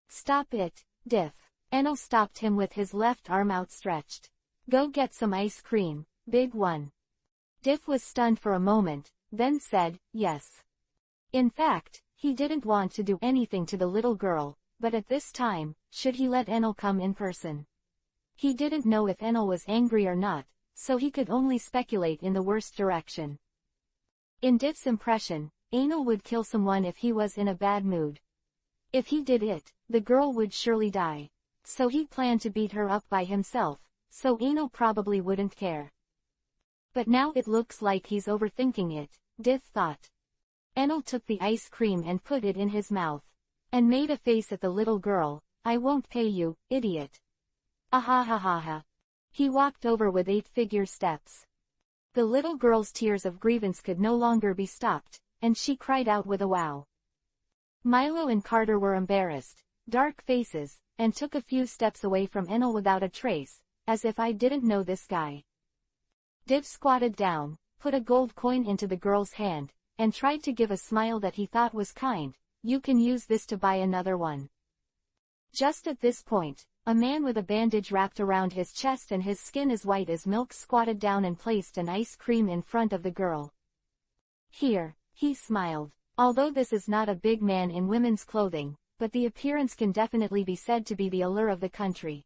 "Stop it, Diff." Enel stopped him with his left arm outstretched. "Go get some ice cream, big one." Diff was stunned for a moment, then said, yes. In fact, he didn't want to do anything to the little girl, but at this time, should he let Enel come in person? He didn't know if Enel was angry or not, so he could only speculate in the worst direction. In Diff's impression, Enel would kill someone if he was in a bad mood. If he did it, the girl would surely die. So he planned to beat her up by himself, so Enel probably wouldn't care. But now it looks like he's overthinking it, Diff thought. Enel took the ice cream and put it in his mouth, and made a face at the little girl. "I won't pay you, idiot." Ahahaha. He walked over with 8-figure steps. The little girl's tears of grievance could no longer be stopped, and she cried out with a wow. Milo and Carter were embarrassed, dark faces, and took a few steps away from Enel without a trace, as if I didn't know this guy. Div squatted down, put a gold coin into the girl's hand, and tried to give a smile that he thought was kind. "You can use this to buy another one." Just at this point, a man with a bandage wrapped around his chest and his skin as white as milk squatted down and placed an ice cream in front of the girl. "Here," he smiled. Although this is not a big man in women's clothing, but the appearance can definitely be said to be the allure of the country.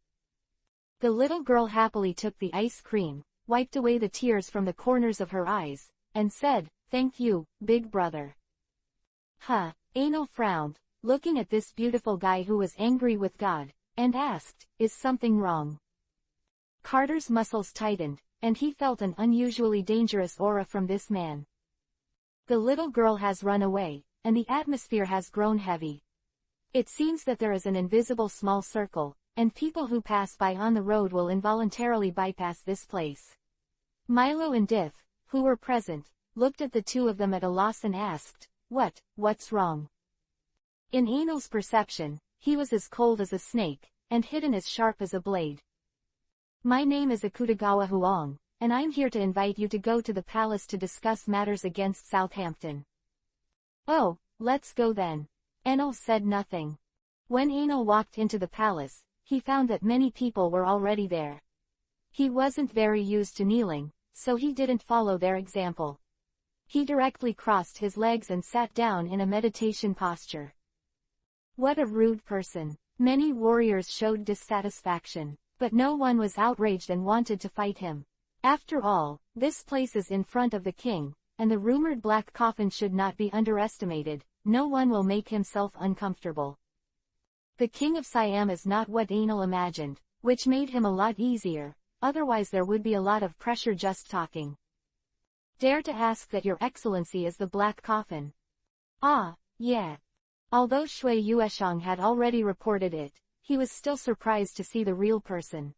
The little girl happily took the ice cream, wiped away the tears from the corners of her eyes, and said, "Thank you, big brother." Enel frowned, looking at this beautiful guy who was angry with God, and asked, "Is something wrong?" Carter's muscles tightened, and he felt an unusually dangerous aura from this man. The little girl has run away, and the atmosphere has grown heavy. It seems that there is an invisible small circle, and people who pass by on the road will involuntarily bypass this place. Milo and Diff, who were present, looked at the two of them at a loss and asked, What's wrong?" In Enel's perception, he was as cold as a snake, and hidden as sharp as a blade. "My name is Akutagawa Huang, and I'm here to invite you to go to the palace to discuss matters against Southampton." "Oh, let's go then." Enel said nothing. When Enel walked into the palace, he found that many people were already there. He wasn't very used to kneeling, so he didn't follow their example. He directly crossed his legs and sat down in a meditation posture. What a rude person. Many warriors showed dissatisfaction, but no one was outraged and wanted to fight him. After all, this place is in front of the king, and the rumored black coffin should not be underestimated. No one will make himself uncomfortable. The king of Siam is not what Enel imagined, which made him a lot easier, otherwise there would be a lot of pressure just talking. "Dare to ask that your excellency is the black coffin?" "Ah, yeah." Although Shui Yueshang had already reported it, he was still surprised to see the real person.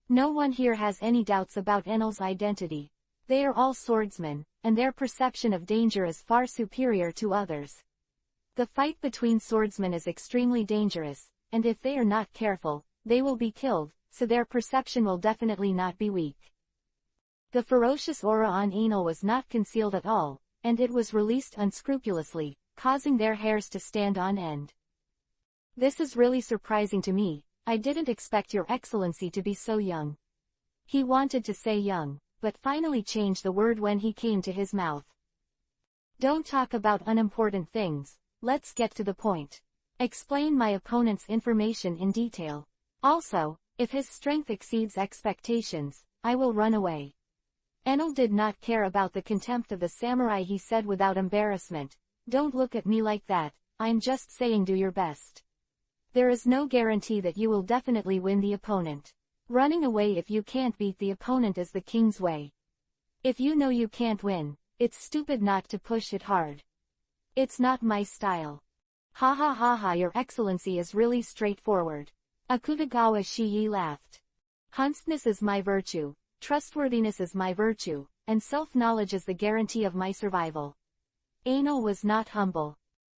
No one here has any doubts about Enel's identity. They are all swordsmen, and their perception of danger is far superior to others. The fight between swordsmen is extremely dangerous, and if they are not careful, they will be killed, so their perception will definitely not be weak. The ferocious aura on Enel was not concealed at all, and it was released unscrupulously, causing their hairs to stand on end. This is really surprising to me. I didn't expect your excellency to be so young. He wanted to say young, but finally changed the word when he came to his mouth. Don't talk about unimportant things, let's get to the point. Explain my opponent's information in detail. Also, if his strength exceeds expectations, I will run away. Enel did not care about the contempt of the samurai. He said without embarrassment, don't look at me like that, I'm just saying do your best. There is no guarantee that you will definitely win the opponent. Running away if you can't beat the opponent is the king's way. If you know you can't win, it's stupid not to push it hard. It's not my style. Ha ha ha ha, your excellency is really straightforward. Akutagawa Shii laughed. Honestness is my virtue, trustworthiness is my virtue, and self-knowledge is the guarantee of my survival. Enel was not humble.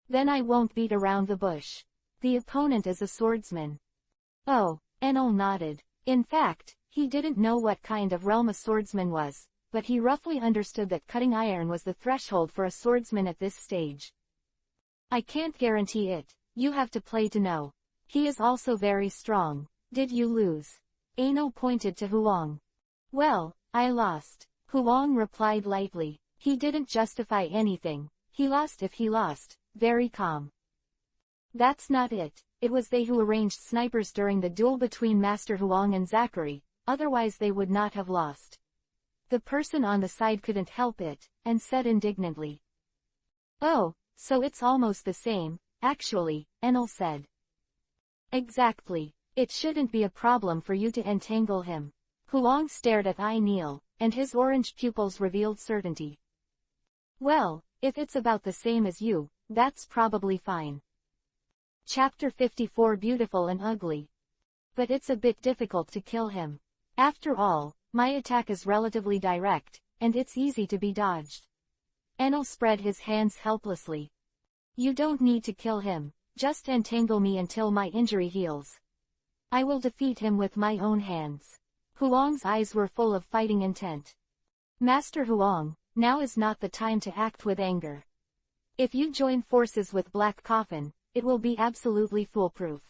Then I won't beat around the bush. The opponent is a swordsman. Oh, Enel nodded. In fact, he didn't know what kind of realm a swordsman was, but he roughly understood that cutting iron was the threshold for a swordsman at this stage. I can't guarantee it, you have to play to know. He is also very strong. Did you lose? Enel pointed to Huang. Well, I lost. Huang replied lightly. He didn't justify anything. He lost if he lost, very calm. That's not it. It was they who arranged snipers during the duel between Master Huang and Zachary, otherwise they would not have lost. The person on the side couldn't help it, and said indignantly. Oh, so it's almost the same, actually, Enel said. Exactly. It shouldn't be a problem for you to entangle him. Huang stared at Neil, and his orange pupils revealed certainty. Well, if it's about the same as you, that's probably fine. Chapter 54, Beautiful and Ugly. But it's a bit difficult to kill him. After all, my attack is relatively direct, and it's easy to be dodged. Enel spread his hands helplessly. You don't need to kill him, just entangle me until my injury heals. I will defeat him with my own hands. Huang's eyes were full of fighting intent. Master Huang, now is not the time to act with anger. If you join forces with Black Coffin, it will be absolutely foolproof.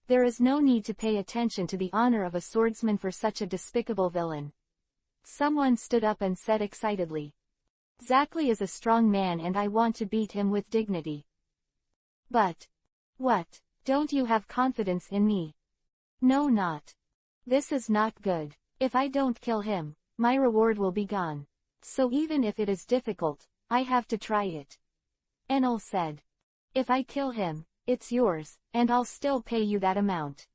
There is no need to pay attention to the honor of a swordsman for such a despicable villain. Someone stood up and said excitedly. Zachary is a strong man and I want to beat him with dignity. But. What? Don't you have confidence in me? No, not. This is not good. If I don't kill him, my reward will be gone. So even if it is difficult, I have to try it. Enel said. If I kill him, it's yours, and I'll still pay you that amount.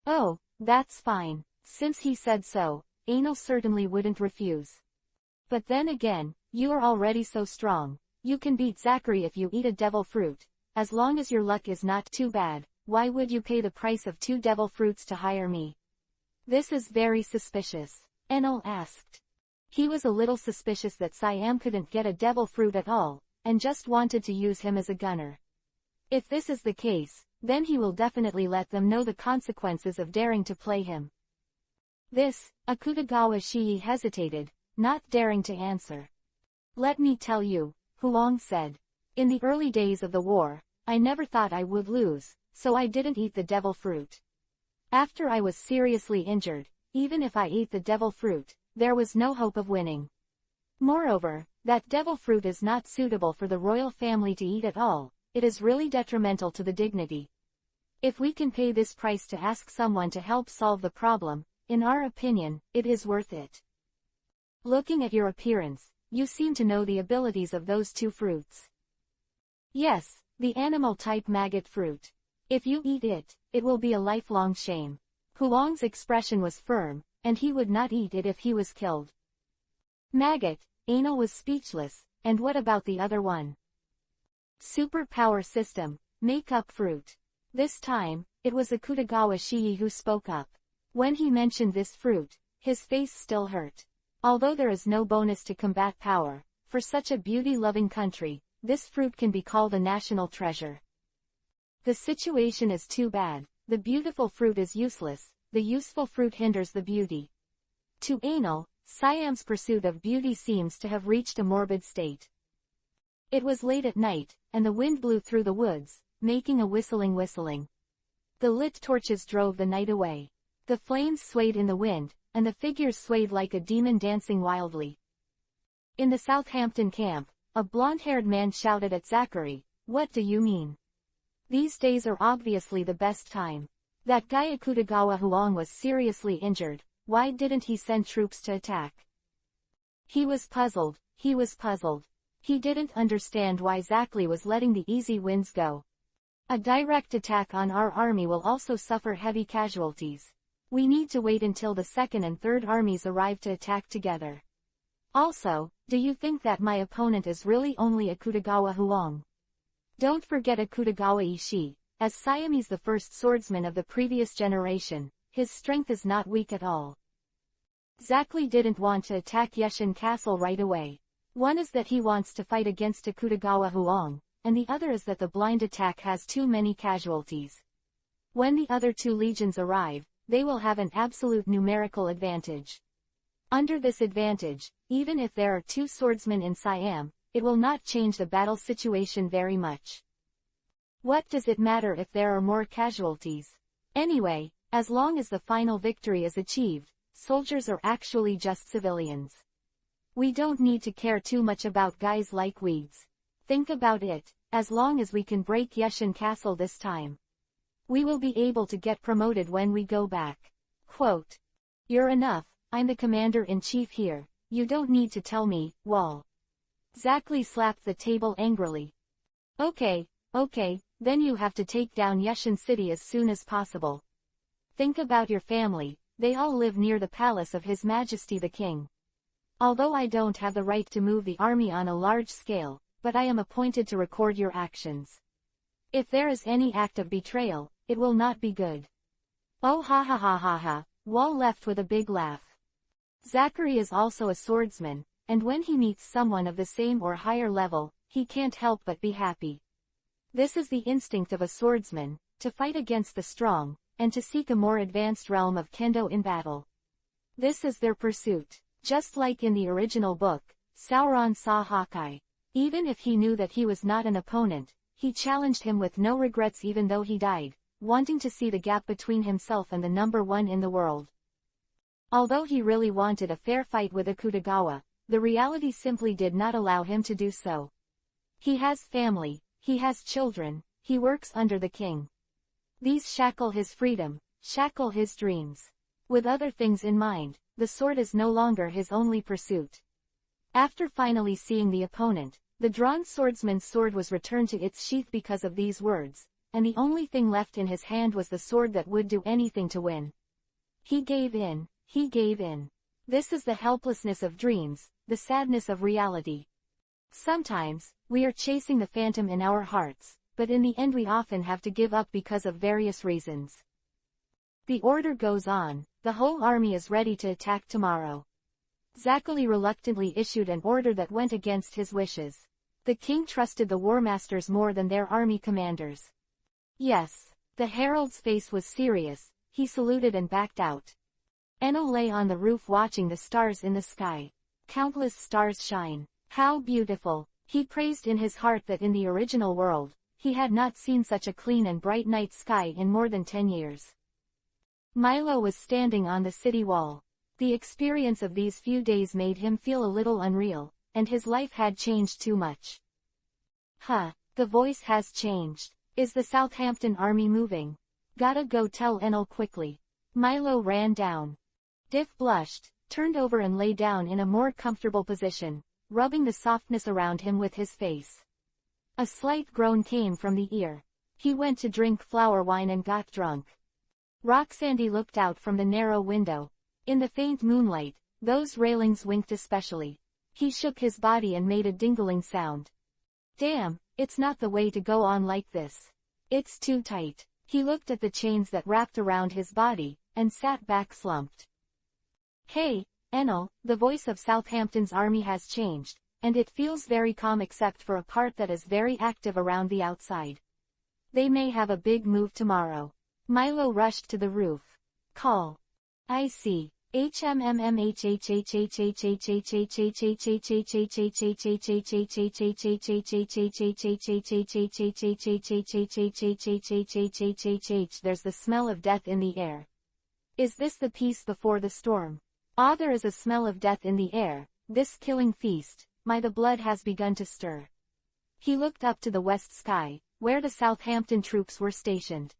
Oh, that's fine. Since he said so, Enel certainly wouldn't refuse. But then again, you are already so strong. You can beat Zachary if you eat a devil fruit. As long as your luck is not too bad, why would you pay the price of 2 devil fruits to hire me? This is very suspicious, Enel asked. He was a little suspicious that Siam couldn't get a devil fruit at all, and just wanted to use him as a gunner. If this is the case, then he will definitely let them know the consequences of daring to play him. This, Akutagawa Shii hesitated, not daring to answer. Let me tell you, Huang said. In the early days of the war, I never thought I would lose, so I didn't eat the devil fruit. After I was seriously injured, even if I ate the devil fruit, there was no hope of winning. Moreover, that devil fruit is not suitable for the royal family to eat at all, it is really detrimental to the dignity. If we can pay this price to ask someone to help solve the problem, in our opinion, it is worth it. Looking at your appearance, you seem to know the abilities of those 2 fruits. Yes, the animal-type maggot fruit. If you eat it, it will be a lifelong shame. Huang's expression was firm, and he would not eat it if he was killed. Maggot, Enel was speechless, and what about the other one? Superpower system, make-up fruit. This time, it was Akutagawa Shii who spoke up. When he mentioned this fruit, his face still hurt. Although there is no bonus to combat power, for such a beauty-loving country, this fruit can be called a national treasure. The situation is too bad. The beautiful fruit is useless, the useful fruit hinders the beauty. To Enel, Siam's pursuit of beauty seems to have reached a morbid state. It was late at night, and the wind blew through the woods, making a whistling. The lit torches drove the night away. The flames swayed in the wind, and the figures swayed like a demon dancing wildly. In the Southampton camp, a blonde-haired man shouted at Zachary, "What do you mean? These days are obviously the best time. That guy Akutagawa Huang was seriously injured, why didn't he send troops to attack?" He was puzzled. He didn't understand why Zachary was letting the easy wins go. A direct attack on our army will also suffer heavy casualties. We need to wait until the second and third armies arrive to attack together. Also, do you think that my opponent is really only Akutagawa Huang? Don't forget Akutagawa Ishii, as Siamese the first swordsman of the previous generation, his strength is not weak at all. Zachary didn't want to attack Yeshin Castle right away. One is that he wants to fight against Akutagawa Huang, and the other is that the blind attack has too many casualties. When the other two legions arrive, they will have an absolute numerical advantage. Under this advantage, even if there are two swordsmen in Siam, it will not change the battle situation very much. What does it matter if there are more casualties? Anyway, as long as the final victory is achieved, soldiers are actually just civilians. We don't need to care too much about guys like weeds. Think about it, as long as we can break Yeshin Castle this time, we will be able to get promoted when we go back. Quote. You're enough, I'm the commander-in-chief here, you don't need to tell me, Wall. Zachary slapped the table angrily. Okay, then you have to take down Yeshin City as soon as possible. Think about your family, they all live near the palace of His Majesty the King. Although I don't have the right to move the army on a large scale, but I am appointed to record your actions. If there is any act of betrayal, it will not be good. Oh ha, Wall left with a big laugh. Zachary is also a swordsman, and when he meets someone of the same or higher level, he can't help but be happy. This is the instinct of a swordsman, to fight against the strong, and to seek a more advanced realm of kendo in battle. This is their pursuit. Just like in the original book, Sauron saw Hawkeye. Even if he knew that he was not an opponent, he challenged him with no regrets even though he died, wanting to see the gap between himself and the number one in the world. Although he really wanted a fair fight with Akutagawa, the reality simply did not allow him to do so. He has family, he has children, he works under the king. These shackle his freedom, shackle his dreams. With other things in mind, the sword is no longer his only pursuit. After finally seeing the opponent, the drawn swordsman's sword was returned to its sheath because of these words, and the only thing left in his hand was the sword that would do anything to win. He gave in. This is the helplessness of dreams, the sadness of reality. Sometimes, we are chasing the phantom in our hearts, but in the end we often have to give up because of various reasons. The order goes on, the whole army is ready to attack tomorrow. Zachary reluctantly issued an order that went against his wishes. The king trusted the war masters more than their army commanders. Yes, the herald's face was serious, he saluted and backed out. Enno lay on the roof watching the stars in the sky. Countless stars shine. How beautiful! He praised in his heart that in the original world, he had not seen such a clean and bright night sky in more than 10 years. Milo was standing on the city wall. The experience of these few days made him feel a little unreal, and his life had changed too much. The voice has changed. Is the Southampton army moving? Gotta go tell Enel quickly. Milo ran down. Diff blushed, turned over and lay down in a more comfortable position, rubbing the softness around him with his face. A slight groan came from the ear. He went to drink flower wine and got drunk. Roxandy looked out from the narrow window. In the faint moonlight, those railings winked especially. He shook his body and made a dingling sound. Damn, it's not the way to go on like this. It's too tight. He looked at the chains that wrapped around his body, and sat back slumped. Hey, Enel, the voice of Southampton's army has changed, and it feels very calm except for a part that is very active around the outside. They may have a big move tomorrow. Milo rushed to the roof. Call. I see. There's the smell of death in the air. Is this the peace before the storm? Ah, there is a smell of death in the air, this killing feast, the blood has begun to stir. He looked up to the west sky, where the Southampton troops were stationed.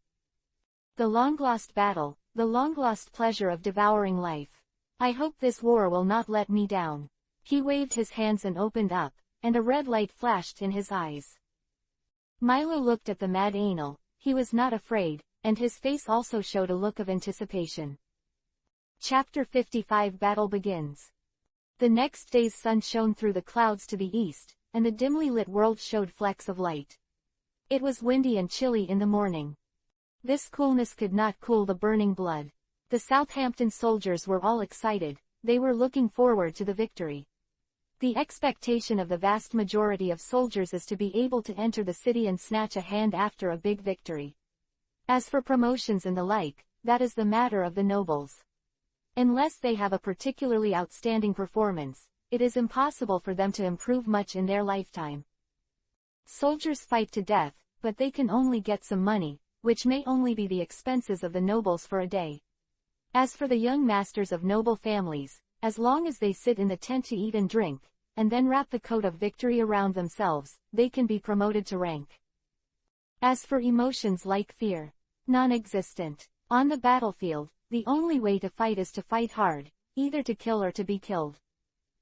The long-lost battle, the long-lost pleasure of devouring life. I hope this war will not let me down. He waved his hands and opened up, and a red light flashed in his eyes. Milo looked at the mad Anal. He was not afraid, and his face also showed a look of anticipation. Chapter 55 Battle begins. The next day's sun shone through the clouds to the east, and the dimly lit world showed flecks of light. It was windy and chilly in the morning. This coolness could not cool the burning blood. The Southampton soldiers were all excited, they were looking forward to the victory. The expectation of the vast majority of soldiers is to be able to enter the city and snatch a hand after a big victory. As for promotions and the like, that is the matter of the nobles. Unless they have a particularly outstanding performance, it is impossible for them to improve much in their lifetime. Soldiers fight to death, but they can only get some money, which may only be the expenses of the nobles for a day. As for the young masters of noble families, as long as they sit in the tent to eat and drink, and then wrap the coat of victory around themselves, they can be promoted to rank. As for emotions like fear, non-existent. On the battlefield, the only way to fight is to fight hard, either to kill or to be killed.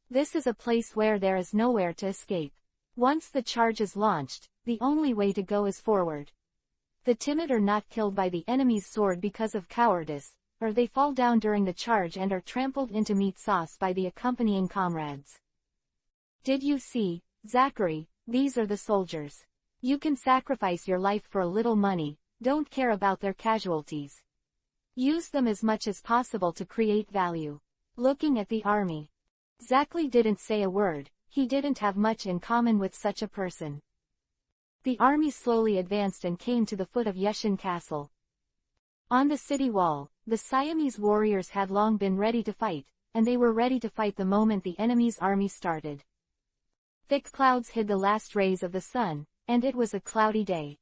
This is a place where there is nowhere to escape. Once the charge is launched, the only way to go is forward. The timid are not killed by the enemy's sword because of cowardice, or they fall down during the charge and are trampled into meat sauce by the accompanying comrades. Did you see, Zachary, these are the soldiers. You can sacrifice your life for a little money, don't care about their casualties. Use them as much as possible to create value. Looking at the army. Zachary didn't say a word, he didn't have much in common with such a person. The army slowly advanced and came to the foot of Yushin Castle. On the city wall, the Siamese warriors had long been ready to fight, and they were ready to fight the moment the enemy's army started. Thick clouds hid the last rays of the sun, and it was a cloudy day.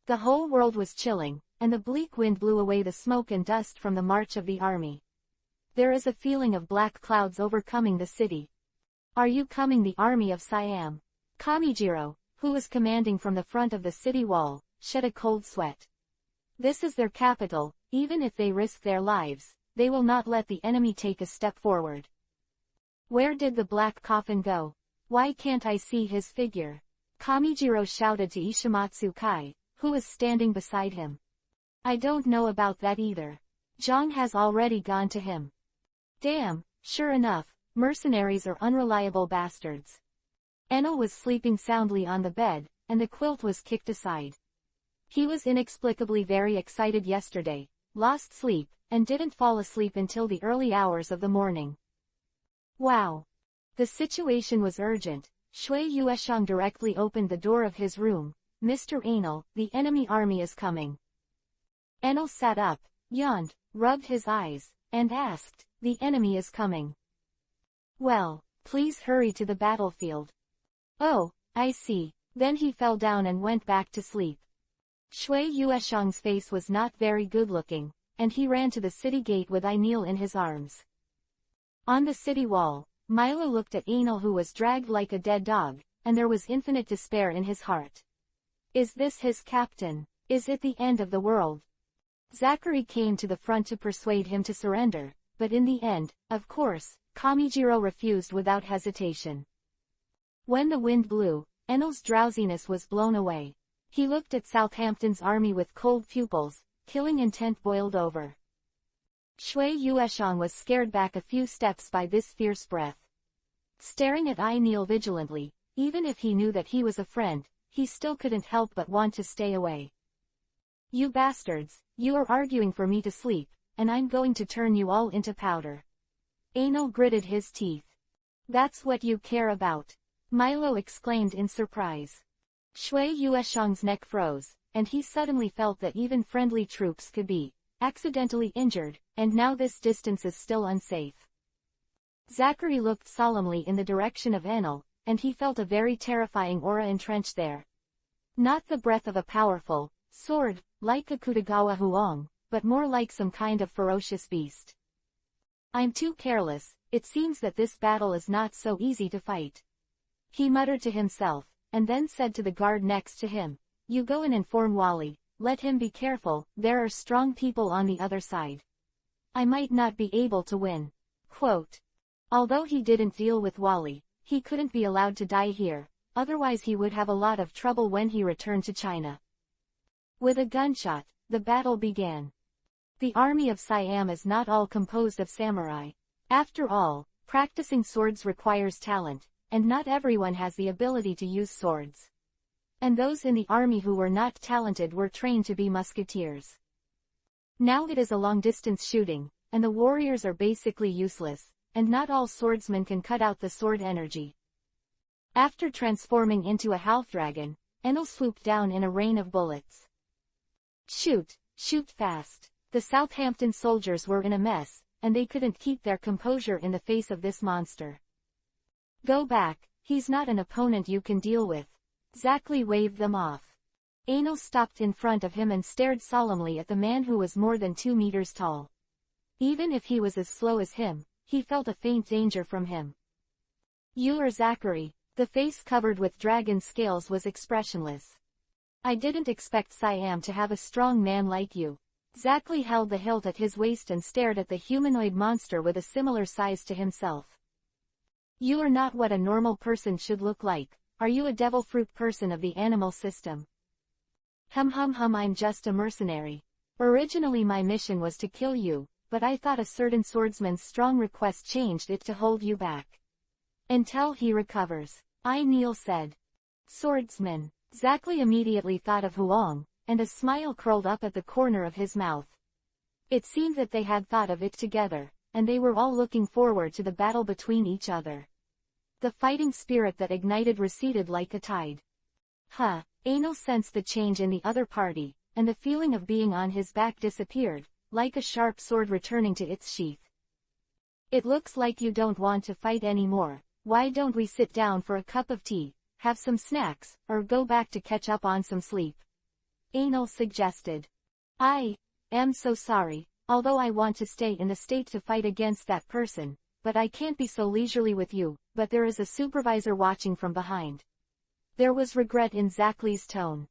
The whole world was chilling, and the bleak wind blew away the smoke and dust from the march of the army. There is a feeling of black clouds overcoming the city. Are you coming, the army of Siam? Kamijiro, who was commanding from the front of the city wall, shed a cold sweat. This is their capital, even if they risk their lives, they will not let the enemy take a step forward. Where did the black coffin go? Why can't I see his figure? Kamijiro shouted to Ishimatsu Kai, who was standing beside him. I don't know about that either. Zhang has already gone to him. Damn, sure enough, mercenaries are unreliable bastards. Enel was sleeping soundly on the bed, and the quilt was kicked aside. He was inexplicably very excited yesterday, lost sleep, and didn't fall asleep until the early hours of the morning. Wow! The situation was urgent. Shui Yueshang directly opened the door of his room. Mr. Anal, the enemy army is coming. Enel sat up, yawned, rubbed his eyes, and asked, the enemy is coming. Well, please hurry to the battlefield. Oh, I see. Then he fell down and went back to sleep. Shui Yueshang's face was not very good-looking, and he ran to the city gate with Ainil in his arms. On the city wall, Milo looked at Anal, who was dragged like a dead dog, and there was infinite despair in his heart. Is this his captain? Is it the end of the world? Zachary came to the front to persuade him to surrender, but in the end, of course, Kamijiro refused without hesitation. When the wind blew, Enel's drowsiness was blown away. He looked at Southampton's army with cold pupils, killing intent boiled over. Shui Yueshang was scared back a few steps by this fierce breath. Staring at Ainil vigilantly, even if he knew that he was a friend, he still couldn't help but want to stay away. You bastards, you are arguing for me to sleep, and I'm going to turn you all into powder. Ainil gritted his teeth. That's what you care about? Milo exclaimed in surprise. Shui Yueshang's neck froze, and he suddenly felt that even friendly troops could be accidentally injured, and now this distance is still unsafe. Zachary looked solemnly in the direction of Enel, and he felt a very terrifying aura entrenched there. Not the breath of a powerful sword, like Akutagawa Huang, but more like some kind of ferocious beast. I'm too careless, it seems that this battle is not so easy to fight. He muttered to himself, and then said to the guard next to him, you go and inform Wally, let him be careful, there are strong people on the other side. I might not be able to win. Quote. Although he didn't deal with Wally, he couldn't be allowed to die here, otherwise he would have a lot of trouble when he returned to China. With a gunshot, the battle began. The army of Siam is not all composed of samurai. After all, practicing swords requires talent, and not everyone has the ability to use swords. And those in the army who were not talented were trained to be musketeers. Now it is a long-distance shooting, and the warriors are basically useless, and not all swordsmen can cut out the sword energy. After transforming into a half-dragon, Enel swooped down in a rain of bullets. Shoot, shoot fast. The Southampton soldiers were in a mess, and they couldn't keep their composure in the face of this monster. Go back, he's not an opponent you can deal with. Zachary waved them off. Enel stopped in front of him and stared solemnly at the man who was more than 2 meters tall. Even if he was as slow as him, he felt a faint danger from him. You are Zachary. The face covered with dragon scales was expressionless. I didn't expect Siam to have a strong man like you. Zachary held the hilt at his waist and stared at the humanoid monster with a similar size to himself. You are not what a normal person should look like. Are you a devil fruit person of the animal system? I'm just a mercenary. Originally my mission was to kill you, but I thought a certain swordsman's strong request changed it to hold you back. Until he recovers. Neil said. Swordsman. Zachary immediately thought of Huang, and a smile curled up at the corner of his mouth. It seemed that they had thought of it together, and they were all looking forward to the battle between each other. The fighting spirit that ignited receded like a tide. Enel sensed the change in the other party, and the feeling of being on his back disappeared, like a sharp sword returning to its sheath. It looks like you don't want to fight anymore. Why don't we sit down for a cup of tea, have some snacks, or go back to catch up on some sleep? Enel suggested. I am so sorry, although I want to stay in the state to fight against that person, but I can't be so leisurely with you, but there is a supervisor watching from behind. There was regret in Zachary's tone.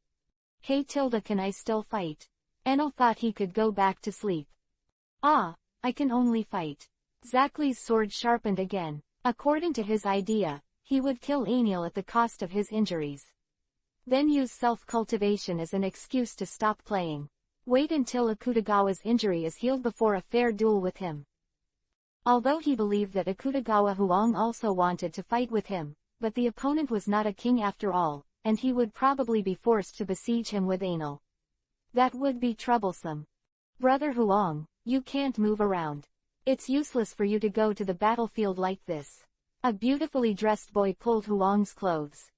Hey Tilda, can I still fight? Enel thought he could go back to sleep. I can only fight. Zachary's sword sharpened again. According to his idea, he would kill Enel at the cost of his injuries. Then use self-cultivation as an excuse to stop playing. Wait until Akutagawa's injury is healed before a fair duel with him. Although he believed that Akutagawa Huang also wanted to fight with him, but the opponent was not a king after all, and he would probably be forced to besiege him with Enel. That would be troublesome. Brother Huang, you can't move around. It's useless for you to go to the battlefield like this. A beautifully dressed boy pulled Huang's clothes.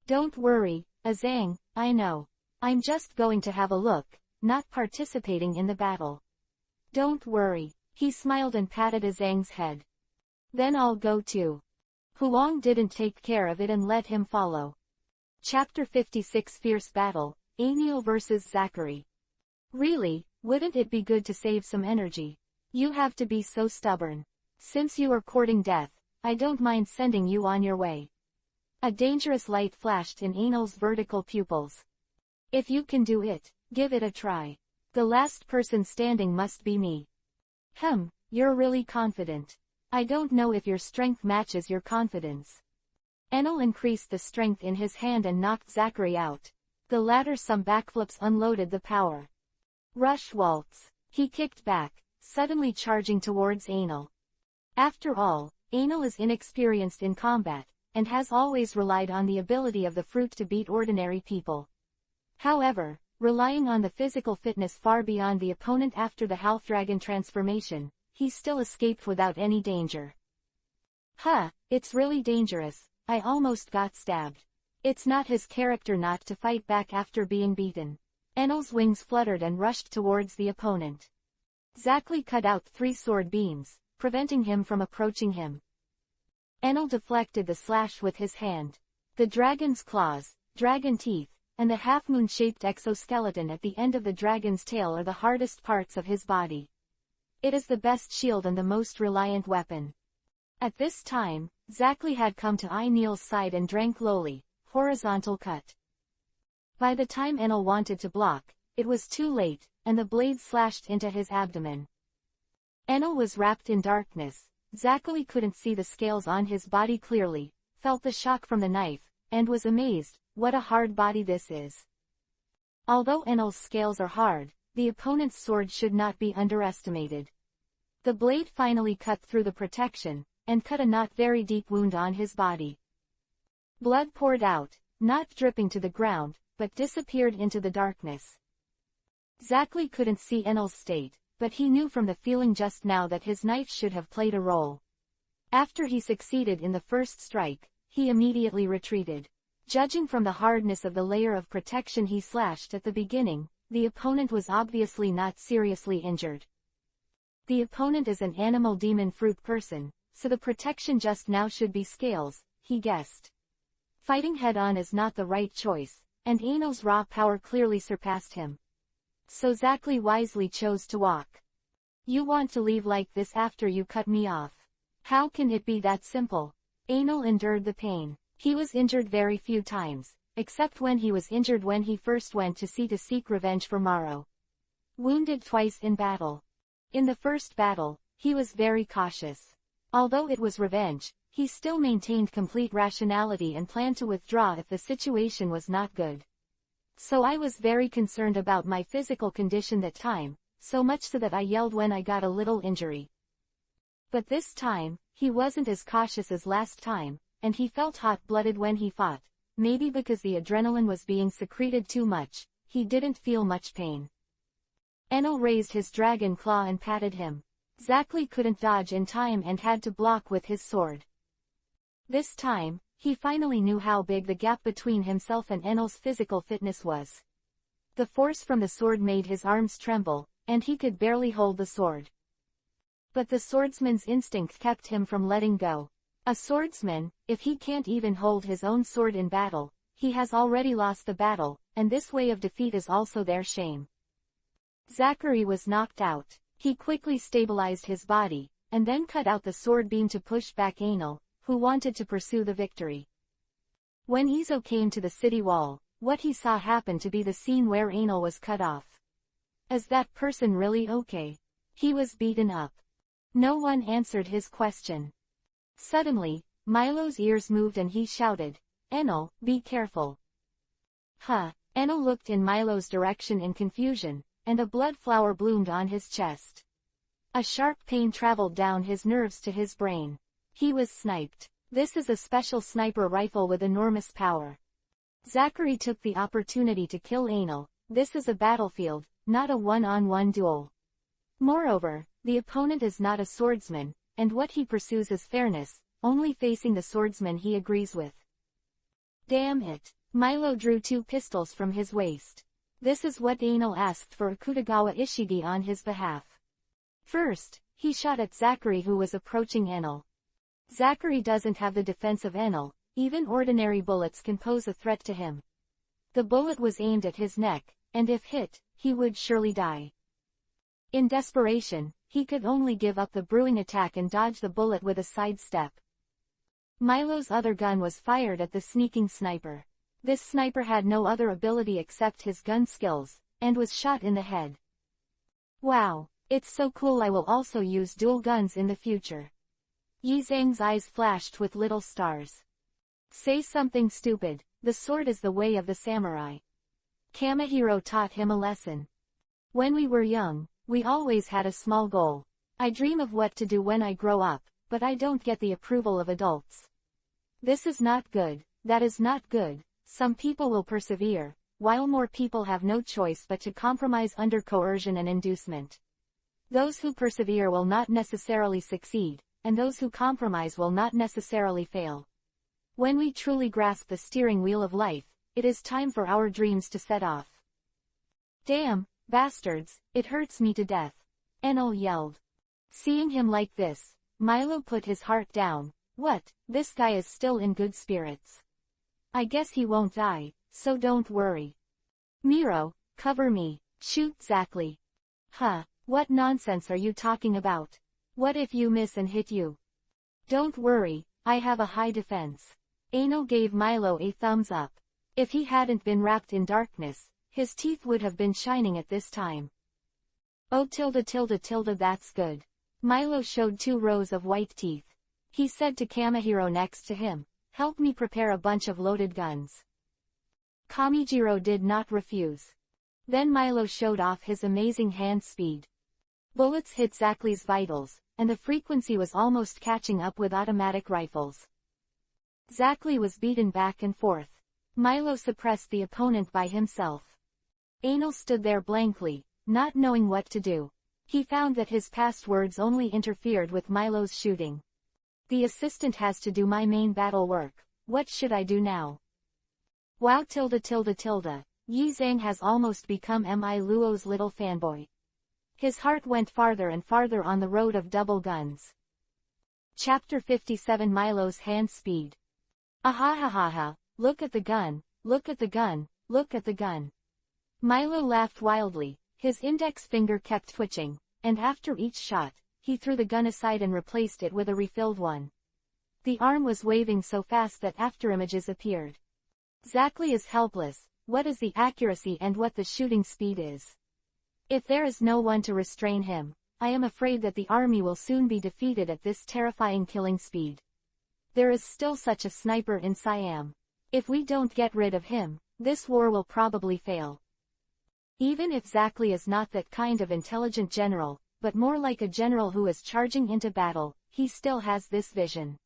Don't worry, Azang, I know. I'm just going to have a look, not participating in the battle. Don't worry. He smiled and patted Azang's head. Then I'll go too. Huang didn't take care of it and let him follow. Chapter 56 Fierce Battle, Enel vs. Zachary. Really, wouldn't it be good to save some energy? You have to be so stubborn. Since you are courting death, I don't mind sending you on your way. A dangerous light flashed in Enel's vertical pupils. If you can do it, give it a try. The last person standing must be me. You're really confident. I don't know if your strength matches your confidence. Enel increased the strength in his hand and knocked Zachary out. The latter some backflips unloaded the power. Rush waltz. He kicked back, suddenly charging towards Enel. After all, Enel is inexperienced in combat, and has always relied on the ability of the fruit to beat ordinary people. However, relying on the physical fitness far beyond the opponent after the half-dragon transformation, he still escaped without any danger. It's really dangerous. I almost got stabbed. It's not his character not to fight back after being beaten. Enel's wings fluttered and rushed towards the opponent. Zachary cut out 3 sword beams, preventing him from approaching him. Enel deflected the slash with his hand. The dragon's claws, dragon teeth, and the half-moon-shaped exoskeleton at the end of the dragon's tail are the hardest parts of his body. It is the best shield and the most reliant weapon. At this time, Zachary had come to Enel's side and drank lowly, horizontal cut. By the time Enel wanted to block, it was too late, and the blade slashed into his abdomen. Enel was wrapped in darkness. Zachary couldn't see the scales on his body clearly, felt the shock from the knife, and was amazed. What a hard body this is. Although Enel's scales are hard, the opponent's sword should not be underestimated. The blade finally cut through the protection, and cut a not very deep wound on his body. Blood poured out, not dripping to the ground, but disappeared into the darkness. Zachary couldn't see Enel's state, but he knew from the feeling just now that his knife should have played a role. After he succeeded in the first strike, he immediately retreated. Judging from the hardness of the layer of protection he slashed at the beginning, the opponent was obviously not seriously injured. The opponent is an animal demon fruit person, so the protection just now should be scales, he guessed. Fighting head-on is not the right choice, and Enel's raw power clearly surpassed him. So Zachary wisely chose to walk. You want to leave like this after you cut me off? How can it be that simple? Enel endured the pain. He was injured very few times, except when he was injured when he first went to sea to seek revenge for Morrow. Wounded twice in battle. In the first battle, he was very cautious. Although it was revenge, he still maintained complete rationality and planned to withdraw if the situation was not good. So I was very concerned about my physical condition that time, so much so that I yelled when I got a little injury. But this time, he wasn't as cautious as last time, and he felt hot-blooded when he fought. Maybe because the adrenaline was being secreted too much, he didn't feel much pain. Enel raised his dragon claw and patted him. Zachary couldn't dodge in time and had to block with his sword. This time, he finally knew how big the gap between himself and Enel's physical fitness was. The force from the sword made his arms tremble, and he could barely hold the sword. But the swordsman's instinct kept him from letting go. A swordsman, if he can't even hold his own sword in battle, he has already lost the battle, and this way of defeat is also their shame. Zachary was knocked out. He quickly stabilized his body, and then cut out the sword beam to push back Enel, who wanted to pursue the victory. When Izo came to the city wall, what he saw happened to be the scene where Enel was cut off. Is that person really okay? He was beaten up. No one answered his question. Suddenly, Milo's ears moved and he shouted, "Enel, be careful." Huh. Enel looked in Milo's direction in confusion, and a blood flower bloomed on his chest. A sharp pain traveled down his nerves to his brain. He was sniped. This is a special sniper rifle with enormous power. Zachary took the opportunity to kill Enel. This is a battlefield, not a one-on-one duel. Moreover, the opponent is not a swordsman, and what he pursues is fairness, only facing the swordsman he agrees with. Damn it. Milo drew 2 pistols from his waist. This is what Enel asked for Akutagawa Ishigi on his behalf. First, he shot at Zachary who was approaching Enel. Zachary doesn't have the defense of Enel, even ordinary bullets can pose a threat to him. The bullet was aimed at his neck, and if hit, he would surely die. In desperation, he could only give up the brewing attack and dodge the bullet with a sidestep. Milo's other gun was fired at the sneaking sniper. This sniper had no other ability except his gun skills, and was shot in the head. Wow, it's so cool, I will also use dual guns in the future. Yi Zhang's eyes flashed with little stars. Say something stupid, the sword is the way of the samurai. Kamihiro taught him a lesson. When we were young, we always had a small goal. I dream of what to do when I grow up, but I don't get the approval of adults. This is not good, that is not good. Some people will persevere, while more people have no choice but to compromise under coercion and inducement. Those who persevere will not necessarily succeed, and those who compromise will not necessarily fail. When we truly grasp the steering wheel of life, it is time for our dreams to set off. Damn, bastards, it hurts me to death. Enel yelled. Seeing him like this, Milo put his heart down. What, this guy is still in good spirits. I guess he won't die, so don't worry. Miro, cover me, shoot Zackley. Huh, what nonsense are you talking about? What if you miss and hit you? Don't worry, I have a high defense. Enel gave Milo a thumbs up. If he hadn't been wrapped in darkness, his teeth would have been shining at this time. Oh that's good. Milo showed 2 rows of white teeth. He said to Kamihiro next to him, help me prepare a bunch of loaded guns. Kamijiro did not refuse. Then Milo showed off his amazing hand speed. Bullets hit Zackley's vitals, and the frequency was almost catching up with automatic rifles. Zackley was beaten back and forth. Milo suppressed the opponent by himself. Enel stood there blankly, not knowing what to do. He found that his past words only interfered with Milo's shooting. The assistant has to do my main battle work. What should I do now? Wow Yi Zhang has almost become Mi Luo's little fanboy. His heart went farther and farther on the road of double guns. Chapter 57 Milo's hand speed. Ahahaha, look at the gun, look at the gun, look at the gun. Milo laughed wildly, his index finger kept twitching, and after each shot, he threw the gun aside and replaced it with a refilled one. The arm was waving so fast that afterimages appeared. Zackley is helpless, what is the accuracy and what the shooting speed is? If there is no one to restrain him, I am afraid that the army will soon be defeated at this terrifying killing speed. There is still such a sniper in Siam. If we don't get rid of him, this war will probably fail. Even if Zackley is not that kind of intelligent general, but more like a general who is charging into battle, he still has this vision.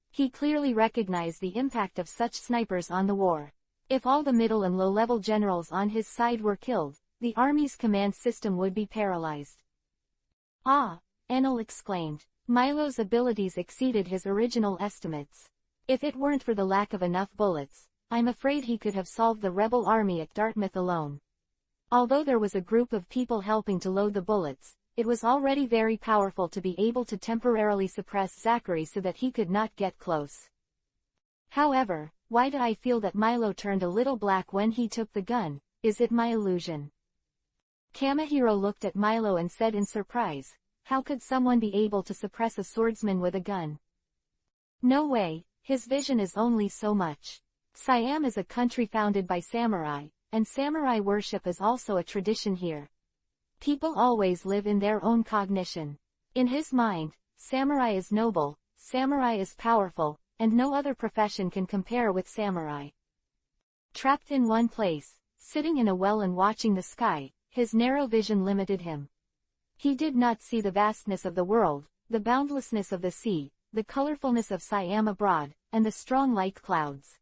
He clearly recognized the impact of such snipers on the war. If all the middle and low-level generals on his side were killed, the army's command system would be paralyzed. Ah! Enel exclaimed. Milo's abilities exceeded his original estimates. If it weren't for the lack of enough bullets, I'm afraid he could have solved the rebel army at Dartmouth alone. Although there was a group of people helping to load the bullets, it was already very powerful to be able to temporarily suppress Zachary so that he could not get close. However, why did I feel that Milo turned a little black when he took the gun? Is it my illusion? Kamihiro looked at Milo and said in surprise, how could someone be able to suppress a swordsman with a gun? No way, his vision is only so much. Siam is a country founded by samurai, and samurai worship is also a tradition here. People always live in their own cognition. In his mind, samurai is noble, samurai is powerful, and no other profession can compare with samurai. Trapped in one place, sitting in a well and watching the sky, his narrow vision limited him. He did not see the vastness of the world, the boundlessness of the sea, the colorfulness of Siam abroad, and the strong light clouds.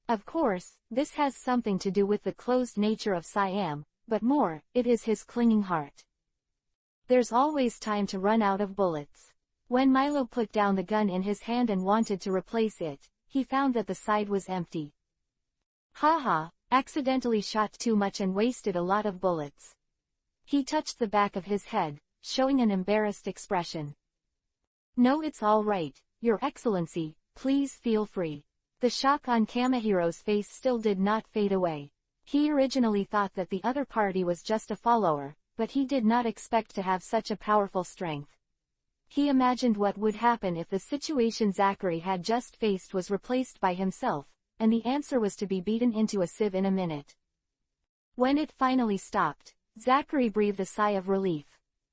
Of course, this has something to do with the closed nature of Siam, but more, it is his clinging heart. There's always time to run out of bullets. When Milo put down the gun in his hand and wanted to replace it, he found that the side was empty. Haha, accidentally shot too much and wasted a lot of bullets. He touched the back of his head, showing an embarrassed expression. No, it's all right, Your Excellency, please feel free. The shock on Kamihiro's face still did not fade away. He originally thought that the other party was just a follower, but he did not expect to have such a powerful strength. He imagined what would happen if the situation Zachary had just faced was replaced by himself, and the answer was to be beaten into a sieve in a minute. When it finally stopped, Zachary breathed a sigh of relief.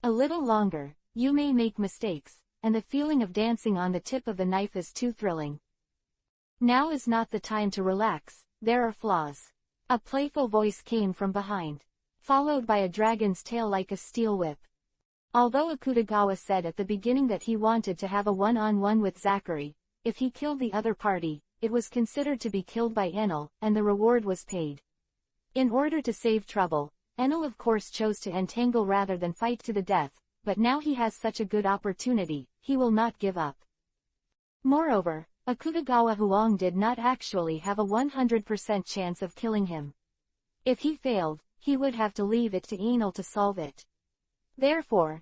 A little longer, you may make mistakes, and the feeling of dancing on the tip of the knife is too thrilling. Now is not the time to relax, there are flaws. A playful voice came from behind, followed by a dragon's tail like a steel whip. Although Akutagawa said at the beginning that he wanted to have a one-on-one with Zachary, if he killed the other party, it was considered to be killed by Enel, and the reward was paid. In order to save trouble, Enel of course chose to entangle rather than fight to the death, but now he has such a good opportunity, he will not give up. Moreover, Akutagawa Huang did not actually have a 100% chance of killing him. If he failed, he would have to leave it to Enel to solve it. Therefore,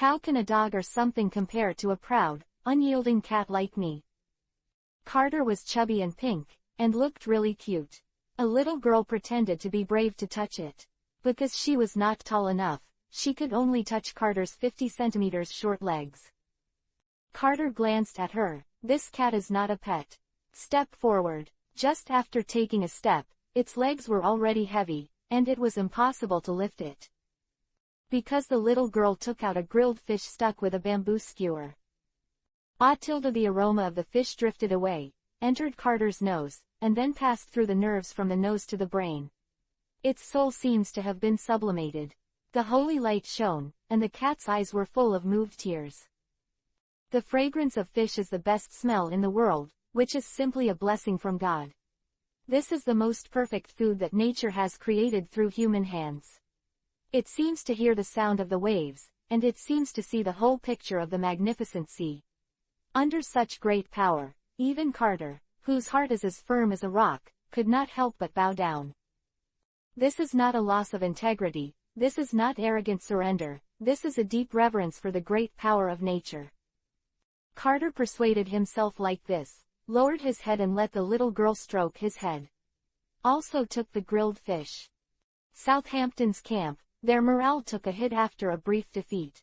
How can a dog or something compare to a proud, unyielding cat like me? Carter was chubby and pink, and looked really cute. A little girl pretended to be brave to touch it. Because she was not tall enough, she could only touch Carter's 50 centimeters short legs. Carter glanced at her. This cat is not a pet. Step forward. Just after taking a step, its legs were already heavy, and it was impossible to lift it. Because the little girl took out a grilled fish stuck with a bamboo skewer. The aroma of the fish drifted away, entered Carter's nose, and then passed through the nerves from the nose to the brain. Its soul seems to have been sublimated. The holy light shone, and the cat's eyes were full of moved tears. The fragrance of fish is the best smell in the world, which is simply a blessing from God. This is the most perfect food that nature has created through human hands. It seems to hear the sound of the waves, and it seems to see the whole picture of the magnificent sea. Under such great power, even Carter, whose heart is as firm as a rock, could not help but bow down. This is not a loss of integrity, this is not arrogant surrender, this is a deep reverence for the great power of nature. Carter persuaded himself like this, lowered his head and let the little girl stroke his head. Also took the grilled fish. Southampton's camp, their morale took a hit after a brief defeat.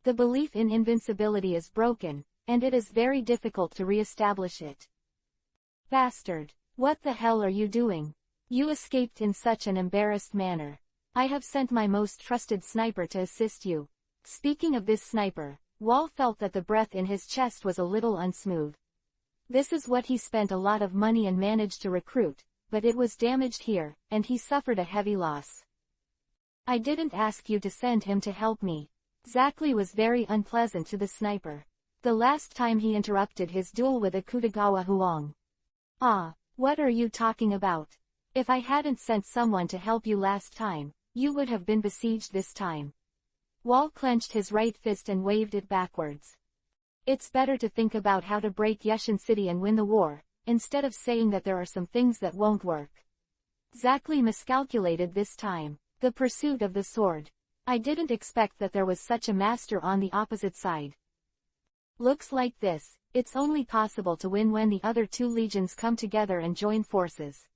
The belief in invincibility is broken, and it is very difficult to re-establish it. Bastard! What the hell are you doing? You escaped in such an embarrassed manner. I have sent my most trusted sniper to assist you. Speaking of this sniper, Wall felt that the breath in his chest was a little unsmooth. This is what he spent a lot of money and managed to recruit, but it was damaged here, and he suffered a heavy loss. I didn't ask you to send him to help me. Zackley was very unpleasant to the sniper. The last time he interrupted his duel with Akutagawa Huang. Ah, what are you talking about? If I hadn't sent someone to help you last time, you would have been besieged this time. Wall clenched his right fist and waved it backwards. It's better to think about how to break Yushin City and win the war, instead of saying that there are some things that won't work. Zackley miscalculated this time. The pursuit of the sword. I didn't expect that there was such a master on the opposite side. Looks like this, it's only possible to win when the other two legions come together and join forces.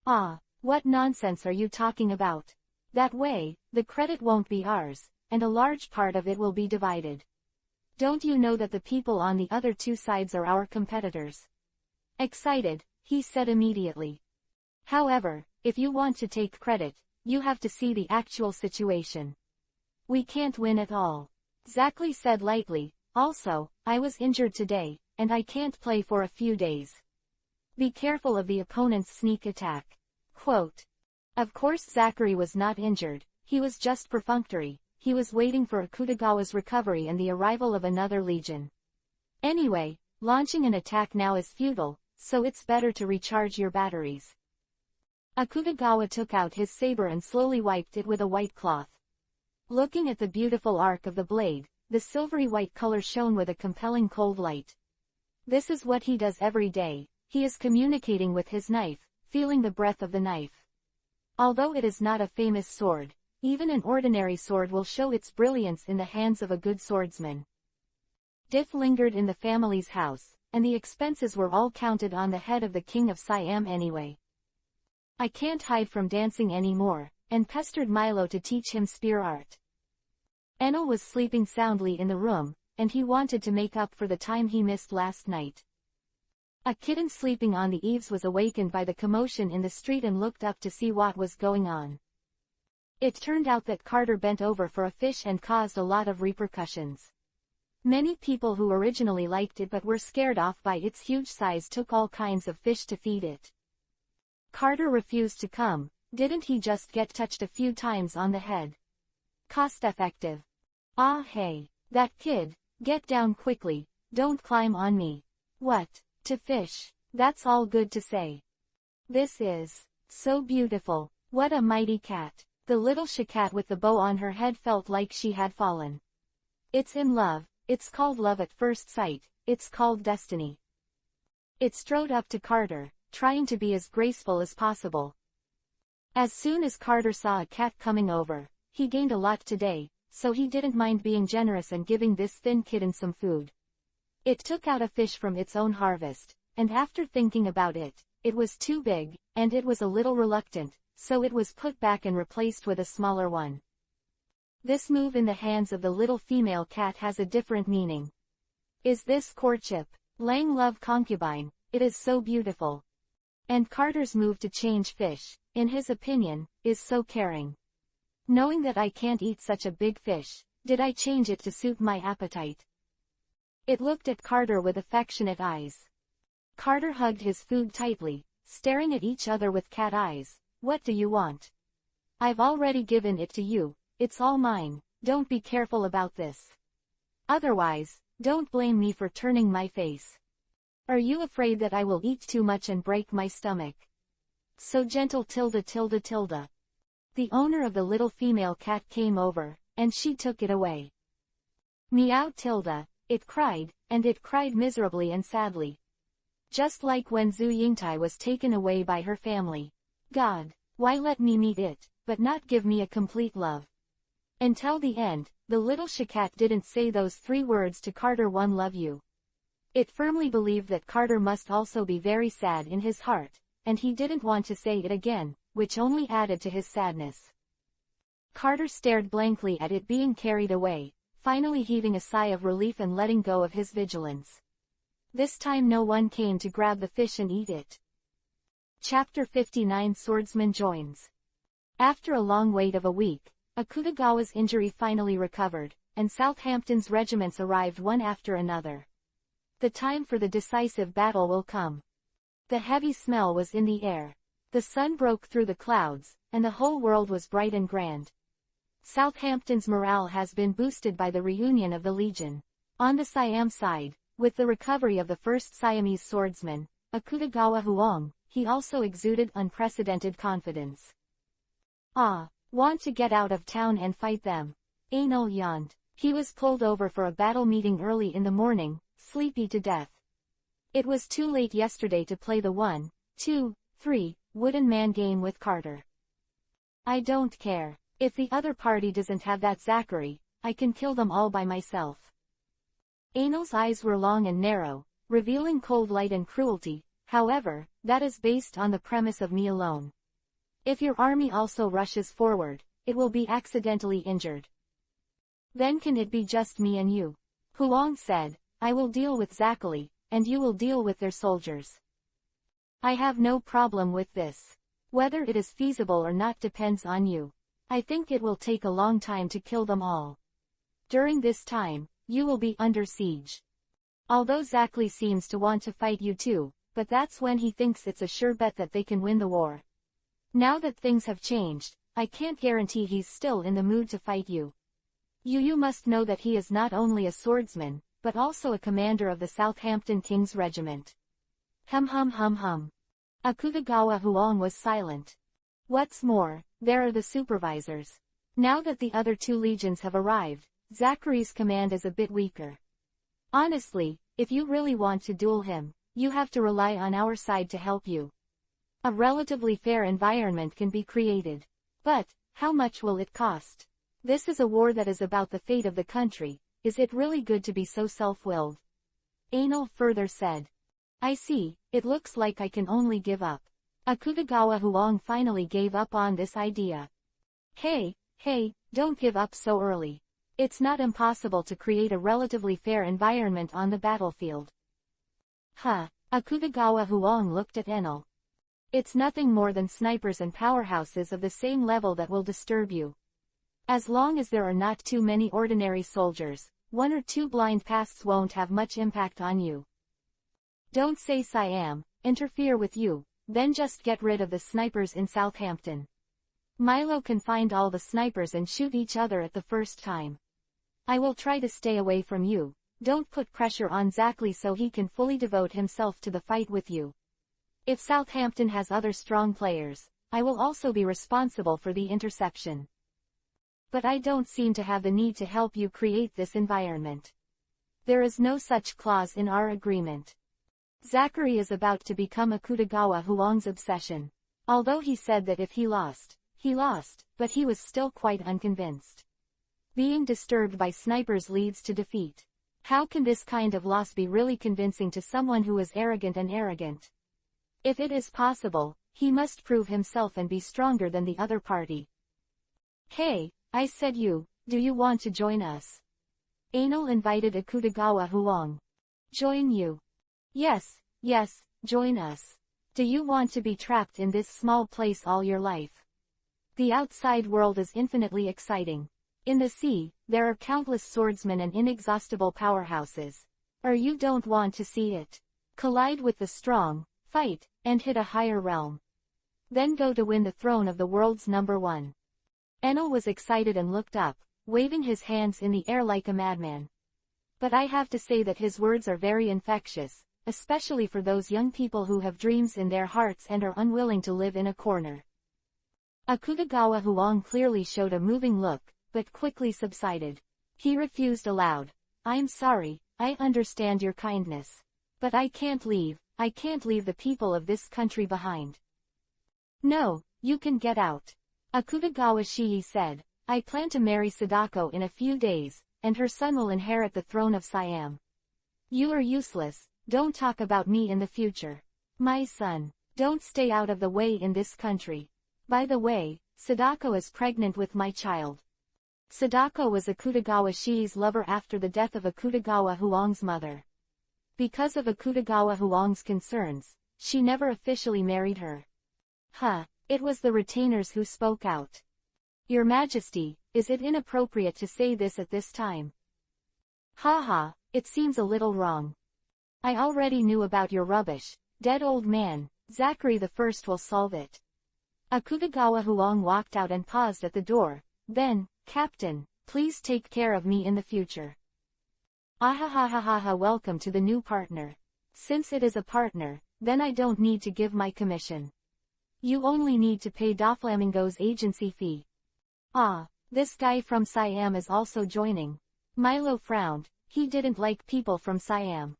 Ah, what nonsense are you talking about? That way, the credit won't be ours, and a large part of it will be divided. Don't you know that the people on the other two sides are our competitors? Excited, he said immediately. However, if you want to take credit, you have to see the actual situation. We can't win at all. Zackley said lightly, also, I was injured today, and I can't play for a few days. Be careful of the opponent's sneak attack. Quote. Of course Zachary was not injured, he was just perfunctory, he was waiting for Akutagawa's recovery and the arrival of another legion. Anyway, launching an attack now is futile, so it's better to recharge your batteries. Akutagawa took out his saber and slowly wiped it with a white cloth. Looking at the beautiful arc of the blade, the silvery white color shone with a compelling cold light. This is what he does every day, he is communicating with his knife, feeling the breath of the knife. Although it is not a famous sword, even an ordinary sword will show its brilliance in the hands of a good swordsman. Diff lingered in the family's house, and the expenses were all counted on the head of the king of Siam anyway. I can't hide from dancing anymore, and pestered Milo to teach him spear art. Enel was sleeping soundly in the room, and he wanted to make up for the time he missed last night. A kitten sleeping on the eaves was awakened by the commotion in the street and looked up to see what was going on. It turned out that Carter bent over for a fish and caused a lot of repercussions. Many people who originally liked it but were scared off by its huge size took all kinds of fish to feed it. Carter refused to come, didn't he just get touched a few times on the head? Cost-effective. Ah hey, that kid, get down quickly, don't climb on me. What, to fish, that's all good to say. This is so beautiful, what a mighty cat. The little shakat with the bow on her head felt like she had fallen. It's in love, it's called love at first sight, it's called destiny. It strode up to Carter, trying to be as graceful as possible. As soon as Carter saw a cat coming over, he gained a lot today, so he didn't mind being generous and giving this thin kitten some food. It took out a fish from its own harvest, and after thinking about it, it was too big, and it was a little reluctant, so it was put back and replaced with a smaller one. This move in the hands of the little female cat has a different meaning. Is this courtship? Lang love concubine, it is so beautiful. And Carter's move to change fish, in his opinion, is so caring. Knowing that I can't eat such a big fish, did I change it to suit my appetite? It looked at Carter with affectionate eyes. Carter hugged his food tightly, staring at each other with cat eyes. What do you want? I've already given it to you, it's all mine, don't be careful about this. Otherwise, don't blame me for turning my face. Are you afraid that I will eat too much and break my stomach? So gentle tilde tilde tilde. The owner of the little female cat came over, and she took it away. Meow tilde, it cried, and it cried miserably and sadly. Just like when Zhu Yingtai was taken away by her family. God, why let me meet it, but not give me a complete love? Until the end, the little shakat didn't say those 3 words to Carter, one love you. It firmly believed that Carter must also be very sad in his heart, and he didn't want to say it again, which only added to his sadness. Carter stared blankly at it being carried away, finally heaving a sigh of relief and letting go of his vigilance. This time no one came to grab the fish and eat it. Chapter 59 Swordsman Joins. After a long wait of a week, Akutagawa's injury finally recovered, and Southampton's regiments arrived one after another. The time for the decisive battle will come. The heavy smell was in the air. The sun broke through the clouds, and the whole world was bright and grand. Southampton's morale has been boosted by the reunion of the Legion. On the Siam side, with the recovery of the first Siamese swordsman, Akutagawa Huang, he also exuded unprecedented confidence. Ah, want to get out of town and fight them. Anil yawned. He was pulled over for a battle meeting early in the morning, sleepy to death. It was too late yesterday to play the 1, 2, 3 wooden man game with Carter. I don't care. If the other party doesn't have that Zachary, I can kill them all by myself. Anil's eyes were long and narrow, revealing cold light and cruelty. However, that is based on the premise of me alone. If your army also rushes forward, it will be accidentally injured. Then can it be just me and you? Huang said, I will deal with Zachary, and you will deal with their soldiers. I have no problem with this. Whether it is feasible or not depends on you. I think it will take a long time to kill them all. During this time, you will be under siege. Although Zachary seems to want to fight you too, but that's when he thinks it's a sure bet that they can win the war. Now that things have changed, I can't guarantee he's still in the mood to fight you. You must know that he is not only a swordsman, but also a commander of the Southampton King's Regiment. Hum hum hum hum. Akutagawa Huang was silent. What's more, there are the supervisors. Now that the other 2 legions have arrived, Zachary's command is a bit weaker. Honestly, if you really want to duel him, you have to rely on our side to help you. A relatively fair environment can be created. But, how much will it cost? This is a war that is about the fate of the country. Is it really good to be so self-willed? Anil further said. I see, it looks like I can only give up. Akutagawa Huang finally gave up on this idea. Hey, don't give up so early. It's not impossible to create a relatively fair environment on the battlefield. Akutagawa Huang looked at Enel. It's nothing more than snipers and powerhouses of the same level that will disturb you. As long as there are not too many ordinary soldiers, 1 or 2 blind pasts won't have much impact on you. Don't say Siam, interfere with you, then just get rid of the snipers in Southampton. Milo can find all the snipers and shoot each other at the first time. I will try to stay away from you. Don't put pressure on Zachary so he can fully devote himself to the fight with you. If Southampton has other strong players, I will also be responsible for the interception. But I don't seem to have the need to help you create this environment. There is no such clause in our agreement. Zachary is about to become Akutagawa Huang's obsession. Although he said that if he lost, but he was still quite unconvinced. Being disturbed by snipers leads to defeat. How can this kind of loss be really convincing to someone who is arrogant and arrogant? If it is possible, he must prove himself and be stronger than the other party. Hey, I said you, do you want to join us? Anil invited Akutagawa Huang. Join you? Yes, join us. Do you want to be trapped in this small place all your life? The outside world is infinitely exciting. In the sea, there are countless swordsmen and inexhaustible powerhouses. Or you don't want to see it. Collide with the strong, fight, and hit a higher realm. Then go to win the throne of the world's #1. Enel was excited and looked up, waving his hands in the air like a madman. But I have to say that his words are very infectious, especially for those young people who have dreams in their hearts and are unwilling to live in a corner. Akutagawa Huang clearly showed a moving look, but quickly subsided. He refused aloud. I'm sorry, I understand your kindness. But I can't leave the people of this country behind. No, you can get out. Akutagawa Shii said, I plan to marry Sadako in a few days, and her son will inherit the throne of Siam. You are useless, don't talk about me in the future. My son, don't stay out of the way in this country. By the way, Sadako is pregnant with my child. Sadako was Akutagawa Shii's lover after the death of Akutagawa Huang's mother. Because of Akutagawa Huang's concerns, she never officially married her. It was the retainers who spoke out. Your Majesty, is it inappropriate to say this at this time? It seems a little wrong. I already knew about your rubbish, dead old man, Zachary the First will solve it. Akutagawa Huang walked out and paused at the door, then, Captain, please take care of me in the future. Welcome to the new partner. Since it is a partner, then I don't need to give my commission. You only need to pay Doflamingo's agency fee. This guy from Siam is also joining. Milo frowned, he didn't like people from Siam.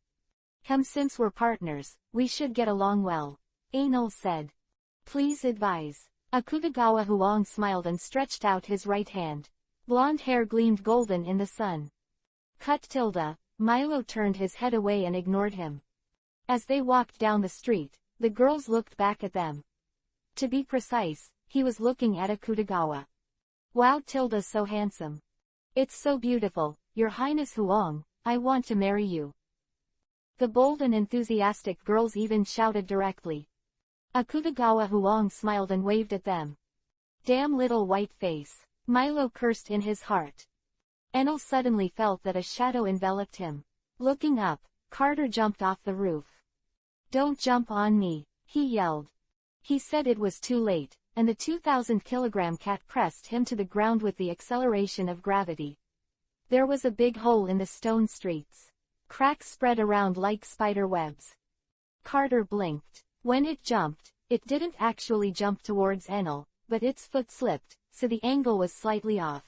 Since we're partners, we should get along well. Anil said. Please advise. Akutagawa Huang smiled and stretched out his right hand. Blonde hair gleamed golden in the sun. Milo turned his head away and ignored him. As they walked down the street, the girls looked back at them. To be precise, he was looking at Akutagawa. Wow, Tilda's so handsome. It's so beautiful, Your Highness Huang, I want to marry you. The bold and enthusiastic girls even shouted directly. Akutagawa Huang smiled and waved at them. Damn little white face, Milo cursed in his heart. Enel suddenly felt that a shadow enveloped him. Looking up, Carter jumped off the roof. Don't jump on me, he yelled. He said it was too late, and the 2,000-kilogram cat pressed him to the ground with the acceleration of gravity. There was a big hole in the stone streets. Cracks spread around like spider webs. Carter blinked. When it jumped, it didn't actually jump towards Enel, but its foot slipped, so the angle was slightly off.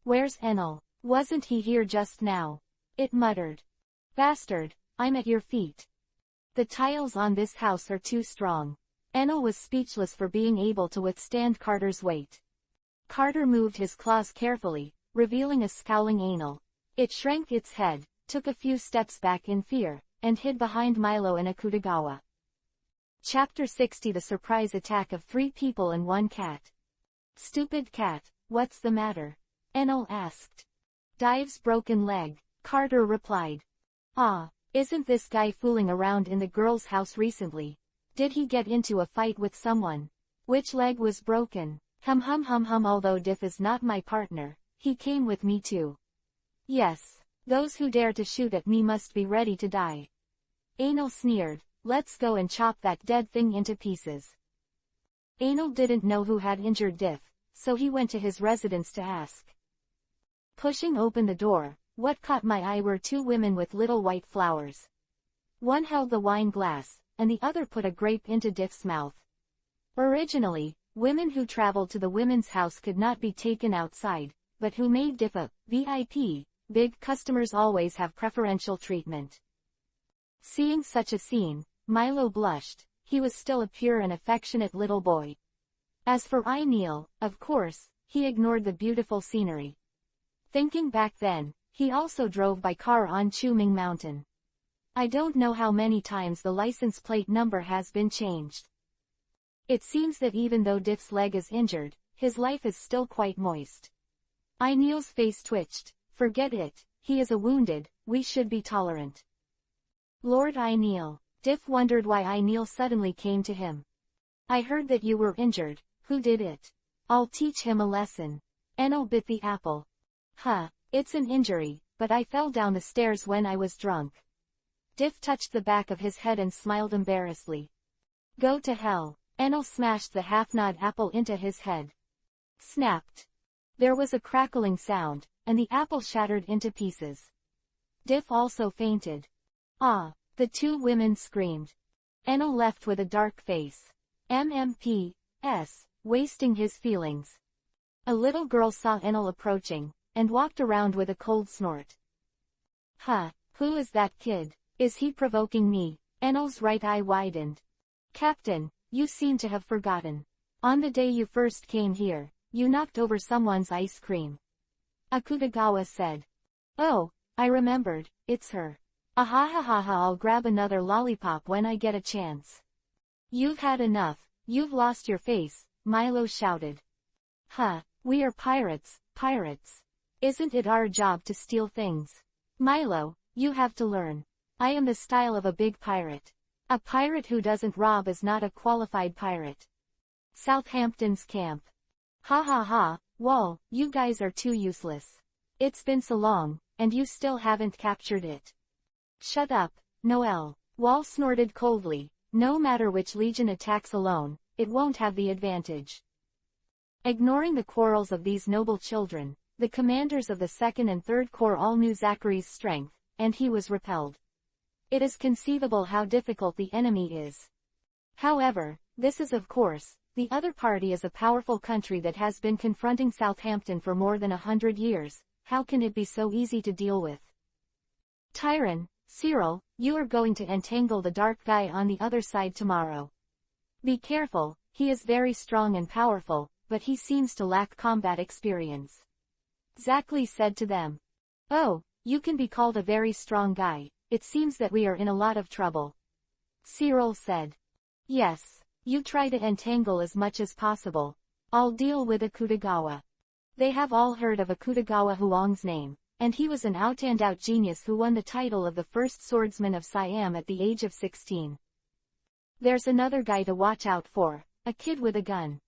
Where's Enel? Wasn't he here just now? It muttered. Bastard, I'm at your feet. The tiles on this house are too strong. Enel was speechless for being able to withstand Carter's weight. Carter moved his claws carefully, revealing a scowling Enel. It shrank its head, took a few steps back in fear, and hid behind Milo and Akutagawa. Chapter 60 The Surprise Attack of 3 People and 1 Cat. Stupid cat, what's the matter? Enel asked. Dive's broken leg, Carter replied. Isn't this guy fooling around in the girl's house recently? Did he get into a fight with someone? Which leg was broken? Although Diff is not my partner, he came with me too. Yes, those who dare to shoot at me must be ready to die. Enel sneered, let's go and chop that dead thing into pieces. Enel didn't know who had injured Diff, so he went to his residence to ask. Pushing open the door, what caught my eye were 2 women with little white flowers. One held the wine glass, and the other put a grape into Diff's mouth. Originally, women who traveled to the women's house could not be taken outside, but who made Diff a VIP, big customers always have preferential treatment. Seeing such a scene, Milo blushed. He was still a pure and affectionate little boy. As for Neil, of course, he ignored the beautiful scenery. Thinking back then, he also drove by car on Chuming Mountain. I don't know how many times the license plate number has been changed. It seems that even though Diff's leg is injured, his life is still quite moist. Neil's face twitched. Forget it, he is wounded, we should be tolerant. Lord Neil. Diff wondered why Neil suddenly came to him. I heard that you were injured, who did it? I'll teach him a lesson. Enel bit the apple. It's an injury, but I fell down the stairs when I was drunk. Diff touched the back of his head and smiled embarrassedly. Go to hell. Enel smashed the half-gnawed apple into his head. Snapped. There was a crackling sound, and the apple shattered into pieces. Diff also fainted. The two women screamed. Enel left with a dark face. MMP.S. Wasting his feelings. A little girl saw Enel approaching, and walked around with a cold snort. Who is that kid? Is he provoking me? Enel's right eye widened. Captain, you seem to have forgotten. On the day you first came here, you knocked over someone's ice cream. Akutagawa said. Oh, I remembered, it's her. I'll grab another lollipop when I get a chance. You've had enough, you've lost your face, Milo shouted. We are pirates. Isn't it our job to steal things? Milo, you have to learn. I am the style of a big pirate. A pirate who doesn't rob is not a qualified pirate. Southampton's camp. Wall, you guys are too useless. It's been so long, and you still haven't captured it. Shut up, Noel. Wall snorted coldly. No matter which legion attacks alone, it won't have the advantage. Ignoring the quarrels of these noble children, the commanders of the 2nd and 3rd Corps all knew Zachary's strength, and he was repelled. It is conceivable how difficult the enemy is. However, this is of course, the other party is a powerful country that has been confronting Southampton for more than 100 years, how can it be so easy to deal with? Tyron, Cyril, you are going to entangle the dark guy on the other side tomorrow. Be careful, he is very strong and powerful, but he seems to lack combat experience. Zachary said to them. Oh, you can be called a very strong guy, it seems that we are in a lot of trouble. Cyril said. Yes, you try to entangle as much as possible. I'll deal with Akutagawa. They have all heard of Akutagawa Huang's name, and he was an out-and-out genius who won the title of the first swordsman of Siam at the age of 16. There's another guy to watch out for, a kid with a gun.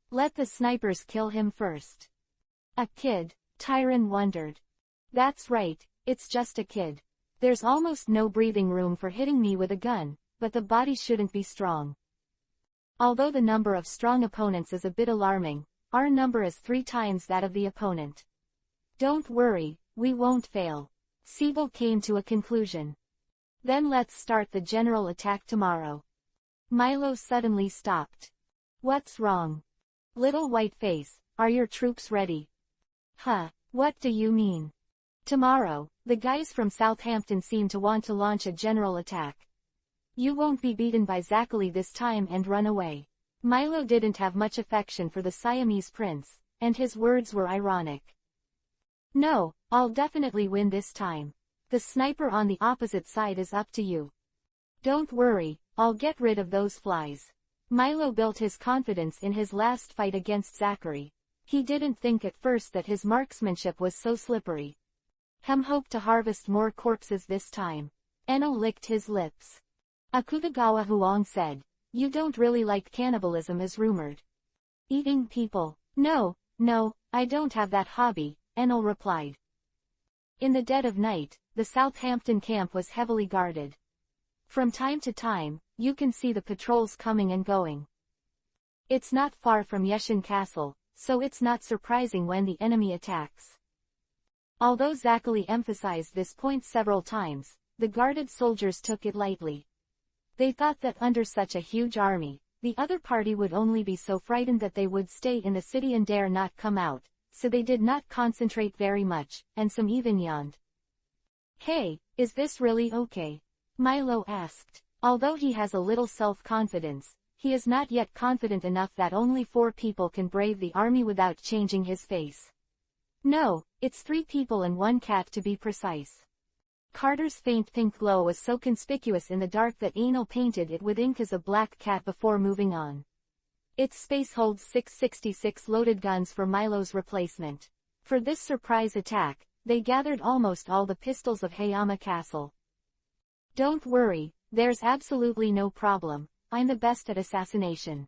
Let the snipers kill him first. A kid, Tyron wondered. That's right, it's just a kid. There's almost no breathing room for hitting me with a gun, but the body shouldn't be strong. Although the number of strong opponents is a bit alarming, our number is 3 times that of the opponent. Don't worry, we won't fail. Siebel came to a conclusion. Then let's start the general attack tomorrow. Milo suddenly stopped. What's wrong? Little white face, are your troops ready? What do you mean? Tomorrow, the guys from Southampton seem to want to launch a general attack. You won't be beaten by Zachary this time and run away. Milo didn't have much affection for the Siamese prince, and his words were ironic. No, I'll definitely win this time. The sniper on the opposite side is up to you. Don't worry, I'll get rid of those flies. Milo built his confidence in his last fight against Zachary. He didn't think at first that his marksmanship was so slippery. Hoped to harvest more corpses this time. Enel licked his lips. Akutagawa Huang said, you don't really like cannibalism as rumored. Eating people? No, I don't have that hobby, Enel replied. In the dead of night, the Southampton camp was heavily guarded. From time to time, you can see the patrols coming and going. It's not far from Yeshin Castle, so it's not surprising when the enemy attacks. Although Zachary emphasized this point several times, the guarded soldiers took it lightly. They thought that under such a huge army, the other party would only be so frightened that they would stay in the city and dare not come out, so they did not concentrate very much, and some even yawned. Hey, is this really okay? Milo asked. Although he has a little self-confidence, he is not yet confident enough that only 4 people can brave the army without changing his face. No, it's 3 people and 1 cat to be precise. Carter's faint pink glow was so conspicuous in the dark that Anil painted it with ink as a black cat before moving on. Its space holds 666 loaded guns for Milo's replacement. For this surprise attack, they gathered almost all the pistols of Hayama Castle. Don't worry, there's absolutely no problem, I'm the best at assassination.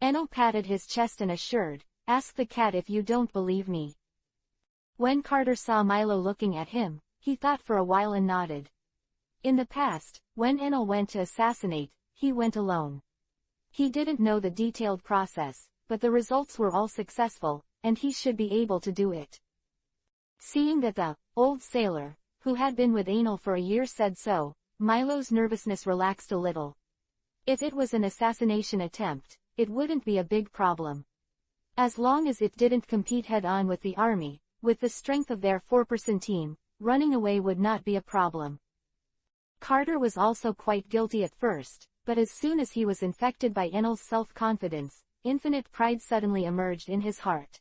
Enel patted his chest and assured, ask the cat if you don't believe me. When Carter saw Milo looking at him, he thought for a while and nodded. In the past, when Enel went to assassinate, he went alone. He didn't know the detailed process, but the results were all successful, and he should be able to do it. Seeing that the old sailor, who had been with Anil for a year said so, Milo's nervousness relaxed a little. If it was an assassination attempt, it wouldn't be a big problem. As long as it didn't compete head-on with the army, with the strength of their 4-person team, running away would not be a problem. Carter was also quite guilty at first, but as soon as he was infected by Enel's self-confidence, infinite pride suddenly emerged in his heart.